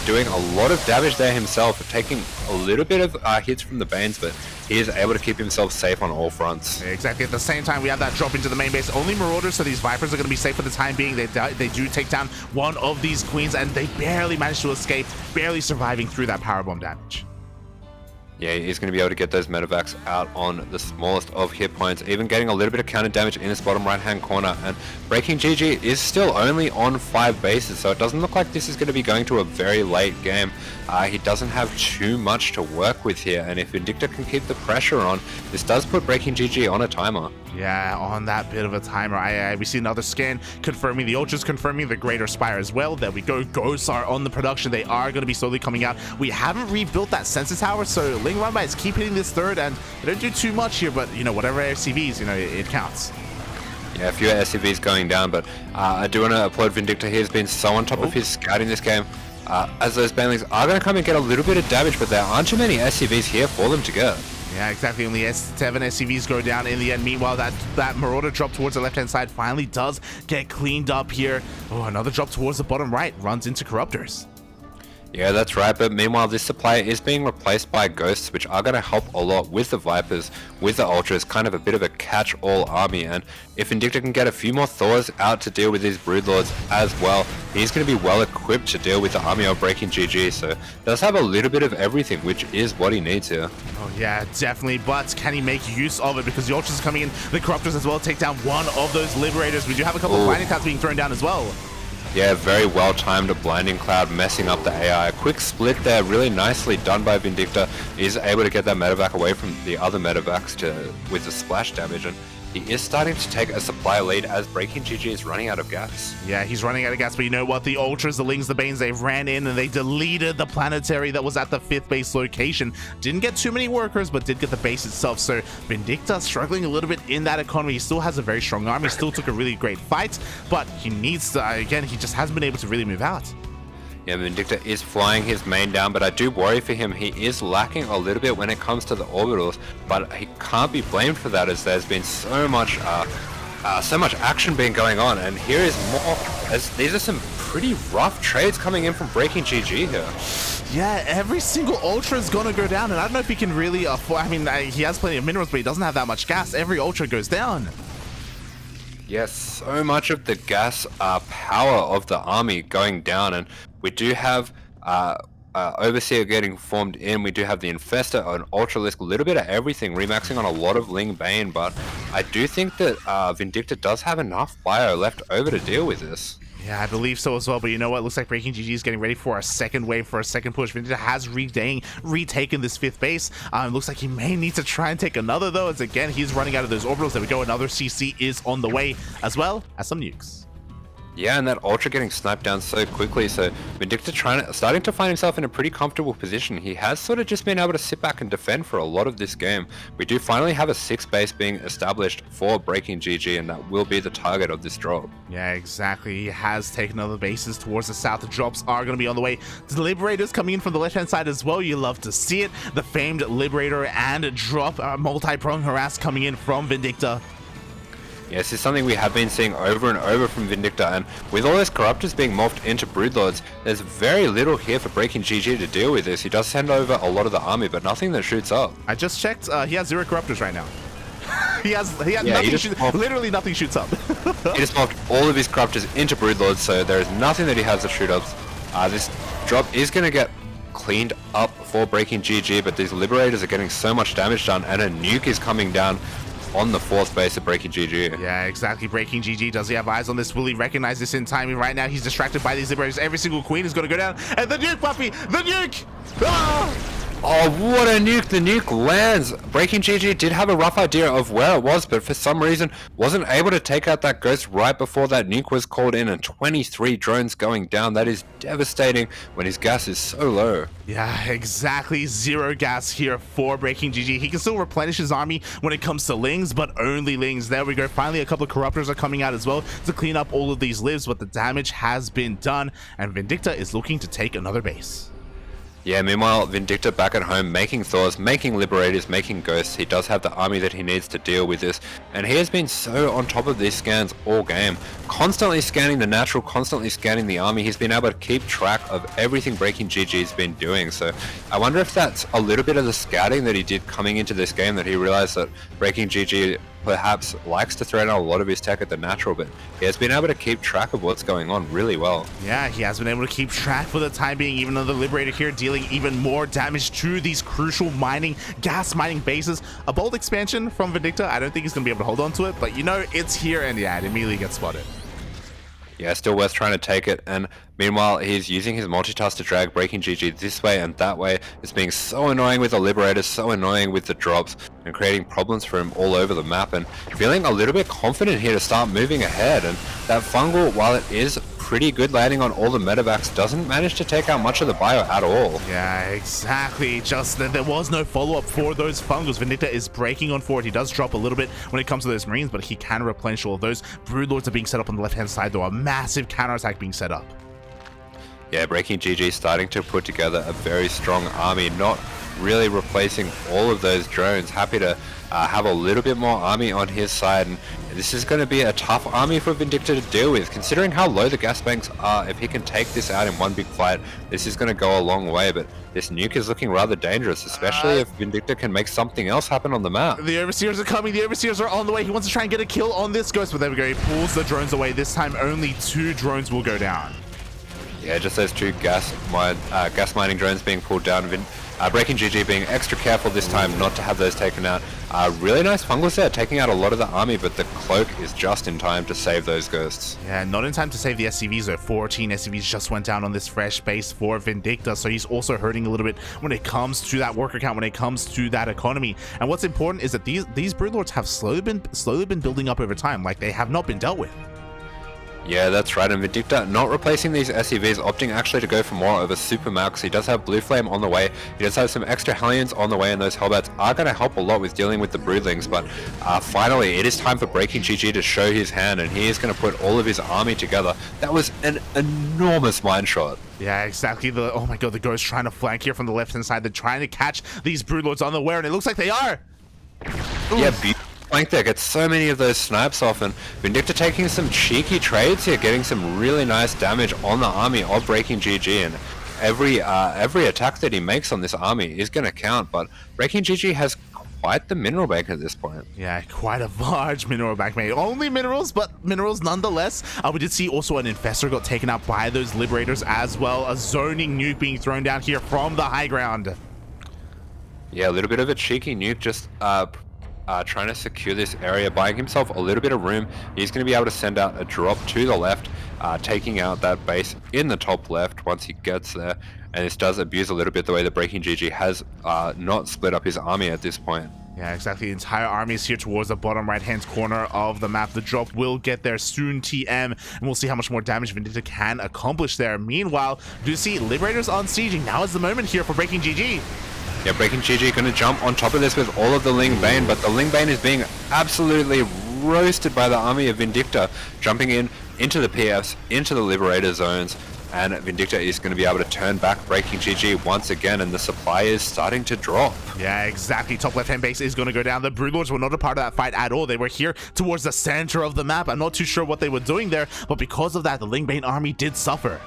doing a lot of damage there himself, taking a little bit of hits from the Banes, but he is able to keep himself safe on all fronts. Exactly. At the same time, we have that drop into the main base. Only Marauders, so these Vipers are going to be safe for the time being. They do take down one of these Queens, and they barely manage to escape, barely surviving through that powerbomb damage. Yeah, he's going to be able to get those medevacs out on the smallest of hit points, even getting a little bit of counter damage in this bottom right hand corner. And BreakingGG is still only on 5 bases, so it doesn't look like this is going to be going to a very late game. He doesn't have too much to work with here, and if Vindicta can keep the pressure on, this does put BreakingGG on a timer. Yeah, on that bit of a timer. We see another scan confirming the Ultras, confirming the Greater Spire as well. There we go. Ghosts are on the production. They are going to be slowly coming out. We haven't rebuilt that Sensor Tower, so Ling Runbys keep hitting this 3rd, and they don't do too much here, but, whatever SCVs, it counts. Yeah, a few SCVs going down, but I do want to applaud Vindicta. He has been so on top of his scouting this game. As those Banelings are going to come and get a little bit of damage, but there aren't too many SCVs here for them to get. Yeah, exactly. Only 7 SCVs go down in the end. Meanwhile, that Marauder drop towards the left-hand side finally does get cleaned up here. Oh, another drop towards the bottom right. Runs into Corruptors. Yeah, that's right, but meanwhile this supply is being replaced by Ghosts, which are going to help a lot with the Vipers, with the Ultras, kind of a bit of a catch-all army, and if Vindicta can get a few more Thors out to deal with these Broodlords as well, he's going to be well equipped to deal with the army of BreakingGG, so does have a little bit of everything, which is what he needs here. Oh yeah, definitely, but can he make use of it, because the Ultras are coming in, the Corruptors as well, take down one of those Liberators. We do have a couple of Blinding Clouds being thrown down as well. Yeah, very well timed Blinding Cloud, messing up the AI. A quick split there, really nicely done by Vindicta. He's able to get that medevac away from the other medevacs with the splash damage, and he is starting to take a supply lead as BreakingGG is running out of gas. Yeah, he's running out of gas, but you know what? The Ultras, the Lings, the Banes, they ran in and they deleted the planetary that was at the 5th base location. Didn't get too many workers, but did get the base itself. So Vindicta struggling a little bit in that economy. He still has a very strong army, still took a really great fight, but he needs to, again, he just hasn't been able to really move out. Yeah, Vindicta is flying his main down, but I do worry for him. He is lacking a little bit when it comes to the orbitals, but he can't be blamed for that, as there's been so much action being going on. And here is more, as these are some pretty rough trades coming in from BreakingGG here. Yeah, every single Ultra is gonna go down, and I don't know if he can really afford. I mean, he has plenty of minerals, but he doesn't have that much gas. Every Ultra goes down. Yes, so much of the gas power of the army going down, and we do have Overseer getting formed in, we do have the Infestor, an Ultralisk, a little bit of everything, remaxing on a lot of Ling Bane, but I do think that Vindicta does have enough bio left over to deal with this. Yeah, I believe so as well, but you know what? Looks like BreakingGG is getting ready for a second wave, for a second push. Vindicta has retaken this 5th base. Looks like he may need to try and take another, though, as again, he's running out of those orbitals. There we go, another CC is on the way, as well as some nukes. Yeah, and that Ultra getting sniped down so quickly, so Vindicta starting to find himself in a pretty comfortable position. He has sort of just been able to sit back and defend for a lot of this game. We do finally have a 6th base being established for BreakingGG, and that will be the target of this drop. Yeah, exactly. He has taken other bases towards the south. The drops are going to be on the way. The Liberators coming in from the left-hand side as well. You love to see it. The famed Liberator and drop multi-prong harass coming in from Vindicta. Yeah, this is something we have been seeing over and over from Vindicta, and with all those Corruptors being morphed into Broodlords, there's very little here for BreakingGG to deal with this. He does send over a lot of the army, but nothing that shoots up. I just checked, he has 0 Corruptors right now. he has nothing, literally nothing shoots up. He just morphed all of his Corruptors into Broodlords, so there is nothing that he has that shoot ups. This drop is going to get cleaned up for BreakingGG, but these Liberators are getting so much damage done, and a nuke is coming down on the 4th base of BreakingGG. Yeah, exactly. BreakingGG, does he have eyes on this? Will he recognize this in time? Right now, he's distracted by these Liberators. Every single queen is going to go down. And the nuke, Buffy! The nuke! Ah! Oh, what a nuke! The nuke lands! BreakingGG did have a rough idea of where it was, but for some reason wasn't able to take out that ghost right before that nuke was called in, and 23 drones going down. That is devastating when his gas is so low. Yeah, exactly. 0 gas here for BreakingGG. He can still replenish his army when it comes to Lings, but only Lings. There we go. Finally, a couple of Corruptors are coming out as well to clean up all of these lives, but the damage has been done, and Vindicta is looking to take another base. Yeah, meanwhile, Vindicta back at home making Thors, making Liberators, making Ghosts. He does have the army that he needs to deal with this, and he has been so on top of these scans all game. Constantly scanning the natural, constantly scanning the army. He's been able to keep track of everything BreakingGG has been doing, so I wonder if that's a little bit of the scouting that he did coming into this game, that he realized that BreakingGG perhaps likes to throw down a lot of his tech at the natural, but he has been able to keep track of what's going on really well. Yeah, he has been able to keep track for the time being, even though the Liberator here dealing even more damage to these crucial gas mining bases. A bold expansion from Vindicta. I don't think he's going to be able to hold on to it, but you know, it's here, and yeah, it immediately gets spotted. Yeah, still worth trying to take it, and meanwhile he's using his multitask to drag BreakingGG this way and that way. It's being so annoying with the Liberators, so annoying with the drops, and creating problems for him all over the map, and feeling a little bit confident here to start moving ahead. And that Fungal, while it is pretty good landing on all the medevacs, doesn't manage to take out much of the bio at all. Yeah, exactly. Just that there was no follow-up for those Fungals. Vindicta is breaking on forward. He does drop a little bit when it comes to those Marines, but he can replenish all of those. Broodlords are being set up on the left-hand side, though. A massive counterattack being set up. Yeah, BreakingGG starting to put together a very strong army, not really replacing all of those drones. Happy to have a little bit more army on his side, and this is going to be a tough army for Vindicta to deal with, considering how low the gas banks are. If he can take this out in one big fight, this is going to go a long way, but this nuke is looking rather dangerous, especially if Vindicta can make something else happen on the map. The Overseers are coming. The Overseers are on the way. He wants to try and get a kill on this Ghost, but there we go. He pulls the drones away. This time only 2 drones will go down. Yeah, just those 2 gas mining drones being pulled down. BreakingGG being extra careful this time not to have those taken out. Really nice Fungals there, taking out a lot of the army, but the Cloak is just in time to save those Ghosts. Yeah, not in time to save the SCVs though. 14 SCVs just went down on this fresh base for Vindicta, so he's also hurting a little bit when it comes to that worker count, when it comes to that economy. And what's important is that these Broodlords have slowly been building up over time, like they have not been dealt with. Yeah, that's right, and Vindicta not replacing these SCVs, opting actually to go for more of a super max. He does have Blue Flame on the way, he does have some extra Hellions on the way, and those Hellbats are going to help a lot with dealing with the Broodlings, but finally it is time for BreakingGG to show his hand, and he is going to put all of his army together. That was an enormous mine shot. Yeah, exactly. Oh my god, the Ghost trying to flank here from the left hand side. They're trying to catch these Broodlords on the way, and it looks like they are. Oof. Yeah, flank there, gets so many of those snipes off, and Vindicta taking some cheeky trades here, getting some really nice damage on the army of BreakingGG, and every attack that he makes on this army is going to count, but BreakingGG has quite the mineral bank at this point. Yeah, quite a large mineral bank, mate. Only minerals, but minerals nonetheless. We did see also an Infestor got taken out by those Liberators as well. A zoning nuke being thrown down here from the high ground. Yeah, a little bit of a cheeky nuke, just trying to secure this area, buying himself a little bit of room. He's going to be able to send out a drop to the left, taking out that base in the top left once he gets there. And this does abuse a little bit the way that BreakingGG has not split up his army at this point. Yeah, exactly. The entire army is here towards the bottom right-hand corner of the map. The drop will get there soon, TM, and we'll see how much more damage Vindicta can accomplish there. Meanwhile, do you see Liberators on sieging? Now is the moment here for BreakingGG. Yeah, BreakingGG going to jump on top of this with all of the Ling Bane, but the Ling Bane is being absolutely roasted by the army of Vindicta, jumping into the PFs, into the Liberator zones, and Vindicta is going to be able to turn back BreakingGG once again, and the supply is starting to drop. Yeah, exactly. Top left-hand base is going to go down. The Broodlords were not a part of that fight at all. They were here towards the center of the map. I'm not too sure what they were doing there, but because of that, the Ling Bane army did suffer.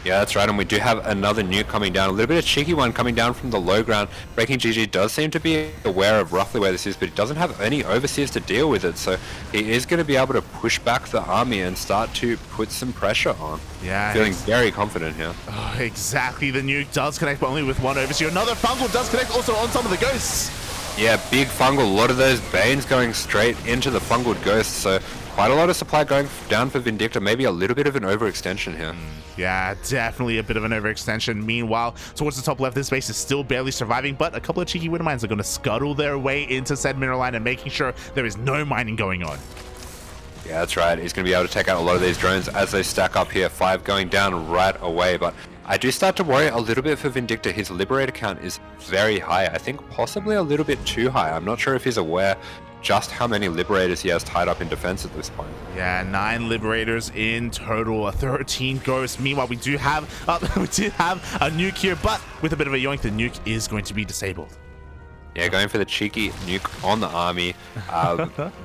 Yeah, that's right, and we do have another nuke coming down. A little bit of cheeky one coming down from the low ground. BreakingGG does seem to be aware of roughly where this is, but he doesn't have any overseers to deal with it, so he is going to be able to push back the army and start to put some pressure on. Yeah, feeling very confident here. Oh, exactly. The nuke does connect, but only with one overseer. Another fungal does connect also on some of the ghosts. Yeah, big fungal. A lot of those Banes going straight into the fungal ghosts, so quite a lot of supply going down for Vindicta. Maybe a little bit of an overextension here. Yeah, definitely a bit of an overextension. Meanwhile, towards the top left, this base is still barely surviving, but a couple of cheeky wind mines are going to scuttle their way into said mineral line and making sure there is no mining going on. Yeah, that's right. He's going to be able to take out a lot of these drones as they stack up here. 5 going down right away, but I do start to worry a little bit for Vindicta. His Liberator count is very high. I think possibly a little bit too high. I'm not sure if he's aware just how many Liberators he has tied up in defense at this point. Yeah, 9 Liberators in total, 13 ghosts. Meanwhile, we do have a nuke here, but with a bit of a yoink, the nuke is going to be disabled. Yeah, going for the cheeky nuke on the army.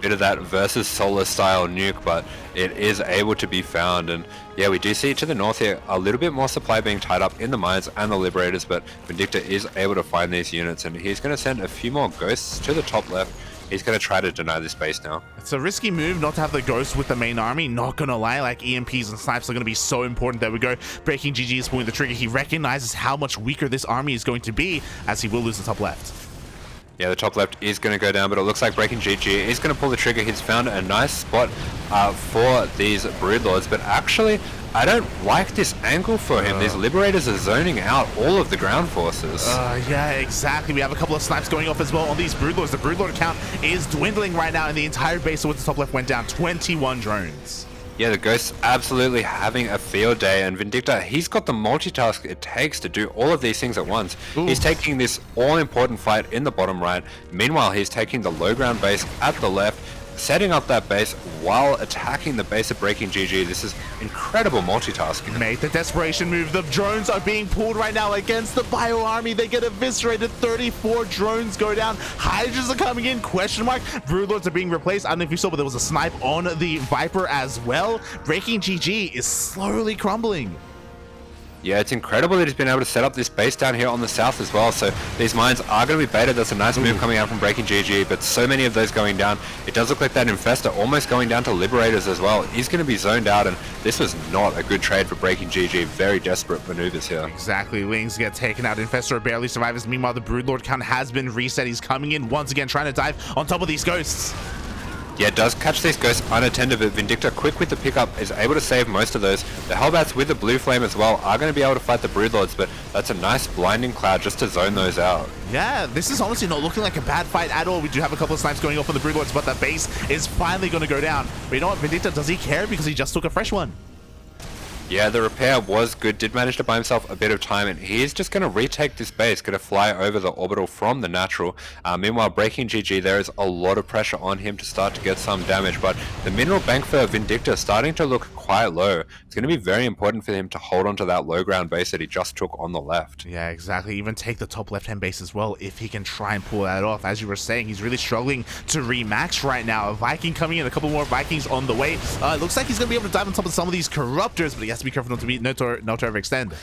Bit of that versus solar style nuke, but it is able to be found. And yeah, we do see to the north here a little bit more supply being tied up in the mines and the Liberators, but Vindicta is able to find these units, and he's going to send a few more ghosts to the top left. He's going to try to deny this base now. It's a risky move not to have the ghosts with the main army, not going to lie. Like, EMPs and snipes are going to be so important. There we go. BreakingGG is pulling the trigger. He recognizes how much weaker this army is going to be, as he will lose the top left. Yeah, the top left is going to go down, but it looks like BreakingGG is going to pull the trigger. He's found a nice spot for these Broodlords, but actually, I don't like this angle for him. These Liberators are zoning out all of the ground forces. Yeah, exactly. We have a couple of snipes going off as well on these Broodlords. The Broodlord count is dwindling right now, and the entire base towards the top left went down. 21 drones. Yeah, the Ghost's absolutely having a field day, and Vindicta, he's got the multitask it takes to do all of these things at once. Ooh. He's taking this all-important fight in the bottom right. Meanwhile, he's taking the low ground base at the left, setting up that base while attacking the base of BreakingGG. This is incredible multitasking. Made the desperation move. The drones are being pulled right now against the Bio Army. They get eviscerated. 34 drones go down. Hydras are coming in. Question mark. Broodlords are being replaced. I don't know if you saw, but there was a snipe on the Viper as well. BreakingGG is slowly crumbling. Yeah, it's incredible that he's been able to set up this base down here on the south as well. So these mines are going to be baited. That's a nice move coming out from BreakingGG, but so many of those going down. It does look like that Infestor almost going down to Liberators as well. He's going to be zoned out, and this was not a good trade for BreakingGG. Very desperate maneuvers here. Exactly. Wings get taken out. Infestor barely survives. Meanwhile, the Broodlord count has been reset. He's coming in once again, trying to dive on top of these ghosts. Yeah, does catch these ghosts unattended, but Vindicta, quick with the pickup, is able to save most of those. The Hellbats with the blue flame as well are going to be able to fight the Broodlords, but that's a nice blinding cloud just to zone those out. Yeah, this is honestly not looking like a bad fight at all. We do have a couple of snipes going off on the Broodlords, but the base is finally going to go down. But you know what, Vindicta, does he care? Because he just took a fresh one. Yeah, the repair was good, did manage to buy himself a bit of time, and he is just going to retake this base, going to fly over the orbital from the natural. Meanwhile, BreakingGG, there is a lot of pressure on him to start to get some damage, but the mineral bank for Vindicta is starting to look quite low. It's going to be very important for him to hold onto that low ground base that he just took on the left. Yeah, exactly. Even take the top left-hand base as well, if he can try and pull that off. As you were saying, he's really struggling to remax right now. A Viking coming in, a couple more Vikings on the way. It looks like he's going to be able to dive on top of some of these Corruptors, but he has to be careful not to overextend.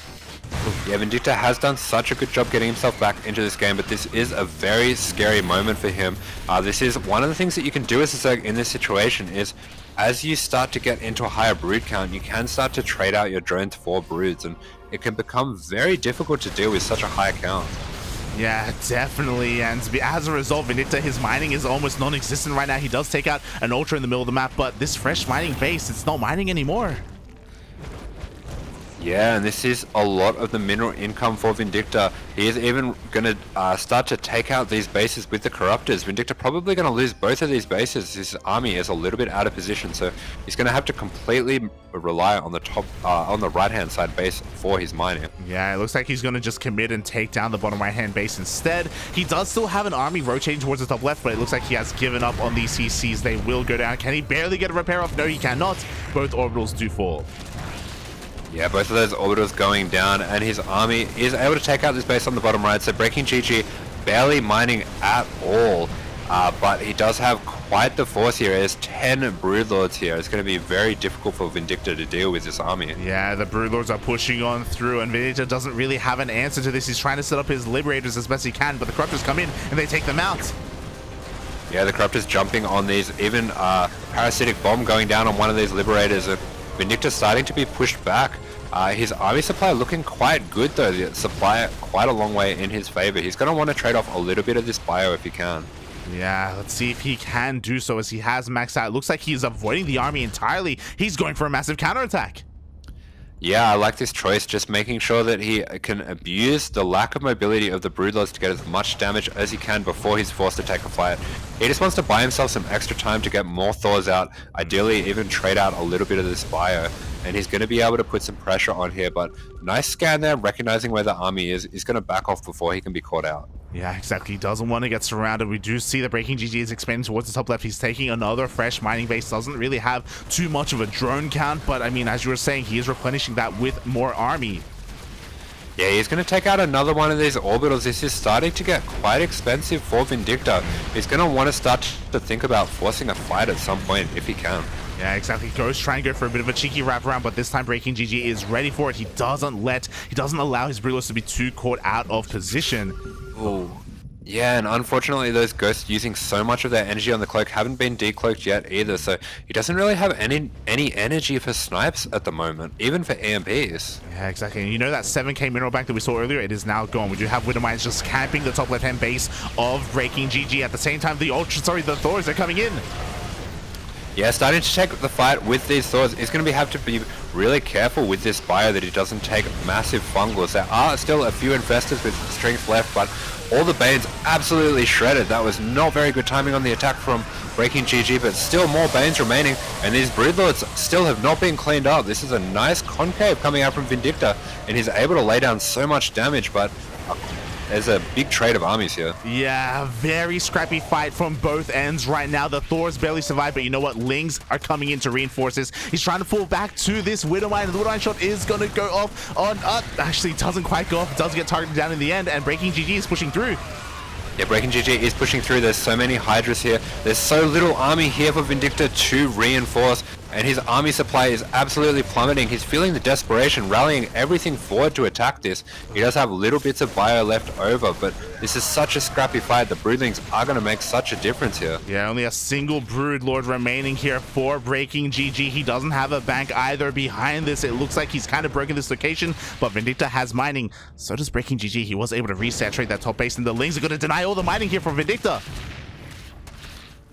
Yeah, Vindicta has done such a good job getting himself back into this game, but this is a very scary moment for him. This is one of the things that you can do as a Zerg in this situation is, as you start to get into a higher brood count, you can start to trade out your drones for broods, and it can become very difficult to deal with such a high count. Yeah, definitely, and as a result, Vindicta, his mining is almost non-existent right now. He does take out an Ultra in the middle of the map, but this fresh mining base, it's not mining anymore. Yeah, and this is a lot of the mineral income for Vindicta. He is even going to start to take out these bases with the Corruptors. Vindicta probably going to lose both of these bases. His army is a little bit out of position, so he's going to have to completely rely on the top, on the right-hand side base for his mining. Yeah, it looks like he's going to just commit and take down the bottom right-hand base instead. He does still have an army rotating towards the top left, but it looks like he has given up on these CCs. They will go down. Can he barely get a repair off? No, he cannot. Both orbitals do fall. Yeah, both of those orbitals going down, and his army is able to take out this base on the bottom right. So BreakingGG barely mining at all, but he does have quite the force here. There's 10 Broodlords here. It's going to be very difficult for Vindicta to deal with this army. Yeah, the Broodlords are pushing on through, and Vindicta doesn't really have an answer to this. He's trying to set up his Liberators as best he can, but the Corruptors come in and they take them out. Yeah, the Corruptors jumping on these, even Parasitic Bomb going down on one of these Liberators. Vindicta starting to be pushed back. His army supply looking quite good though. The supply quite a long way in his favor. He's going to want to trade off a little bit of this bio if he can. Yeah, let's see if he can do so as he has maxed out. It looks like he's avoiding the army entirely. He's going for a massive counterattack. Yeah, I like this choice, just making sure that he can abuse the lack of mobility of the Broodlords to get as much damage as he can before he's forced to take a fight. He just wants to buy himself some extra time to get more Thors out, ideally even trade out a little bit of this bio, and he's going to be able to put some pressure on here, but nice scan there, recognizing where the army is. He's going to back off before he can be caught out. Yeah, exactly. He doesn't want to get surrounded. We do see that BreakingGG is expanding towards the top left. He's taking another fresh mining base. Doesn't really have too much of a drone count, but I mean, as you were saying, he is replenishing that with more army. Yeah, he's going to take out another one of these orbitals. This is starting to get quite expensive for Vindicta. He's going to want to start to think about forcing a fight at some point if he can. Yeah, exactly. Goes trying to go for a bit of a cheeky wraparound, but this time BreakingGG is ready for it. He doesn't allow his Broodlords to be too caught out of position. Oh, yeah, and unfortunately those ghosts using so much of their energy on the cloak haven't been decloaked yet either, so he doesn't really have any energy for snipes at the moment, even for EMPs. Yeah, exactly. And you know that 7k mineral bank that we saw earlier? It is now gone. We do have Widowmines just camping the top left-hand base of BreakingGG. At the same time, the Thors are coming in. Yeah, starting to take the fight with these Thors. He's going to have to be really careful with this bio that he doesn't take massive fungals. There are still a few infestors with strength left, but all the Banes absolutely shredded. That was not very good timing on the attack from BreakingGG, but still more Banes remaining, and these Broodlords still have not been cleaned up. This is a nice concave coming out from Vindicta, and he's able to lay down so much damage, but there's a big trade of armies here. Yeah, very scrappy fight from both ends right now. The Thors barely survive, but you know what? Lings are coming in to reinforce this. He's trying to fall back to this Widowmine, and the Widowmine shot is going to go off on... actually, doesn't quite go off. It does get targeted down in the end, and BreakingGG is pushing through. Yeah, BreakingGG is pushing through. There's so many Hydras here. There's so little army here for Vindicta to reinforce, and his army supply is absolutely plummeting. He's feeling the desperation, rallying everything forward to attack this. He does have little bits of bio left over, but this is such a scrappy fight. The Broodlings are going to make such a difference here. Yeah, only a single Broodlord remaining here for BreakingGG. He doesn't have a bank either behind this. It looks like he's kind of broken this location, but Vindicta has mining. So does BreakingGG. He was able to resaturate that top base, and the Lings are going to deny all the mining here from Vindicta.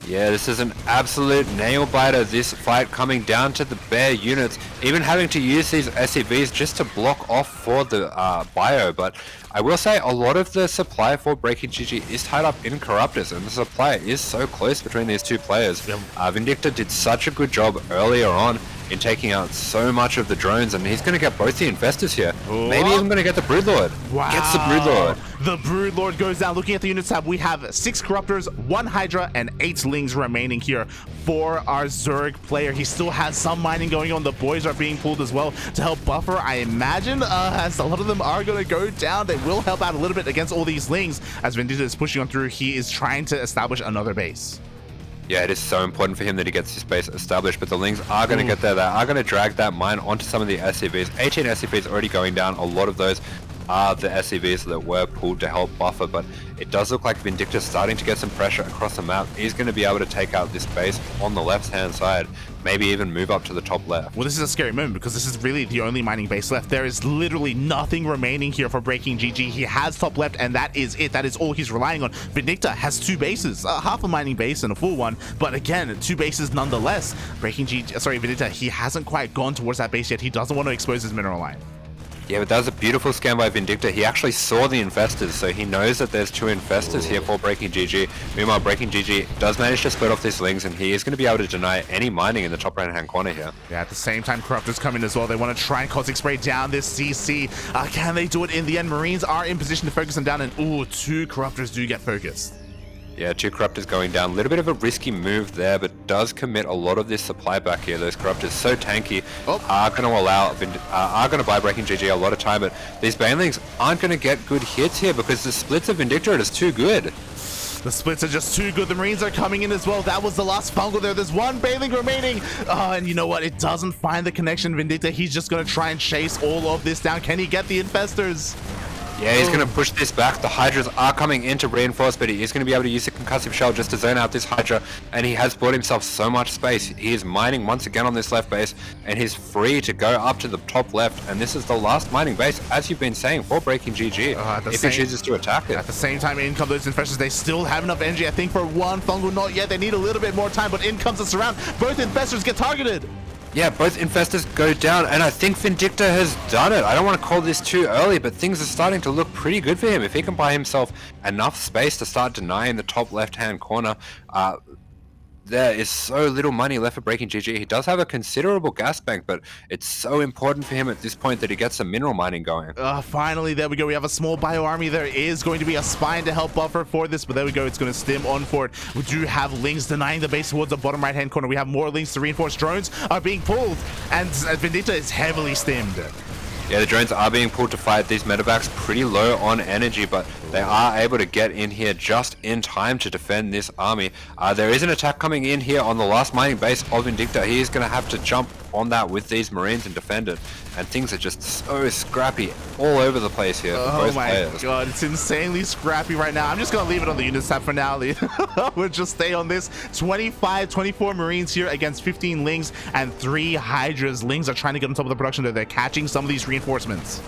Yeah, this is an absolute nail-biter, this fight coming down to the bare units, even having to use these SCVs just to block off for the bio, but I will say a lot of the supply for BreakingGG is tied up in Corruptors, and the supply is so close between these two players. Yep. Vindicta did such a good job earlier on in taking out so much of the drones, and he's going to get both the infestors here. Oh. Maybe even going to get the Broodlord. Wow. Gets the Broodlord. The Broodlord goes down. Looking at the units tab, we have 6 Corruptors, 1 Hydra, and 8 Lings remaining here for our Zerg player. He still has some mining going on. The boys are being pulled as well to help buffer, I imagine, as a lot of them are going to go down. They will help out a little bit against all these Lings. As Vindicta is pushing on through, he is trying to establish another base. Yeah, it is so important for him that he gets his base established, but the Lings are going to get there. They are going to drag that mine onto some of the SCVs. 18 SCVs already going down. A lot of those are the SCVs that were pulled to help buffer, but it does look like Vindicta's starting to get some pressure across the map. He's going to be able to take out this base on the left-hand side, maybe even move up to the top left. Well, this is a scary moment because this is really the only mining base left. There is literally nothing remaining here for BreakingGG. He has top left, and that is it. That is all he's relying on. Vindicta has 2 bases, half a mining base and a full one, but again, 2 bases nonetheless. Vindicta, he hasn't quite gone towards that base yet. He doesn't want to expose his mineral line. Yeah, but that was a beautiful scan by Vindicta. He actually saw the infestors, so he knows that there's 2 infestors here for BreakingGG. Meanwhile, BreakingGG does manage to split off these lings, and he is going to be able to deny any mining in the top right-hand corner here. Yeah, at the same time, Corruptors come in as well. They want to try and Cosmic Spray down this CC. Can they do it in the end? Marines are in position to focus them down, and ooh, 2 Corruptors do get focused. Yeah, 2 Corruptors going down. A little bit of a risky move there, but does commit a lot of this supply back here. Those Corruptors so tanky are going to allow, are going to buy BreakingGG a lot of time, but these Banelings aren't going to get good hits here because the splits of Vindicta are just too good. The splits are just too good. The Marines are coming in as well. That was the last fungal there. There's 1 Baneling remaining. And you know what? It doesn't find the connection. Vindicta, he's just going to try and chase all of this down. Can he get the infestors? Yeah, he's going to push this back. The Hydras are coming in to reinforce, but he is going to be able to use the concussive shell just to zone out this Hydra, and he has bought himself so much space. He is mining once again on this left base, and he's free to go up to the top left, and this is the last mining base, as you've been saying, for BreakingGG, if he chooses to attack it. At the same time, in come those infestors. They still have enough energy, I think, for 1 fungal. Not yet. They need a little bit more time, but in comes the surround. Both infestors get targeted. Yeah, both infestors go down, and I think Vindicta has done it. I don't want to call this too early, but things are starting to look pretty good for him. If he can buy himself enough space to start denying the top left-hand corner, there is so little money left for BreakingGG. He does have a considerable gas bank, but it's so important for him at this point that he gets some mineral mining going. Finally, there we go. We have a small bio army. There is going to be a spine to help buffer for this, but there we go. It's going to stim on for it. We do have lings denying the base towards the bottom right-hand corner. We have more lings to reinforce. Drones are being pulled, and Vindicta is heavily stimmed. Yeah, the drones are being pulled to fight. These medevacs pretty low on energy, but they are able to get in here just in time to defend this army. There is an attack coming in here on the last mining base of Vindicta. He is going to have to jump on that with these Marines and defend it. And things are just so scrappy all over the place here for both players. God, it's insanely scrappy right now. I'm just going to leave it on the units tab for now. We'll just stay on this. 24 Marines here against 15 Lings and 3 Hydras. Lings are trying to get on top of the production. They're catching some of these reinforcements.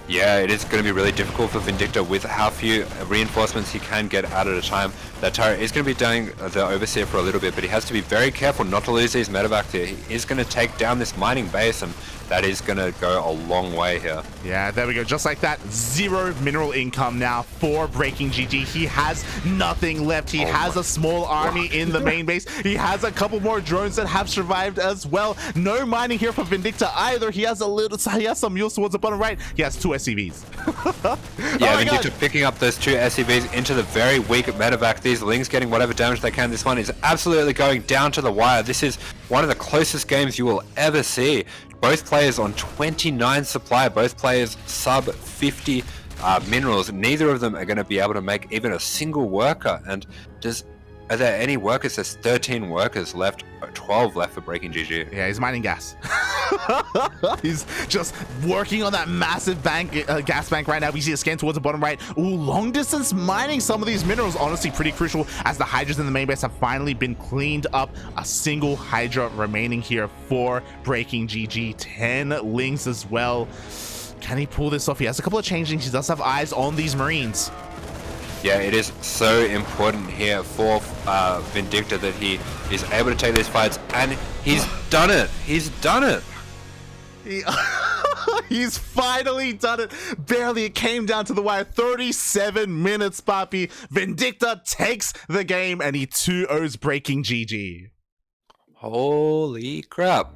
Yeah, it is going to be really difficult for Vindicta with how few reinforcements he can get out at a time. That turret is going to be doing the Overseer for a little bit, but he has to be very careful not to lose these medevacs here. He is going to take down this mining base, and that is going to go a long way here. Yeah, there we go. Just like that, 0 mineral income now for BreakingGG. He has nothing left. He has a small army in the main base. He has a couple more drones that have survived as well. No mining here for Vindicta either. He has some mules towards the bottom right. He has 2 SCVs. Yeah, Vindicta picking up those 2 SCVs into the very weak medevac. These Lings getting whatever damage they can. This one is absolutely going down to the wire. This is one of the closest games you will ever see. Both players on 29 supply, both players sub 50 minerals. Neither of them are going to be able to make even a single worker. And are there any workers? There's 13 workers left, 12 left for BreakingGG. Yeah, he's mining gas. He's just working on that massive gas bank right now. We see a scan towards the bottom right. Ooh, long distance mining some of these minerals. Honestly, pretty crucial as the Hydras in the main base have finally been cleaned up. A single Hydra remaining here for BreakingGG. 10 Lings as well. Can he pull this off? He has a couple of changelings. He does have eyes on these Marines. Yeah, it is so important here for Vindicta that he is able to take these fights, and he's done it. He's done it. He's finally done it. Barely, it came down to the wire. 37 minutes, Papi. Vindicta takes the game, and he 2-0s BreakingGG. Holy crap.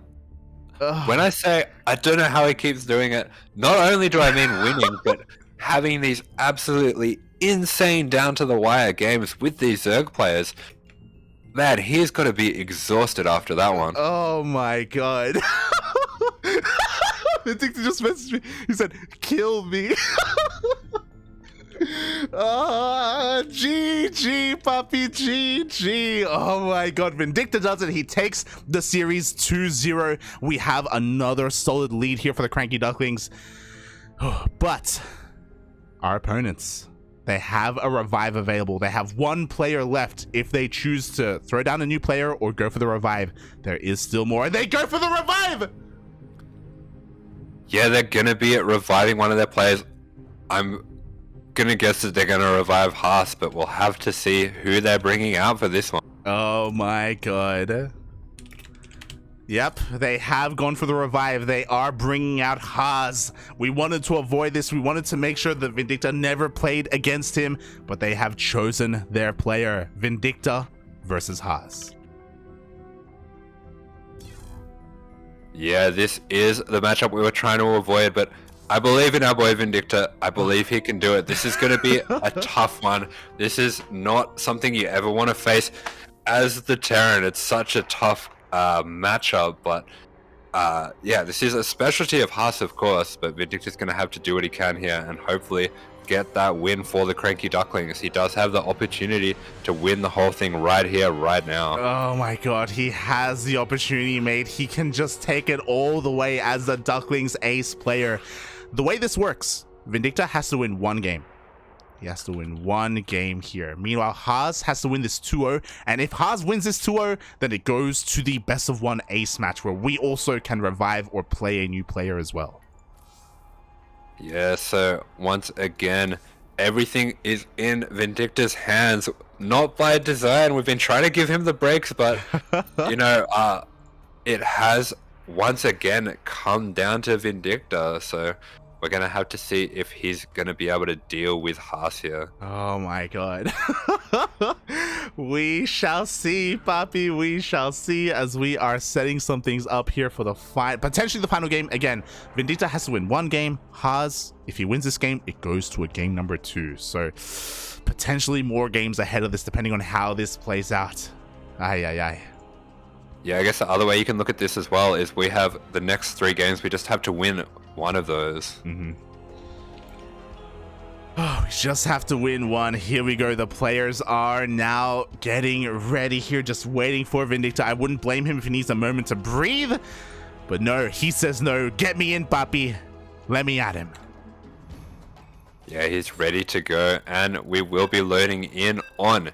When I say I don't know how he keeps doing it, not only do I mean winning, but having these absolutely insane down to the wire games with these Zerg players. Man, he's got to be exhausted after that one. Oh my god. Vindicta just messaged me. He said, kill me. GG, Papi, GG. Oh my god, Vindicta does it. He takes the series 2-0. We have another solid lead here for the CranKy Ducklings. But our opponents, they have a revive available. They have 1 player left. If they choose to throw down a new player or go for the revive, there is still more. And they go for the revive! Yeah, they're going to be reviving one of their players. I'm going to guess that they're going to revive Haas, but we'll have to see who they're bringing out for this one. Oh my god. Yep, they have gone for the revive. They are bringing out Haas. We wanted to avoid this. We wanted to make sure that Vindicta never played against him, but they have chosen their player. Vindicta versus Haas. Yeah, this is the matchup we were trying to avoid, but I believe in our boy Vindicta. I believe he can do it. This is going to be a tough one. This is not something you ever want to face as the Terran. It's such a tough matchup, but yeah, this is a specialty of Haas, of course, but Vindicta's going to have to do what he can here and hopefully get that win for the CranKy Ducklings. He does have the opportunity to win the whole thing right here, right now. Oh my god, he has the opportunity, mate. He can just take it all the way as the Ducklings ace player. The way this works, Vindicta has to win one game. He has to win one game here. Meanwhile, Haas has to win this 2-0, and if Haas wins this 2-0, then it goes to the best of one ace match where we also can revive or play a new player as well. Yeah, so once again, everything is in Vindicta's hands, not by design. We've been trying to give him the breaks, but, you know, it has once again come down to Vindicta, so we're going to have to see if he's going to be able to deal with Haas here. Oh my god. We shall see, Papi. We shall see as we are setting some things up here for the potentially the final game. Again, Vindicta has to win one game. Haas, if he wins this game, it goes to a game number 2. So potentially more games ahead of this depending on how this plays out. Ay, ay, ay. Yeah, I guess the other way you can look at this as well is we have the next 3 games. We just have to win one of those. Oh, we just have to win one. Here we go. The players are now getting ready here, just waiting for Vindicta. I wouldn't blame him if he needs a moment to breathe, but no, he says no. Get me in, papi. Let me at him. Yeah, he's ready to go, and we will be loading in on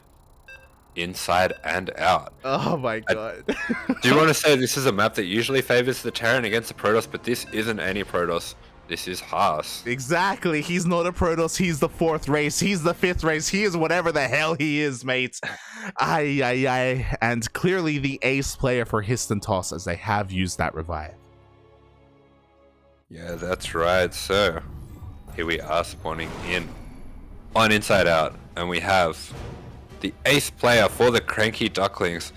Inside and Out. Oh my god. I do want to say this is a map that usually favors the Terran against the Protoss, but this isn't any Protoss. This is Haas. Exactly. He's not a Protoss. He's the 4th race. He's the 5th race. He is whatever the hell he is, mate. Ay, ay, ay. And clearly the ace player for Hist&Toss as they have used that revive. Yeah, that's right. So here we are spawning in on Inside Out, and we have the ace player for the CranKy Ducklings.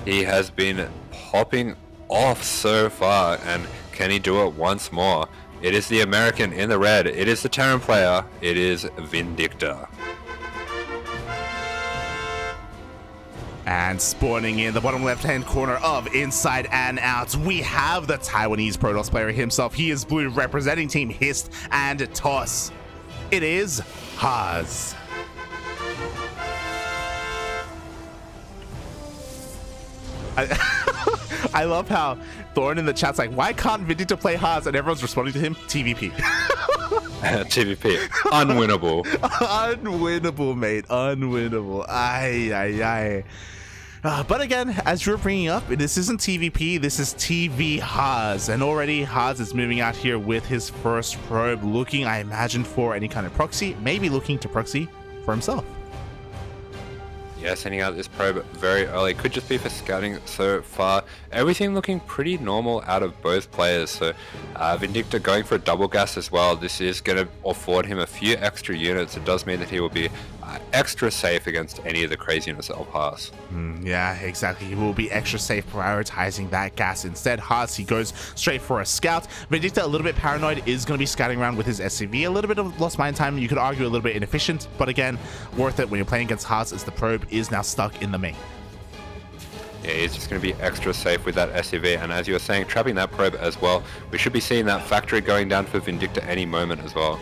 He has been popping off so far, and can he do it once more? It is the American in the red. It is the Terran player. It is Vindicta. And spawning in the bottom left-hand corner of Inside and Out, we have the Taiwanese Protoss player himself. He is blue, representing Team Hist&Toss. It is Haas. I love how Thorn in the chat's like, why can't Vindicta play Haas? And everyone's responding to him, TVP. TVP. Unwinnable. Unwinnable, mate. Unwinnable. Ay, ay, ay. But again, as you're bringing up, this isn't TVP, this is TV Haas. And already Haas is moving out here with his first probe, looking, I imagine, for any kind of proxy, maybe looking to proxy for himself. Yeah, sending out this probe very early. Could just be for scouting so far. Everything looking pretty normal out of both players. So Vindicta going for a double gas as well. This is going to afford him a few extra units. It does mean that he will be extra safe against any of the craziness of Haas. Yeah, exactly. He will be extra safe prioritizing that gas. Instead, Haas, he goes straight for a scout. Vindicta, a little bit paranoid, is going to be scouting around with his SCV. A little bit of lost mine time. You could argue a little bit inefficient, but again, worth it when you're playing against Haas as the probe is now stuck in the main. Yeah, he's just going to be extra safe with that SCV, and as you were saying, trapping that probe as well. We should be seeing that factory going down for Vindicta any moment as well.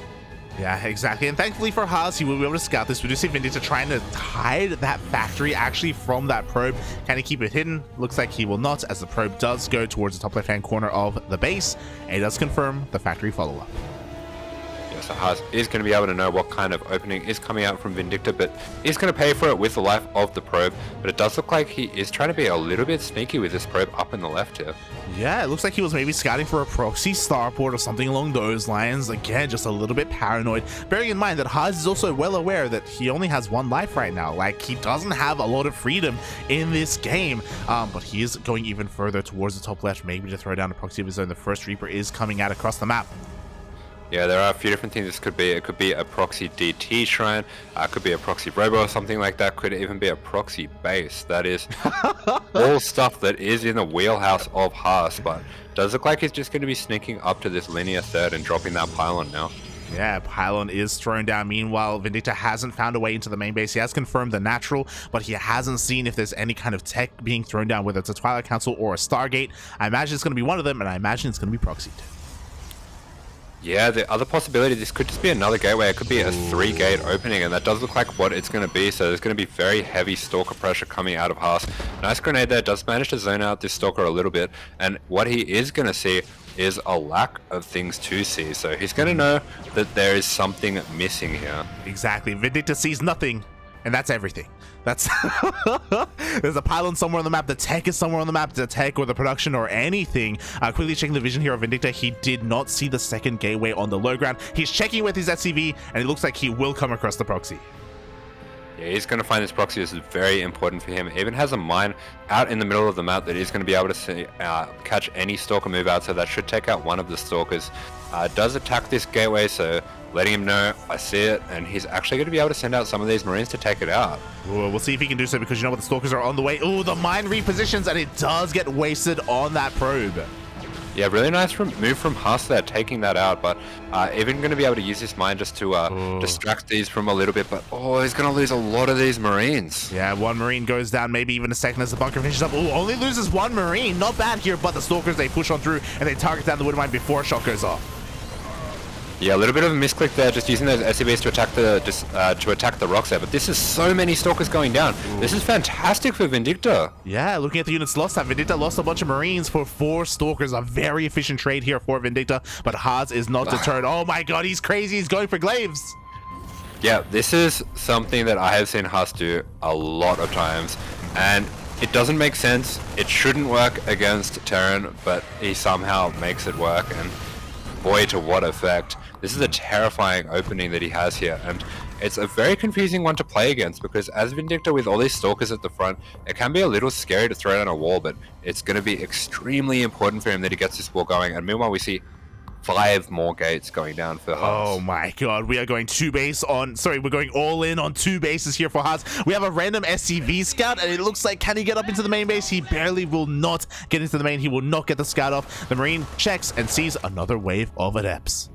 Yeah, exactly. And thankfully for Haas, he will be able to scout this. We do see Vindicta trying to hide that factory actually from that probe. Can he keep it hidden? Looks like he will not, as the probe does go towards the top left-hand corner of the base. And it does confirm the factory follow-up. Yeah, so Haas is going to be able to know what kind of opening is coming out from Vindicta, but he's going to pay for it with the life of the probe. But it does look like he is trying to be a little bit sneaky with this probe up in the left here. Yeah, it looks like he was maybe scouting for a proxy starport or something along those lines. Again, just a little bit paranoid. Bearing in mind that Haas is also well aware that he only has one life right now. Like, he doesn't have a lot of freedom in this game. But he is going even further towards the top left, maybe to throw down a proxy of his own. The first Reaper is coming out across the map. Yeah, there are a few different things this could be. It could be a proxy DT shrine, could be a proxy robo or something like that, could even be a proxy base. That is all stuff that is in the wheelhouse of Haas, but does look like he's just going to be sneaking up to this linear third and dropping that pylon now. Yeah, pylon is thrown down. Meanwhile, Vindicta hasn't found a way into the main base. He has confirmed the natural, but he hasn't seen if there's any kind of tech being thrown down, whether it's a Twilight Council or a Stargate. I imagine it's going to be one of them, and I imagine it's going to be proxied. Yeah, the other possibility, this could just be another gateway. It could be a 3-gate opening, and that does look like what it's going to be. So there's going to be very heavy Stalker pressure coming out of Haas. Nice grenade there, does manage to zone out this Stalker a little bit. And what he is going to see is a lack of things to see. So he's going to know that there is something missing here. Exactly. Vindicta sees nothing, and that's everything. That's there's a pylon somewhere on the map. The tech is somewhere on the map. The tech or the production or anything. Quickly checking the vision here of Vindicta. He did not see the second gateway on the low ground. He's checking with his SCV, and it looks like he will come across the proxy. Yeah, he's going to find this proxy. This is very important for him. He even has a mine out in the middle of the map that he's going to be able to see, catch any Stalker move out, so that should take out one of the Stalkers. Does attack this gateway, so letting him know, I see it, and he's actually going to be able to send out some of these Marines to take it out. Ooh, we'll see if he can do so, because you know what, the Stalkers are on the way. Ooh, the mine repositions, and it does get wasted on that probe. Yeah, really nice move from Haas there, taking that out, but even going to be able to use this mine just to distract these from a little bit, but he's going to lose a lot of these Marines. Yeah, one Marine goes down, maybe even a second as the bunker finishes up. Ooh, only loses one Marine. Not bad here, but the Stalkers, they push on through, and they target down the wood mine before a shot goes off. Yeah, a little bit of a misclick there, just using those SCVs to attack the rocks there. But this is so many Stalkers going down. Ooh. This is fantastic for Vindicta. Yeah, looking at the units lost, Vindicta lost a bunch of Marines for 4 Stalkers. A very efficient trade here for Vindicta, but Haas is not deterred. Oh my god, he's crazy. He's going for glaives. Yeah, this is something that I have seen Haas do a lot of times, and it doesn't make sense. It shouldn't work against Terran, but he somehow makes it work, and boy, to what effect. This is a terrifying opening that he has here, and it's a very confusing one to play against, because as Vindicta with all these Stalkers at the front, it can be a little scary to throw down a wall, but it's going to be extremely important for him that he gets this wall going. And meanwhile, we see 5 more gates going down for Haas. Oh my god, we are going we're going all in on 2 bases here for Haas. We have a random SCV scout, and it looks like, can he get up into the main base? He barely will not get into the main. He will not get the scout off. The Marine checks and sees another wave of adepts.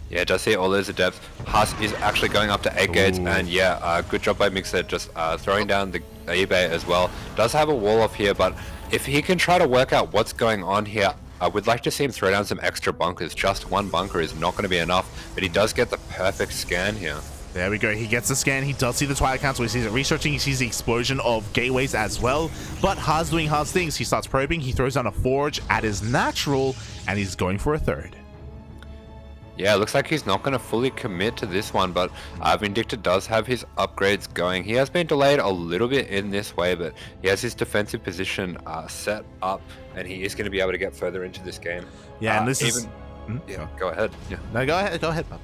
Yeah, it does see all those adepts. Haas is actually going up to 8 gates, and yeah, good job by Mixer, just throwing down the eBay as well. Does have a wall off here, but if he can try to work out what's going on here, I would like to see him throw down some extra bunkers. Just one bunker is not going to be enough, but he does get the perfect scan here. There we go. He gets the scan. He does see the Twilight Council. He sees it researching. He sees the explosion of gateways as well. But Haas doing Haas things. He starts probing. He throws down a forge at his natural, and he's going for a 3rd. Yeah, it looks like he's not going to fully commit to this one, but Vindicta does have his upgrades going. He has been delayed a little bit in this way, but he has his defensive position set up, and he is going to be able to get further into this game. Yeah, and this is... Yeah, go ahead. Yeah. No, go ahead, Bob.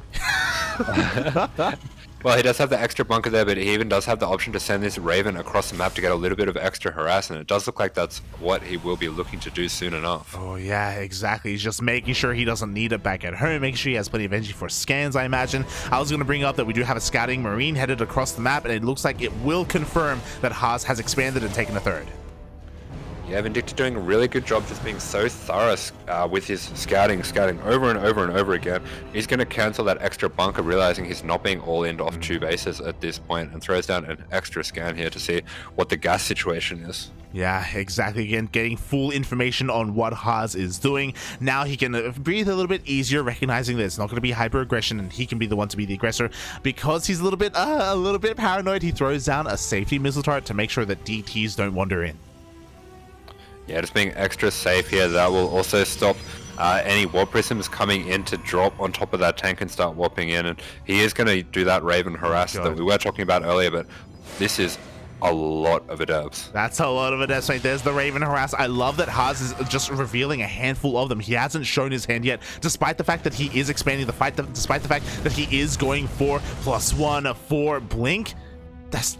Well, he does have the extra bunker there, but he even does have the option to send this Raven across the map to get a little bit of extra harass, and it does look like that's what he will be looking to do soon enough. Oh yeah, exactly. He's just making sure he doesn't need it back at home, making sure he has plenty of energy for scans, I imagine. I was going to bring up that we do have a scouting Marine headed across the map, and it looks like it will confirm that Haas has expanded and taken a 3rd. Yeah, Vindicta doing a really good job just being so thorough with his scouting over and over and over again. He's going to cancel that extra bunker, realizing he's not being all-in off 2 bases at this point, and throws down an extra scan here to see what the gas situation is. Yeah, exactly. Again, getting full information on what Haas is doing. Now he can breathe a little bit easier, recognizing that it's not going to be hyper-aggression, and he can be the one to be the aggressor. Because he's a little bit paranoid, he throws down a safety missile turret to make sure that DTs don't wander in. Yeah, just being extra safe here. That will also stop any warp prisms coming in to drop on top of that tank and start warping in, and he is going to do that Raven harass that we were talking about earlier, but this is a lot of adepts. That's a lot of adepts right. There's the Raven harass. I love that Haas is just revealing a handful of them. He hasn't shown his hand yet, despite the fact that he is expanding the fight, despite the fact that he is going for +1 for Blink. That's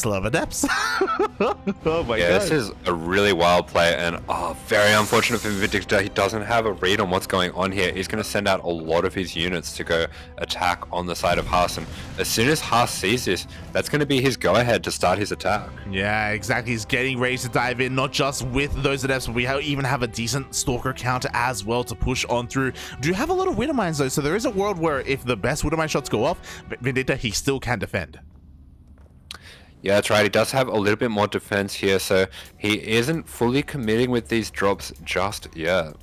a lot of adepts. Oh my god. This is a really wild play, and very unfortunate for Vindicta. He doesn't have a read on what's going on here. He's going to send out a lot of his units to go attack on the side of Haas, and as soon as Haas sees this, that's going to be his go-ahead to start his attack. Yeah, exactly. He's getting ready to dive in, not just with those adepts, but we even have a decent Stalker counter as well to push on through. Do you have a lot of Widow Mines though? So there is a world where if the best Widow Mine shots go off, Vindicta, he still can defend. Yeah, that's right. He does have a little bit more defense here, so he isn't fully committing with these drops just yet.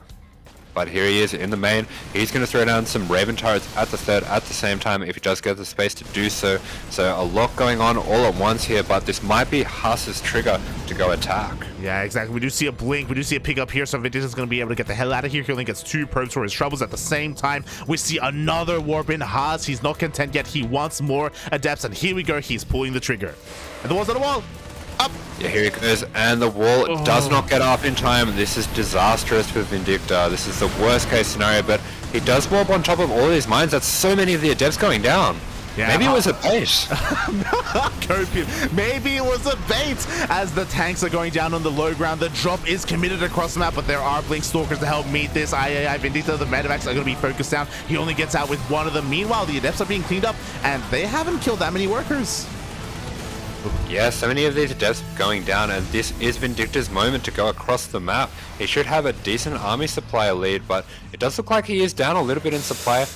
But here he is in the main. He's going to throw down some Raven turrets at the third at the same time if he does get the space to do so. So a lot going on all at once here, but this might be Haas's trigger to go attack. Yeah, exactly. We do see a blink. We do see a pick up here, so Vindicta's going to be able to get the hell out of here. He only gets 2 probes for his troubles. At the same time, we see another warp in. Haas, he's not content yet. He wants more adepts, and here we go. He's pulling the trigger. And the wall's on the wall. Up. Yeah, here he goes, and the wall does not get up in time. This is disastrous for Vindicta. This is the worst case scenario, but he does warp on top of all these mines. That's so many of the adepts going down. Yeah, maybe it was a bait. Maybe it was a bait as the tanks are going down on the low ground. The drop is committed across the map, but there are Blink Stalkers to help meet this. Vindicta, the medevacs are going to be focused down. He only gets out with 1 of them. Meanwhile, the adepts are being cleaned up, and they haven't killed that many workers. Yeah, so many of these adepts going down, and this is Vindicta's moment to go across the map. He should have a decent army supplier lead, but it does look like he is down a little bit in supply.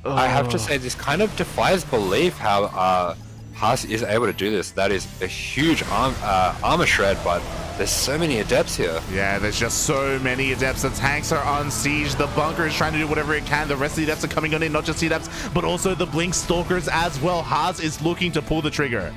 I have to say, this kind of defies belief how Haas is able to do this. That is a huge armor shred, but there's so many adepts here. Yeah, there's just so many adepts. The tanks are on siege. The bunker is trying to do whatever it can. The rest of the adepts are coming on in, not just the adepts, but also the Blink Stalkers as well. Haas is looking to pull the trigger.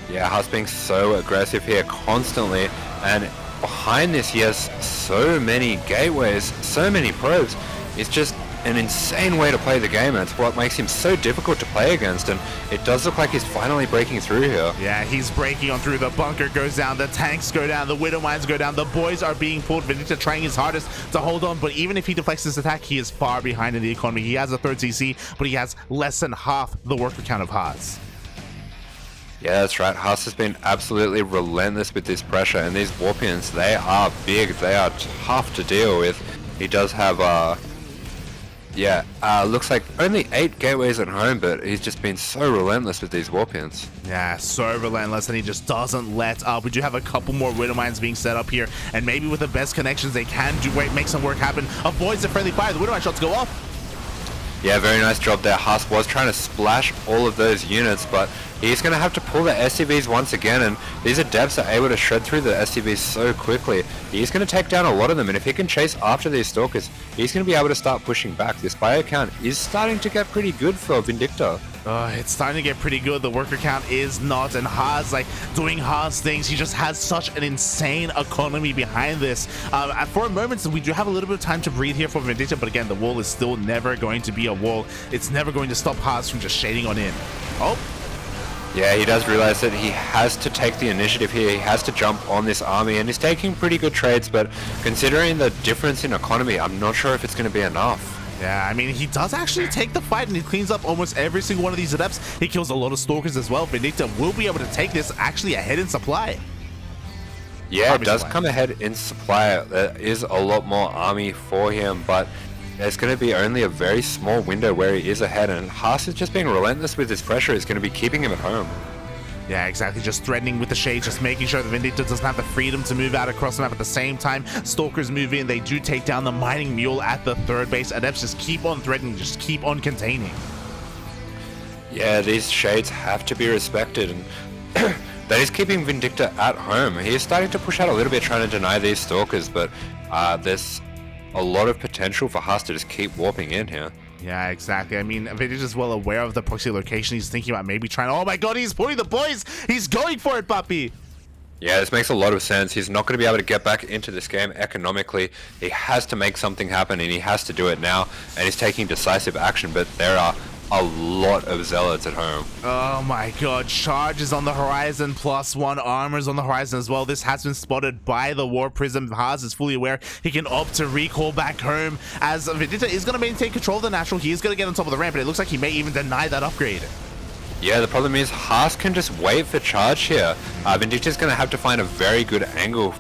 Yeah, Haas being so aggressive here constantly, and behind this he has so many gateways, so many probes. It's just an insane way to play the game, and it's what makes him so difficult to play against, and it does look like he's finally breaking through here. Yeah, he's breaking on through. The bunker goes down, the tanks go down, the Widow Mines go down, the boys are being pulled. Vindicta trying his hardest to hold on, but even if he deflects this attack, he is far behind in the economy. He has a 3rd CC, but he has less than half the worker count of Haas. Yeah, that's right. Haas has been absolutely relentless with this pressure, and these Warpians, they are big, they are tough to deal with. He does have, looks like only 8 gateways at home, but he's just been so relentless with these Warpians. Yeah, so relentless, and he just doesn't let up. We do have a couple more Widow Mines being set up here, and maybe with the best connections, they can make some work happen. Avoids the friendly fire. The Widow Mine shots go off. Yeah, very nice job there. Haas was trying to splash all of those units, but he's going to have to pull the SCVs once again, and these adepts are able to shred through the SCVs so quickly. He's going to take down a lot of them, and if he can chase after these Stalkers, he's going to be able to start pushing back. This bio count is starting to get pretty good for Vindicta. It's starting to get pretty good. The worker count is not, and Haas, like, doing Haas things. He just has such an insane economy behind this. For a moment, we do have a little bit of time to breathe here for Vindicta, but again, the wall is still never going to be a wall. It's never going to stop Haas from just shading on in. Oh. Yeah, he does realize that he has to take the initiative here. He has to jump on this army, and he's taking pretty good trades, but considering the difference in economy, I'm not sure if it's going to be enough. Yeah, I mean, he does actually take the fight, and he cleans up almost every single one of these adepts. He kills a lot of Stalkers as well. Vindicta will be able to take this actually ahead in supply. Yeah, it does come ahead in supply. There is a lot more army for him, but there's going to be only a very small window where he is ahead, and Haas is just being relentless with his pressure. Is going to be keeping him at home. Yeah, exactly. Just threatening with the shade, just making sure that Vindicta doesn't have the freedom to move out across the map. At the same time, Stalkers move in. They do take down the mining mule at the 3rd base. Adepts just keep on threatening, just keep on containing. Yeah, these shades have to be respected, and that is keeping Vindicta at home. He is starting to push out a little bit, trying to deny these Stalkers, but there's a lot of potential for Haas to just keep warping in here. Yeah, exactly. I mean, Vindicta's well aware of the proxy location. He's thinking about maybe trying. Oh my god, he's pulling the boys! He's going for it, puppy! Yeah, this makes a lot of sense. He's not going to be able to get back into this game economically. He has to make something happen, and he has to do it now. And he's taking decisive action, but there are a lot of zealots at home. Oh my god, charges on the horizon, +1 armors on the horizon as well. This has been spotted by the War Prism. Haas is fully aware. He can opt to recall back home, as Vindicta is going to maintain control of the natural. He is going to get on top of the ramp, but it looks like he may even deny that upgrade. Yeah, the problem is Haas can just wait for charge here. Vindicta's going to have to find a very good angle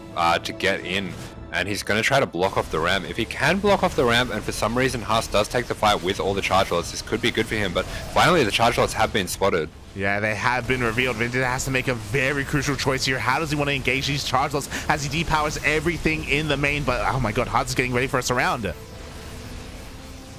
to get in, and he's going to try to block off the ramp. If he can block off the ramp, and for some reason Haas does take the fight with all the charge lots, this could be good for him, but finally the charge lots have been spotted. Yeah, they have been revealed. Vindicta has to make a very crucial choice here. How does he want to engage these charge lots as he depowers everything in the main? But oh my god, Haas is getting ready for a surround.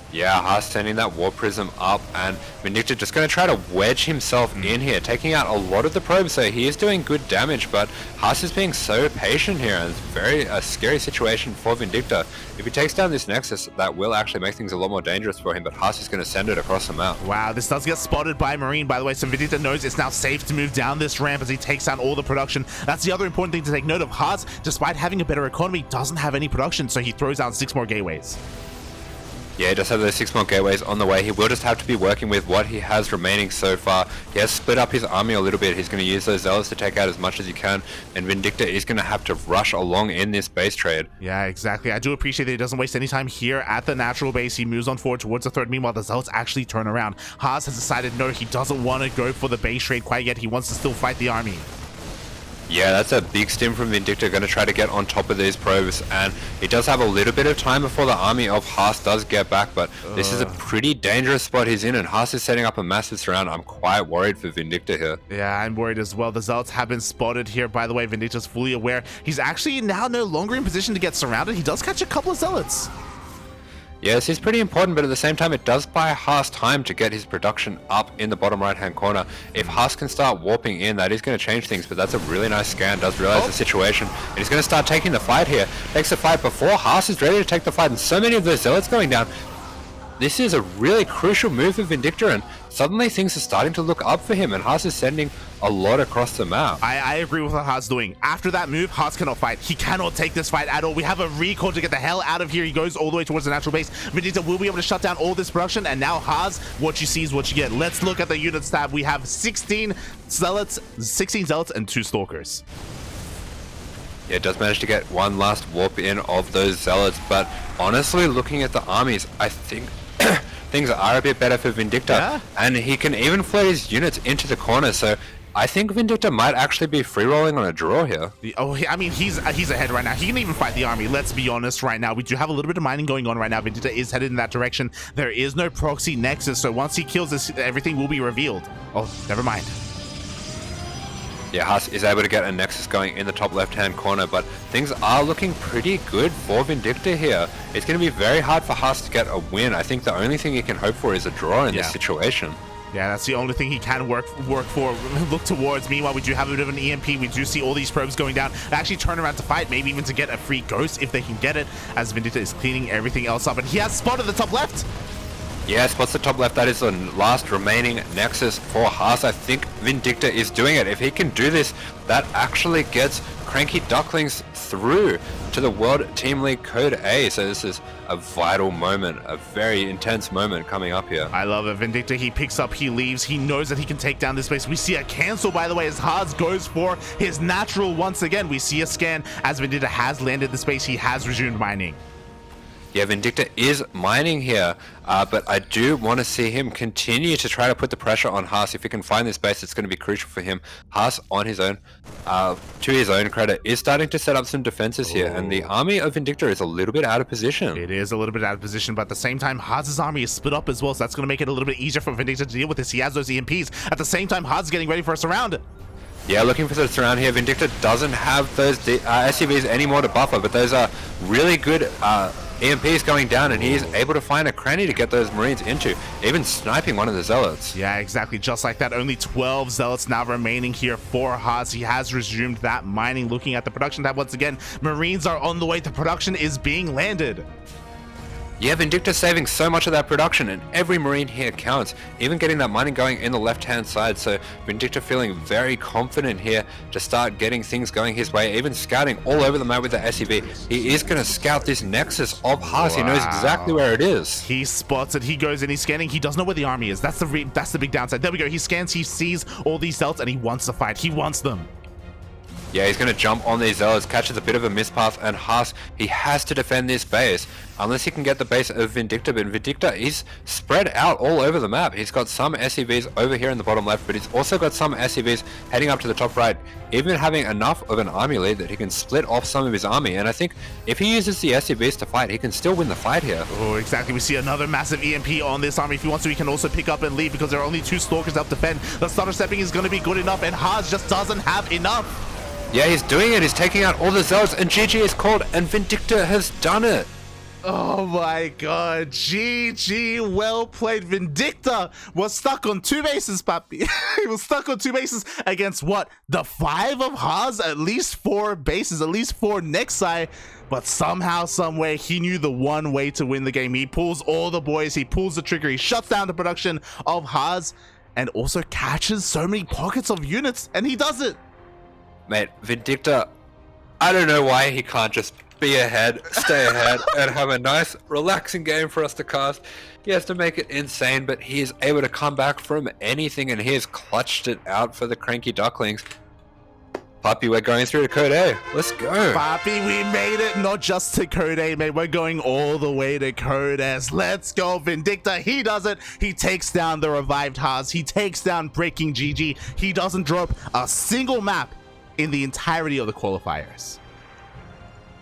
Yeah, Haas sending that War Prism up, and Vindicta just going to try to wedge himself in here, taking out a lot of the probes, so he is doing good damage, but Haas is being so patient here, and it's a scary situation for Vindicta. If he takes down this Nexus, that will actually make things a lot more dangerous for him, but Haas is going to send it across the map. Wow, this does get spotted by Marine, by the way, so Vindicta knows it's now safe to move down this ramp as he takes down all the production. That's the other important thing to take note of. Haas, despite having a better economy, doesn't have any production, so he throws out 6 more gateways. Yeah, he does have those 6 more gateways on the way. He will just have to be working with what he has remaining so far. He has split up his army a little bit. He's going to use those zealots to take out as much as he can, and Vindicta is going to have to rush along in this base trade. Yeah, exactly. I do appreciate that he doesn't waste any time here at the natural base. He moves on forward towards the third. Meanwhile, the zealots actually turn around. Haas has decided no, he doesn't want to go for the base trade quite yet. He wants to still fight the army. Yeah, that's a big stim from Vindicta, going to try to get on top of these probes, and he does have a little bit of time before the army of Haas does get back, but this is a pretty dangerous spot he's in, and Haas is setting up a massive surround. I'm quite worried for Vindicta here. Yeah, I'm worried as well. The zealots have been spotted here, by the way. Vindicta's fully aware. He's actually now no longer in position to get surrounded. He does catch a couple of zealots. Yes, he's pretty important, but at the same time, it does buy Haas time to get his production up in the bottom right-hand corner. If Haas can start warping in, that is going to change things, but that's a really nice scan, does realize the situation, and he's going to start taking the fight here. Takes the fight before Haas is ready to take the fight, and so many of those zealots going down. This is a really crucial move for Vindicta, and suddenly things are starting to look up for him, and Haas is sending a lot across the map. I agree with what Haas is doing. After that move, Haas cannot fight. He cannot take this fight at all. We have a recall to get the hell out of here. He goes all the way towards the natural base. Vindicta will be able to shut down all this production, and now Haas, what you see is what you get. Let's look at the units tab. We have 16 zealots and 2 stalkers. Yeah, it does manage to get one last warp in of those zealots, but honestly, looking at the armies, I think things are a bit better for Vindicta, and he can even float his units into the corner, so I think Vindicta might actually be free rolling on a draw here. I mean, he's ahead right now. He can even fight the army. Let's be honest right now. We do have a little bit of mining going on right now. Vindicta is headed in that direction. There is no proxy nexus, so once he kills this, everything will be revealed. Oh, never mind. Yeah, Haas is able to get a Nexus going in the top left-hand corner, but things are looking pretty good for Vindicta here. It's going to be very hard for Haas to get a win. I think the only thing he can hope for is a draw in this situation. Yeah, that's the only thing he can work for, look towards. Meanwhile, we do have a bit of an EMP. We do see all these probes going down. They actually turn around to fight, maybe even to get a free ghost if they can get it, as Vindicta is cleaning everything else up. And he has spotted the top left. Yeah, spots the top left. That is the last remaining Nexus for Haas. I think Vindicta is doing it. If he can do this, that actually gets CranKy Ducklings through to the World Team League Code A. So this is a vital moment, a very intense moment coming up here. I love it. Vindicta, he picks up, he leaves. He knows that he can take down this base. We see a cancel, by the way, as Haas goes for his natural once again. We see a scan as Vindicta has landed the space. He has resumed mining. Yeah, Vindicta is mining here, but I do want to see him continue to try to put the pressure on Haas. If he can find this base, it's going to be crucial for him. Haas, on his own, to his own credit, is starting to set up some defenses here, and the army of Vindicta is a little bit out of position. It is a little bit out of position, but at the same time, Haas's army is split up as well, so that's going to make it a little bit easier for Vindicta to deal with this. He has those EMPs. At the same time, Haas is getting ready for a surround. Yeah, looking for the surround here. Vindicta doesn't have those SUVs anymore to buffer, but those are really good EMPs going down, and he's able to find a cranny to get those Marines into, even sniping one of the Zealots. Yeah, exactly. Just like that, only 12 Zealots now remaining here for Haas. He has resumed that mining. Looking at the production tab once again, Marines are on the way. The production is being landed. Yeah, Vindicta saving so much of that production, and every Marine here counts, even getting that mining going in the left-hand side, so Vindicta feeling very confident here to start getting things going his way, even scouting all over the map with the SUV. He is going to scout this nexus of Haas. He knows exactly where it is. He spots it, he goes in, he's scanning, he doesn't know where the army is. That's the big downside. There we go, he scans, he sees all these cells, and he wants to fight. He wants them. Yeah, he's going to jump on these zealots, catches a bit of a mispath, and Haas, he has to defend this base, unless he can get the base of Vindicta, but Vindicta is spread out all over the map. He's got some SCVs over here in the bottom left, but he's also got some SCVs heading up to the top right, even having enough of an army lead that he can split off some of his army, and I think if he uses the SCVs to fight, he can still win the fight here. Oh, exactly. We see another massive EMP on this army. If he wants to, he can also pick up and leave, because there are only 2 Stalkers to help defend. The starter stepping is going to be good enough, and Haas just doesn't have enough. Yeah, he's doing it. He's taking out all the zealots, and GG is called, and Vindicta has done it. Oh my god, GG, well played. Vindicta was stuck on 2 bases, papi. He was stuck on 2 bases against what? The 5 of Haas? At least 4 bases, at least 4 Nexi. But somehow, someway, he knew the one way to win the game. He pulls all the boys, he pulls the trigger, he shuts down the production of Haas, and also catches so many pockets of units, and he does it. Mate, Vindicta, I don't know why he can't just be ahead, stay ahead, and have a nice, relaxing game for us to cast. He has to make it insane, but he is able to come back from anything, and he has clutched it out for the CranKy Ducklings. Papi, we're going through to Code A. Let's go. Papi, we made it, not just to Code A, mate. We're going all the way to Code S. Let's go, Vindicta. He does it. He takes down the revived Haas. He takes down BreakingGG. He doesn't drop a single map in the entirety of the qualifiers.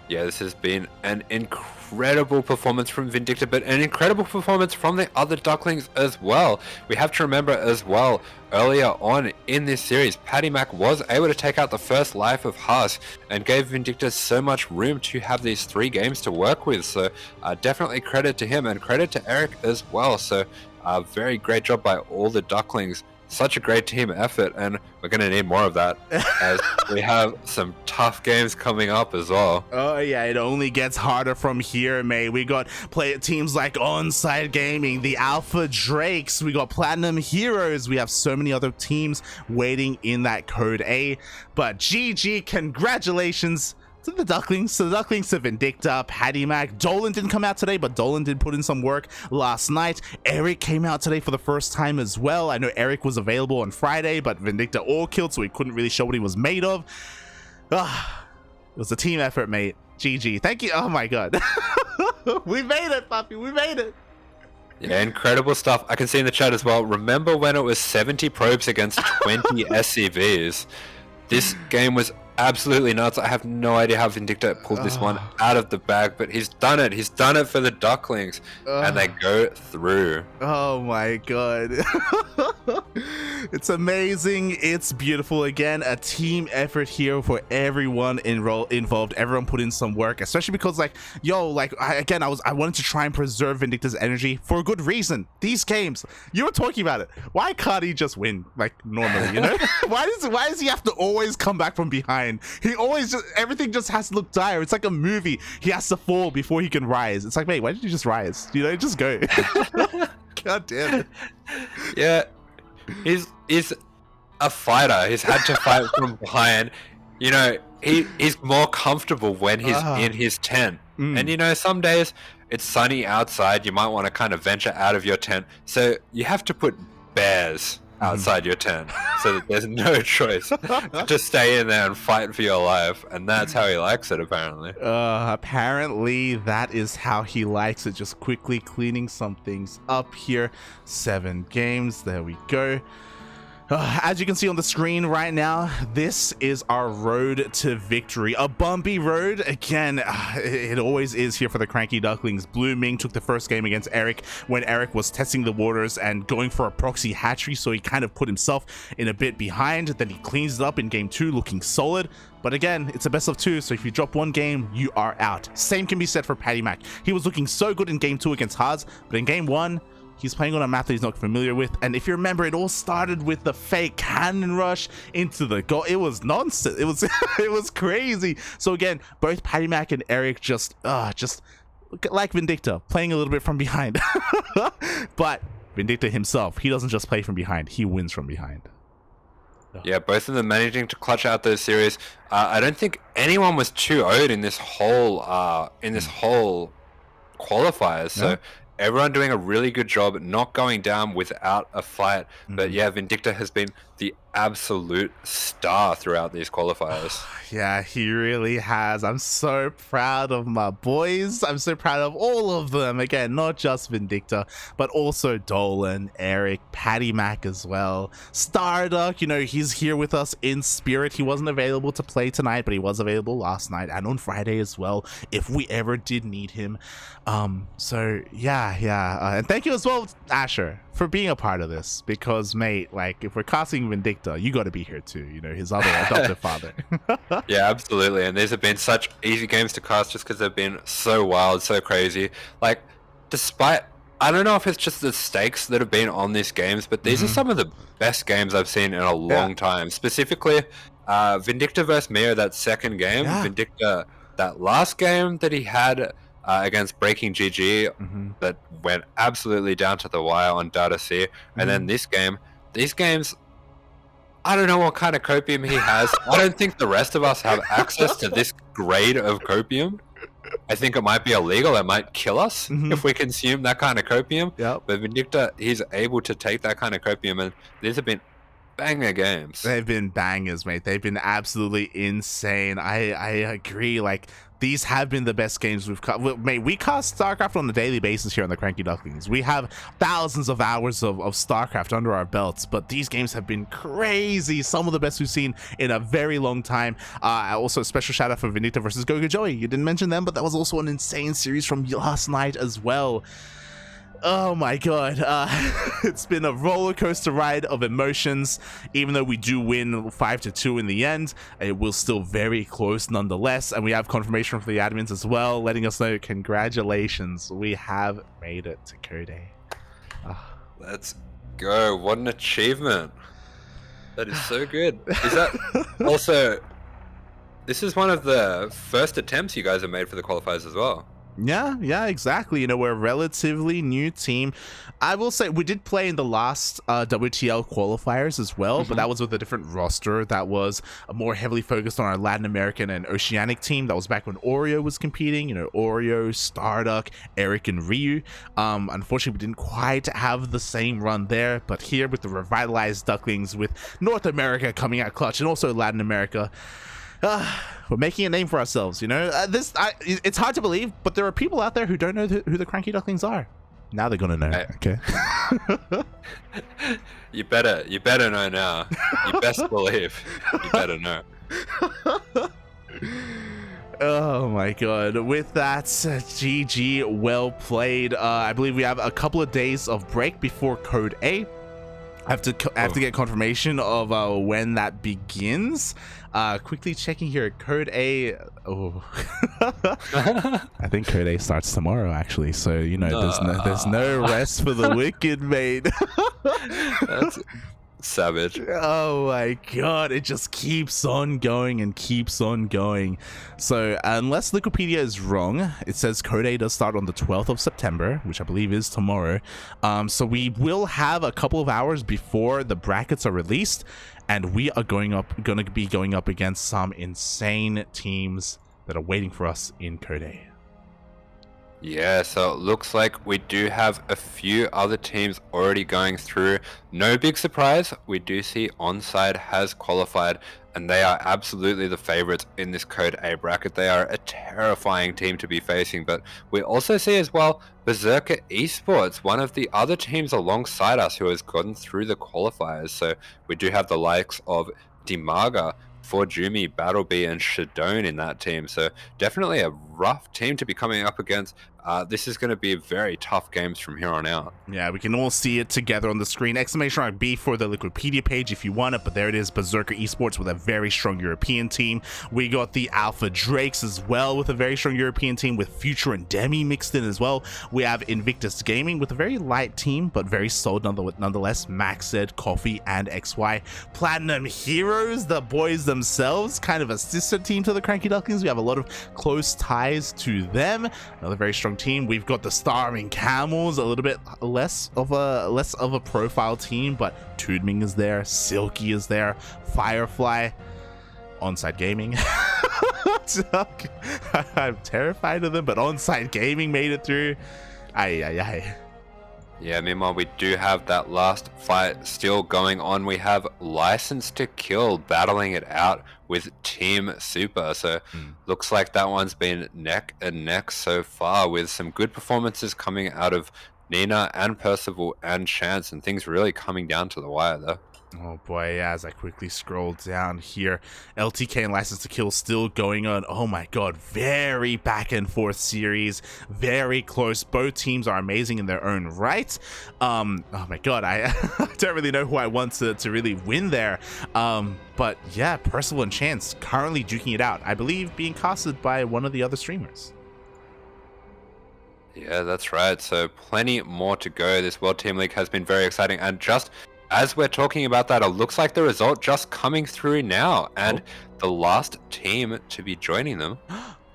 Yeah, this has been an incredible performance from Vindicta, but an incredible performance from the other Ducklings as well. We have to remember as well, earlier on in this series, PattyMac was able to take out the first life of Haas and gave Vindicta so much room to have these 3 games to work with. So definitely credit to him, and credit to Erik as well. So very great job by all the Ducklings. Such a great team effort, and we're going to need more of that as we have some tough games coming up as well. Oh yeah, it only gets harder from here, mate. We got teams like Onside Gaming, the Alpha Drakes, we got Platinum Heroes, we have so many other teams waiting in that Code A. But GG, congratulations to the Ducklings, to Vindicta, PattyMac. Dolan didn't come out today, but Dolan did put in some work last night. Erik came out today for the first time as well. I know Erik was available on Friday, but Vindicta all killed, so he couldn't really show what he was made of. It was a team effort, mate. GG. Thank you. Oh my god. We made it, Papi. We made it. Yeah, incredible stuff. I can see in the chat as well. Remember when it was 70 probes against 20 SCVs? This game was absolutely nuts. I have no idea how Vindicta pulled this one out of the bag, but he's done it. He's done it for the Ducklings, and they go through. Oh my god. It's amazing. It's beautiful. Again, a team effort here for everyone involved. Everyone put in some work, especially because I wanted to try and preserve Vindicta's energy for a good reason. These games, you were talking about it. Why can't he just win like normally, you know? Why does he have to always come back from behind? He always everything just has to look dire. It's like a movie. He has to fall before he can rise. It's like, mate, why did you just rise? You know, just go. God damn it. Yeah, he's a fighter. He's had to fight from behind. You know, he's more comfortable when he's in his tent. And you know, some days it's sunny outside. You might want to kind of venture out of your tent. So you have to put bears outside your tent, so that there's no choice to stay in there and fight for your life, and that's how he likes it, apparently. Apparently that is how he likes it. Just quickly cleaning some things up here. 7 games, there we go. As you can see on the screen right now, this is our road to victory. A bumpy road. Again, it always is here for the CranKy Ducklings. Blueming took the first game against Erik when Erik was testing the waters and going for a proxy hatchery, so he kind of put himself in a bit behind. Then he cleans it up in game 2, looking solid. But again, it's a best of 2, so if you drop one game, you are out. Same can be said for PattyMac. He was looking so good in game 2 against Haas, but in game 1, he's playing on a map that he's not familiar with, and if you remember, it all started with the fake cannon rush into the goal. It was nonsense. It was it was crazy. So again, both PattyMac and Erik just like Vindicta, playing a little bit from behind. But Vindicta himself, he doesn't just play from behind, he wins from behind. Yeah, both of them managing to clutch out those series. I don't think anyone was too owed in this whole qualifiers. So everyone doing a really good job, not going down without a fight. But yeah, Vindicta has been the absolute star throughout these qualifiers. Yeah, he really has. I'm so proud of my boys. I'm so proud of all of them. Again, not just Vindicta, but also Dolan, Erik, PattyMac as well. Starduck, you know, he's here with us in spirit. He wasn't available to play tonight, but he was available last night and on Friday as well, if we ever did need him. So yeah. And thank you as well, Asher, for being a part of this, because mate, like, if we're casting Vindicta, you got to be here too, you know, his other adopted father. Yeah, absolutely. And these have been such easy games to cast just because they've been so wild, so crazy. Like, despite, I don't know if it's just the stakes that have been on these games, but these are some of the best games I've seen in a long time. Specifically, Vindicta versus Mio, that second game. Vindicta, that last game that he had against BreakingGG, that went absolutely down to the wire on Data C. And then this game, these games, I don't know what kind of copium he has. I don't think the rest of us have access to this grade of copium. I think it might be illegal. It might kill us if we consume that kind of copium. But Vindicta, he's able to take that kind of copium, and these have been banger games. They've been bangers, mate. They've been absolutely insane. I agree. Like, these have been the best games we've cast. Mate, we cast StarCraft on a daily basis here on the CranKy Ducklings. We have thousands of hours of StarCraft under our belts, but these games have been crazy. Some of the best we've seen in a very long time. Also, a special shout out for Vindicta versus Gogo Joey. You didn't mention them, but that was also an insane series from last night as well. Oh my god, it's been a roller coaster ride of emotions. Even though we do win 5-2 in the end, it was still very close nonetheless, and we have confirmation from the admins as well, letting us know, congratulations, we have made it to Code A. Let's go. What an achievement. That is so good. Is that also, this is one of the first attempts you guys have made for the qualifiers as well? Yeah, exactly. You know, we're a relatively new team. I will say we did play in the last WTL qualifiers as well, but that was with a different roster that was more heavily focused on our Latin American and Oceanic team. That was back when Oreo was competing, you know, Oreo, Starduck, Erik, and Ryu. Unfortunately, we didn't quite have the same run there, but here with the revitalized Ducklings, with North America coming out clutch and also Latin America, we're making a name for ourselves, you know. It's hard to believe, but there are people out there who don't know who the CranKy Ducklings are. Now they're gonna know. Okay. You better know now. You best believe. You better know. Oh my god. With that, GG, well played. I believe we have a couple of days of break before Code A. I have to get confirmation of when that begins. Quickly checking here. Code A. Oh, I think Code A starts tomorrow, actually. So you know, there's no rest for the wicked, mate. That's savage. Oh my god, it just keeps on going and keeps on going. So unless Wikipedia is wrong, it says Code A does start on the 12th of September, which I believe is tomorrow. So we will have a couple of hours before the brackets are released, and we are going to be going up against some insane teams that are waiting for us in Code A. Yeah, so it looks like we do have a few other teams already going through. No big surprise, we do see Onside has qualified, and they are absolutely the favorites in this Code A bracket. They are a terrifying team to be facing, but we also see as well Berserker Esports, one of the other teams alongside us who has gotten through the qualifiers. So we do have the likes of Dimaga, Forjumi, Battlebee, and Shadone in that team. So definitely a rough team to be coming up against. This is going to be very tough games from here on out. Yeah, we can all see it together on the screen. !B for the Wikipedia page if you want it, but there it is. Berserker Esports with a very strong European team. We got the Alpha Drakes as well with a very strong European team, with Future and Demi mixed in as well. We have Invictus Gaming with a very light team, but very solid nonetheless. Maxed, Coffee, and XY. Platinum Heroes, the boys themselves, kind of a sister team to the CranKy Ducklings. We have a lot of close ties to them. Another very strong confirmed team. We've got the Starving Camels, a little bit less of a profile team, but Blueming is there, Silky is there, Firefly, Onside Gaming. I'm terrified of them, but Onside Gaming made it through. Aye. Yeah, meanwhile, we do have that last fight still going on. We have License to Kill battling it out with Team Super. So looks like that one's been neck and neck so far, with some good performances coming out of Nina and Percival and Chance, and things really coming down to the wire though. Oh boy, yeah, as I quickly scroll down here, LTK and License to Kill still going on. Oh my god, very back and forth series, very close. Both teams are amazing in their own right. Oh my god, I don't really know who I want to really win there. But yeah, Percival and Chance currently duking it out. I believe being casted by one of the other streamers. Yeah, that's right. So plenty more to go. This World Team League has been very exciting, and just as we're talking about that, it looks like the result just coming through now, and the last team to be joining them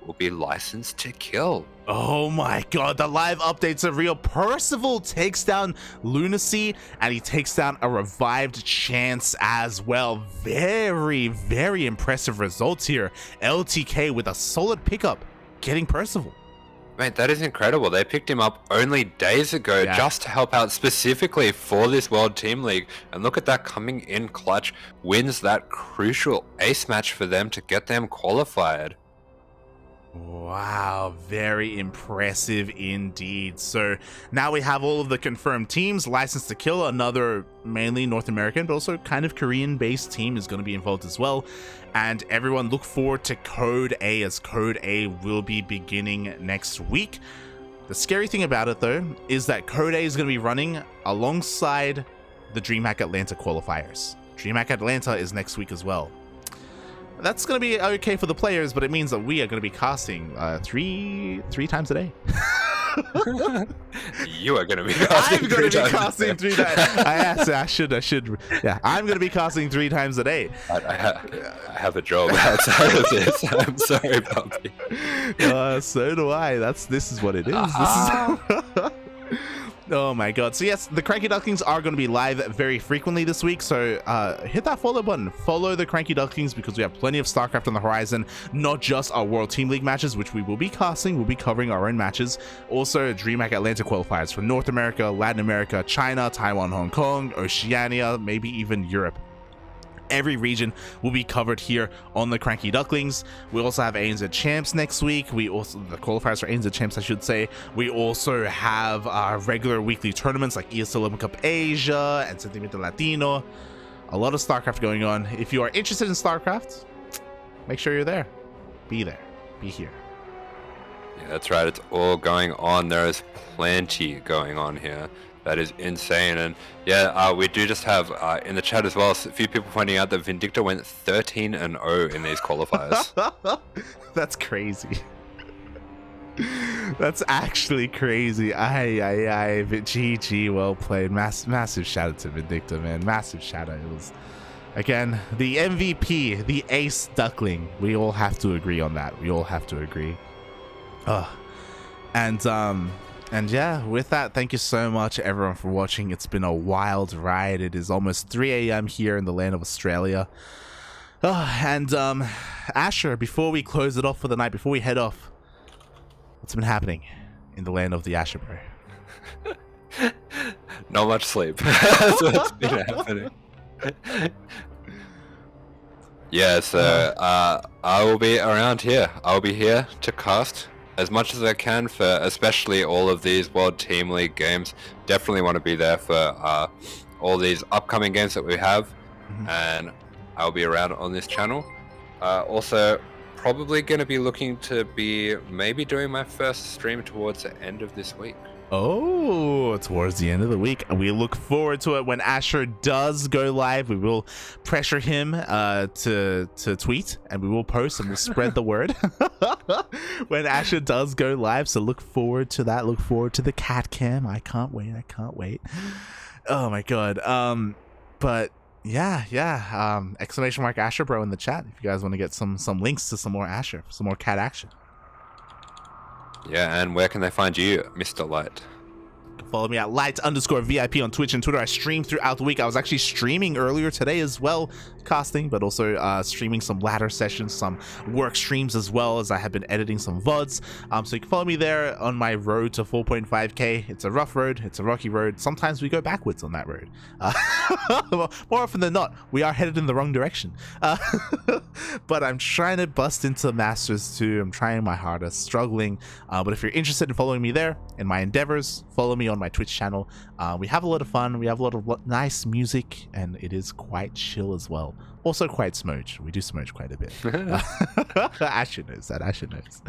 will be License to Kill. Oh my god, the live updates are real. Percival takes down Lunacy, and he takes down a revived Chance as well. Very, very impressive results here. LTK with a solid pickup, getting Percival. Mate, that is incredible. They picked him up only days ago just to help out specifically for this World Team League. And look at that, coming in clutch, wins that crucial ace match for them to get them qualified. Wow, very impressive indeed. So now we have all of the confirmed teams. License to Kill, another mainly North American, but also kind of Korean-based team is going to be involved as well. And everyone look forward to Code A, as Code A will be beginning next week. The scary thing about it, though, is that Code A is going to be running alongside the DreamHack Atlanta qualifiers. DreamHack Atlanta is next week as well. That's going to be okay for the players, but it means that we are going to be casting three times a day. You are going to be casting I'm going to be casting 3 times. I should. Yeah, I'm going to be casting 3 times a day. I have a job outside of this. I'm sorry, puppy. So do I. This is what it is. Oh my god. So yes, the CranKy Ducklings are going to be live very frequently this week, so hit that follow button. Follow the CranKy Ducklings, because we have plenty of StarCraft on the horizon, not just our World Team League matches, which we will be casting. We'll be covering our own matches. Also, DreamHack Atlanta qualifiers for North America, Latin America, China, Taiwan, Hong Kong, Oceania, maybe even Europe. Every region will be covered here on the CranKy Ducklings. We also have ANZ Champs next week. We also, the qualifiers for ANZ Champs, I should say. We also have our regular weekly tournaments like ESL Open Cup Asia and Sentimiento Latino. A lot of StarCraft going on. If you are interested in StarCraft, make sure you're there. Be there. Be here. Yeah, that's right. It's all going on. There is plenty going on here. That is insane. And yeah, we do just have in the chat as well, a few people pointing out that Vindicta went 13-0 in these qualifiers. That's crazy. That's actually crazy. Aye. GG, well played. Massive shout out to Vindicta, man. Massive shout out. It was, again, the MVP, the ace duckling. We all have to agree on that. We all have to agree. And yeah, with that, thank you so much everyone for watching. It's been a wild ride. It is almost 3 a.m. here in the land of Australia. Asher, before we close it off for the night, before we head off, what's been happening in the land of the AsherBro? Not much sleep. That's what's been happening. Yeah, so I will be around here. I'll be here to cast as much as I can for especially all of these World Team League games. Definitely want to be there for all these upcoming games that we have, and I'll be around on this channel. Also, probably going to be looking to be maybe doing my first stream towards the end of this week. Oh, towards the end of the week. We look forward to it. When Asher does go live, we will pressure him to tweet, and we will post and we'll spread the word when Asher does go live. So look forward to that. Look forward to the cat cam. I can't wait. Oh my god. But yeah. Exclamation mark AsherBro in the chat if you guys want to get some links to some more Asher, some more cat action. Yeah, and where can they find you, Mr. Light? Follow me at light_VIP on Twitch and Twitter. I stream throughout the week. I was actually streaming earlier today as well, casting, but also streaming some ladder sessions, some work streams, as well as I have been editing some VODs. So you can follow me there on my road to 4.5k. It's a rough road. It's a rocky road. Sometimes we go backwards on that road. More often than not, we are headed in the wrong direction. But I'm trying to bust into Masters 2. I'm trying my hardest, struggling. But if you're interested in following me there in my endeavors, follow me on my Twitch channel. We have a lot of fun. We have a lot of nice music, and it is quite chill as well. Also quite smooch. We do smooch quite a bit. Asher knows that. Asher knows.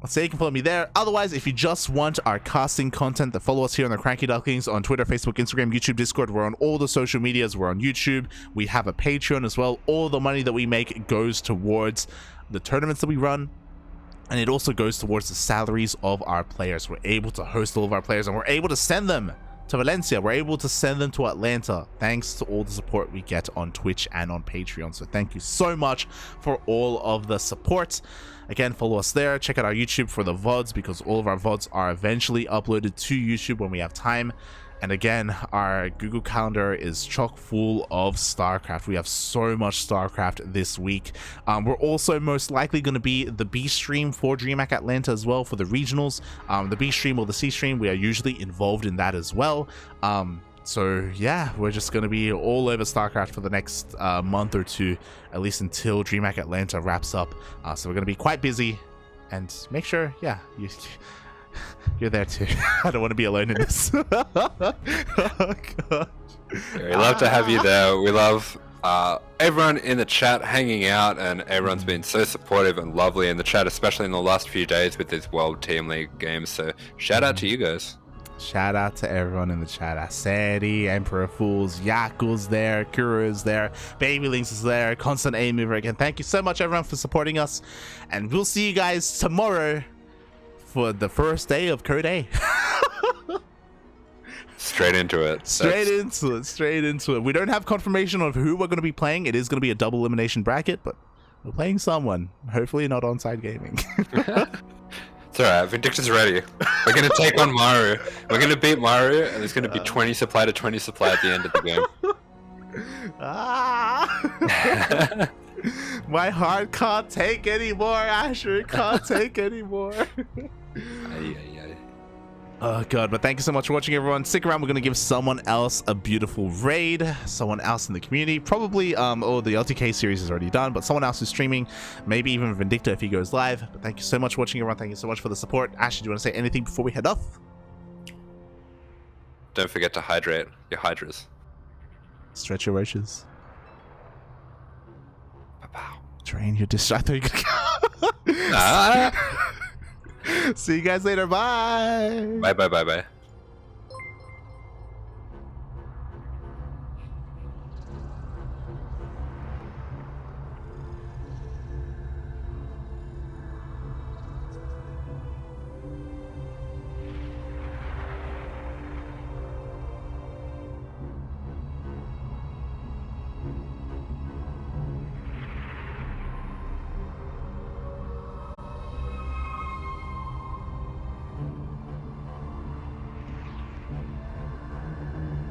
So you can follow me there. Otherwise, if you just want our casting content, then follow us here on the CranKy Ducklings on Twitter, Facebook, Instagram, YouTube, Discord. We're on all the social medias. We're on YouTube. We have a Patreon as well. All the money that we make goes towards the tournaments that we run, and it also goes towards the salaries of our players. We're able to host all of our players, and we're able to send them to Valencia. We're able to send them to Atlanta, thanks to all the support we get on Twitch and on Patreon. So thank you so much for all of the support. Again, follow us there. Check out our YouTube for the VODs, because all of our VODs are eventually uploaded to YouTube when we have time. And again, our Google Calendar is chock full of StarCraft. We have so much StarCraft this week. We're also most likely going to be the B stream for DreamHack Atlanta as well for the regionals. The B stream or the C stream, we are usually involved in that as well. So yeah, we're just going to be all over StarCraft for the next month or two, at least until DreamHack Atlanta wraps up. So we're going to be quite busy, and make sure, yeah, you're there too. I don't want to be alone in this. Oh, God. Yeah, we love to have you there. We love everyone in the chat hanging out, and everyone's been so supportive and lovely in the chat, especially in the last few days with these World Team League games. So shout out to you guys. Shout out to everyone in the chat. Aseri, Emperor Fools, Yakul's there, Kuru's there, Baby Links is there, Constant A Mover again. Thank you so much, everyone, for supporting us, and we'll see you guys tomorrow for the first day of Code A. Straight into it. Straight into it. We don't have confirmation of who we're going to be playing. It is going to be a double elimination bracket, but we're playing someone. Hopefully not Onside Gaming. It's alright, Vindicta's ready. We're going to take on Maru. We're going to beat Maru, and there's going to be 20 supply to 20 supply at the end of the game. My heart can't take anymore, Asher. It can't take anymore. Oh God, but thank you so much for watching, everyone. Stick around, we're gonna give someone else a beautiful raid, someone else in the community, probably the LTK series is already done, but someone else who's streaming, maybe even Vindicta if he goes live. But thank you so much for watching, everyone. Thank you so much for the support. Asher, do you want to say anything before we head off? Don't forget to hydrate your hydras. Stretch your roaches. Drain your distract. See you guys later. Bye. Bye.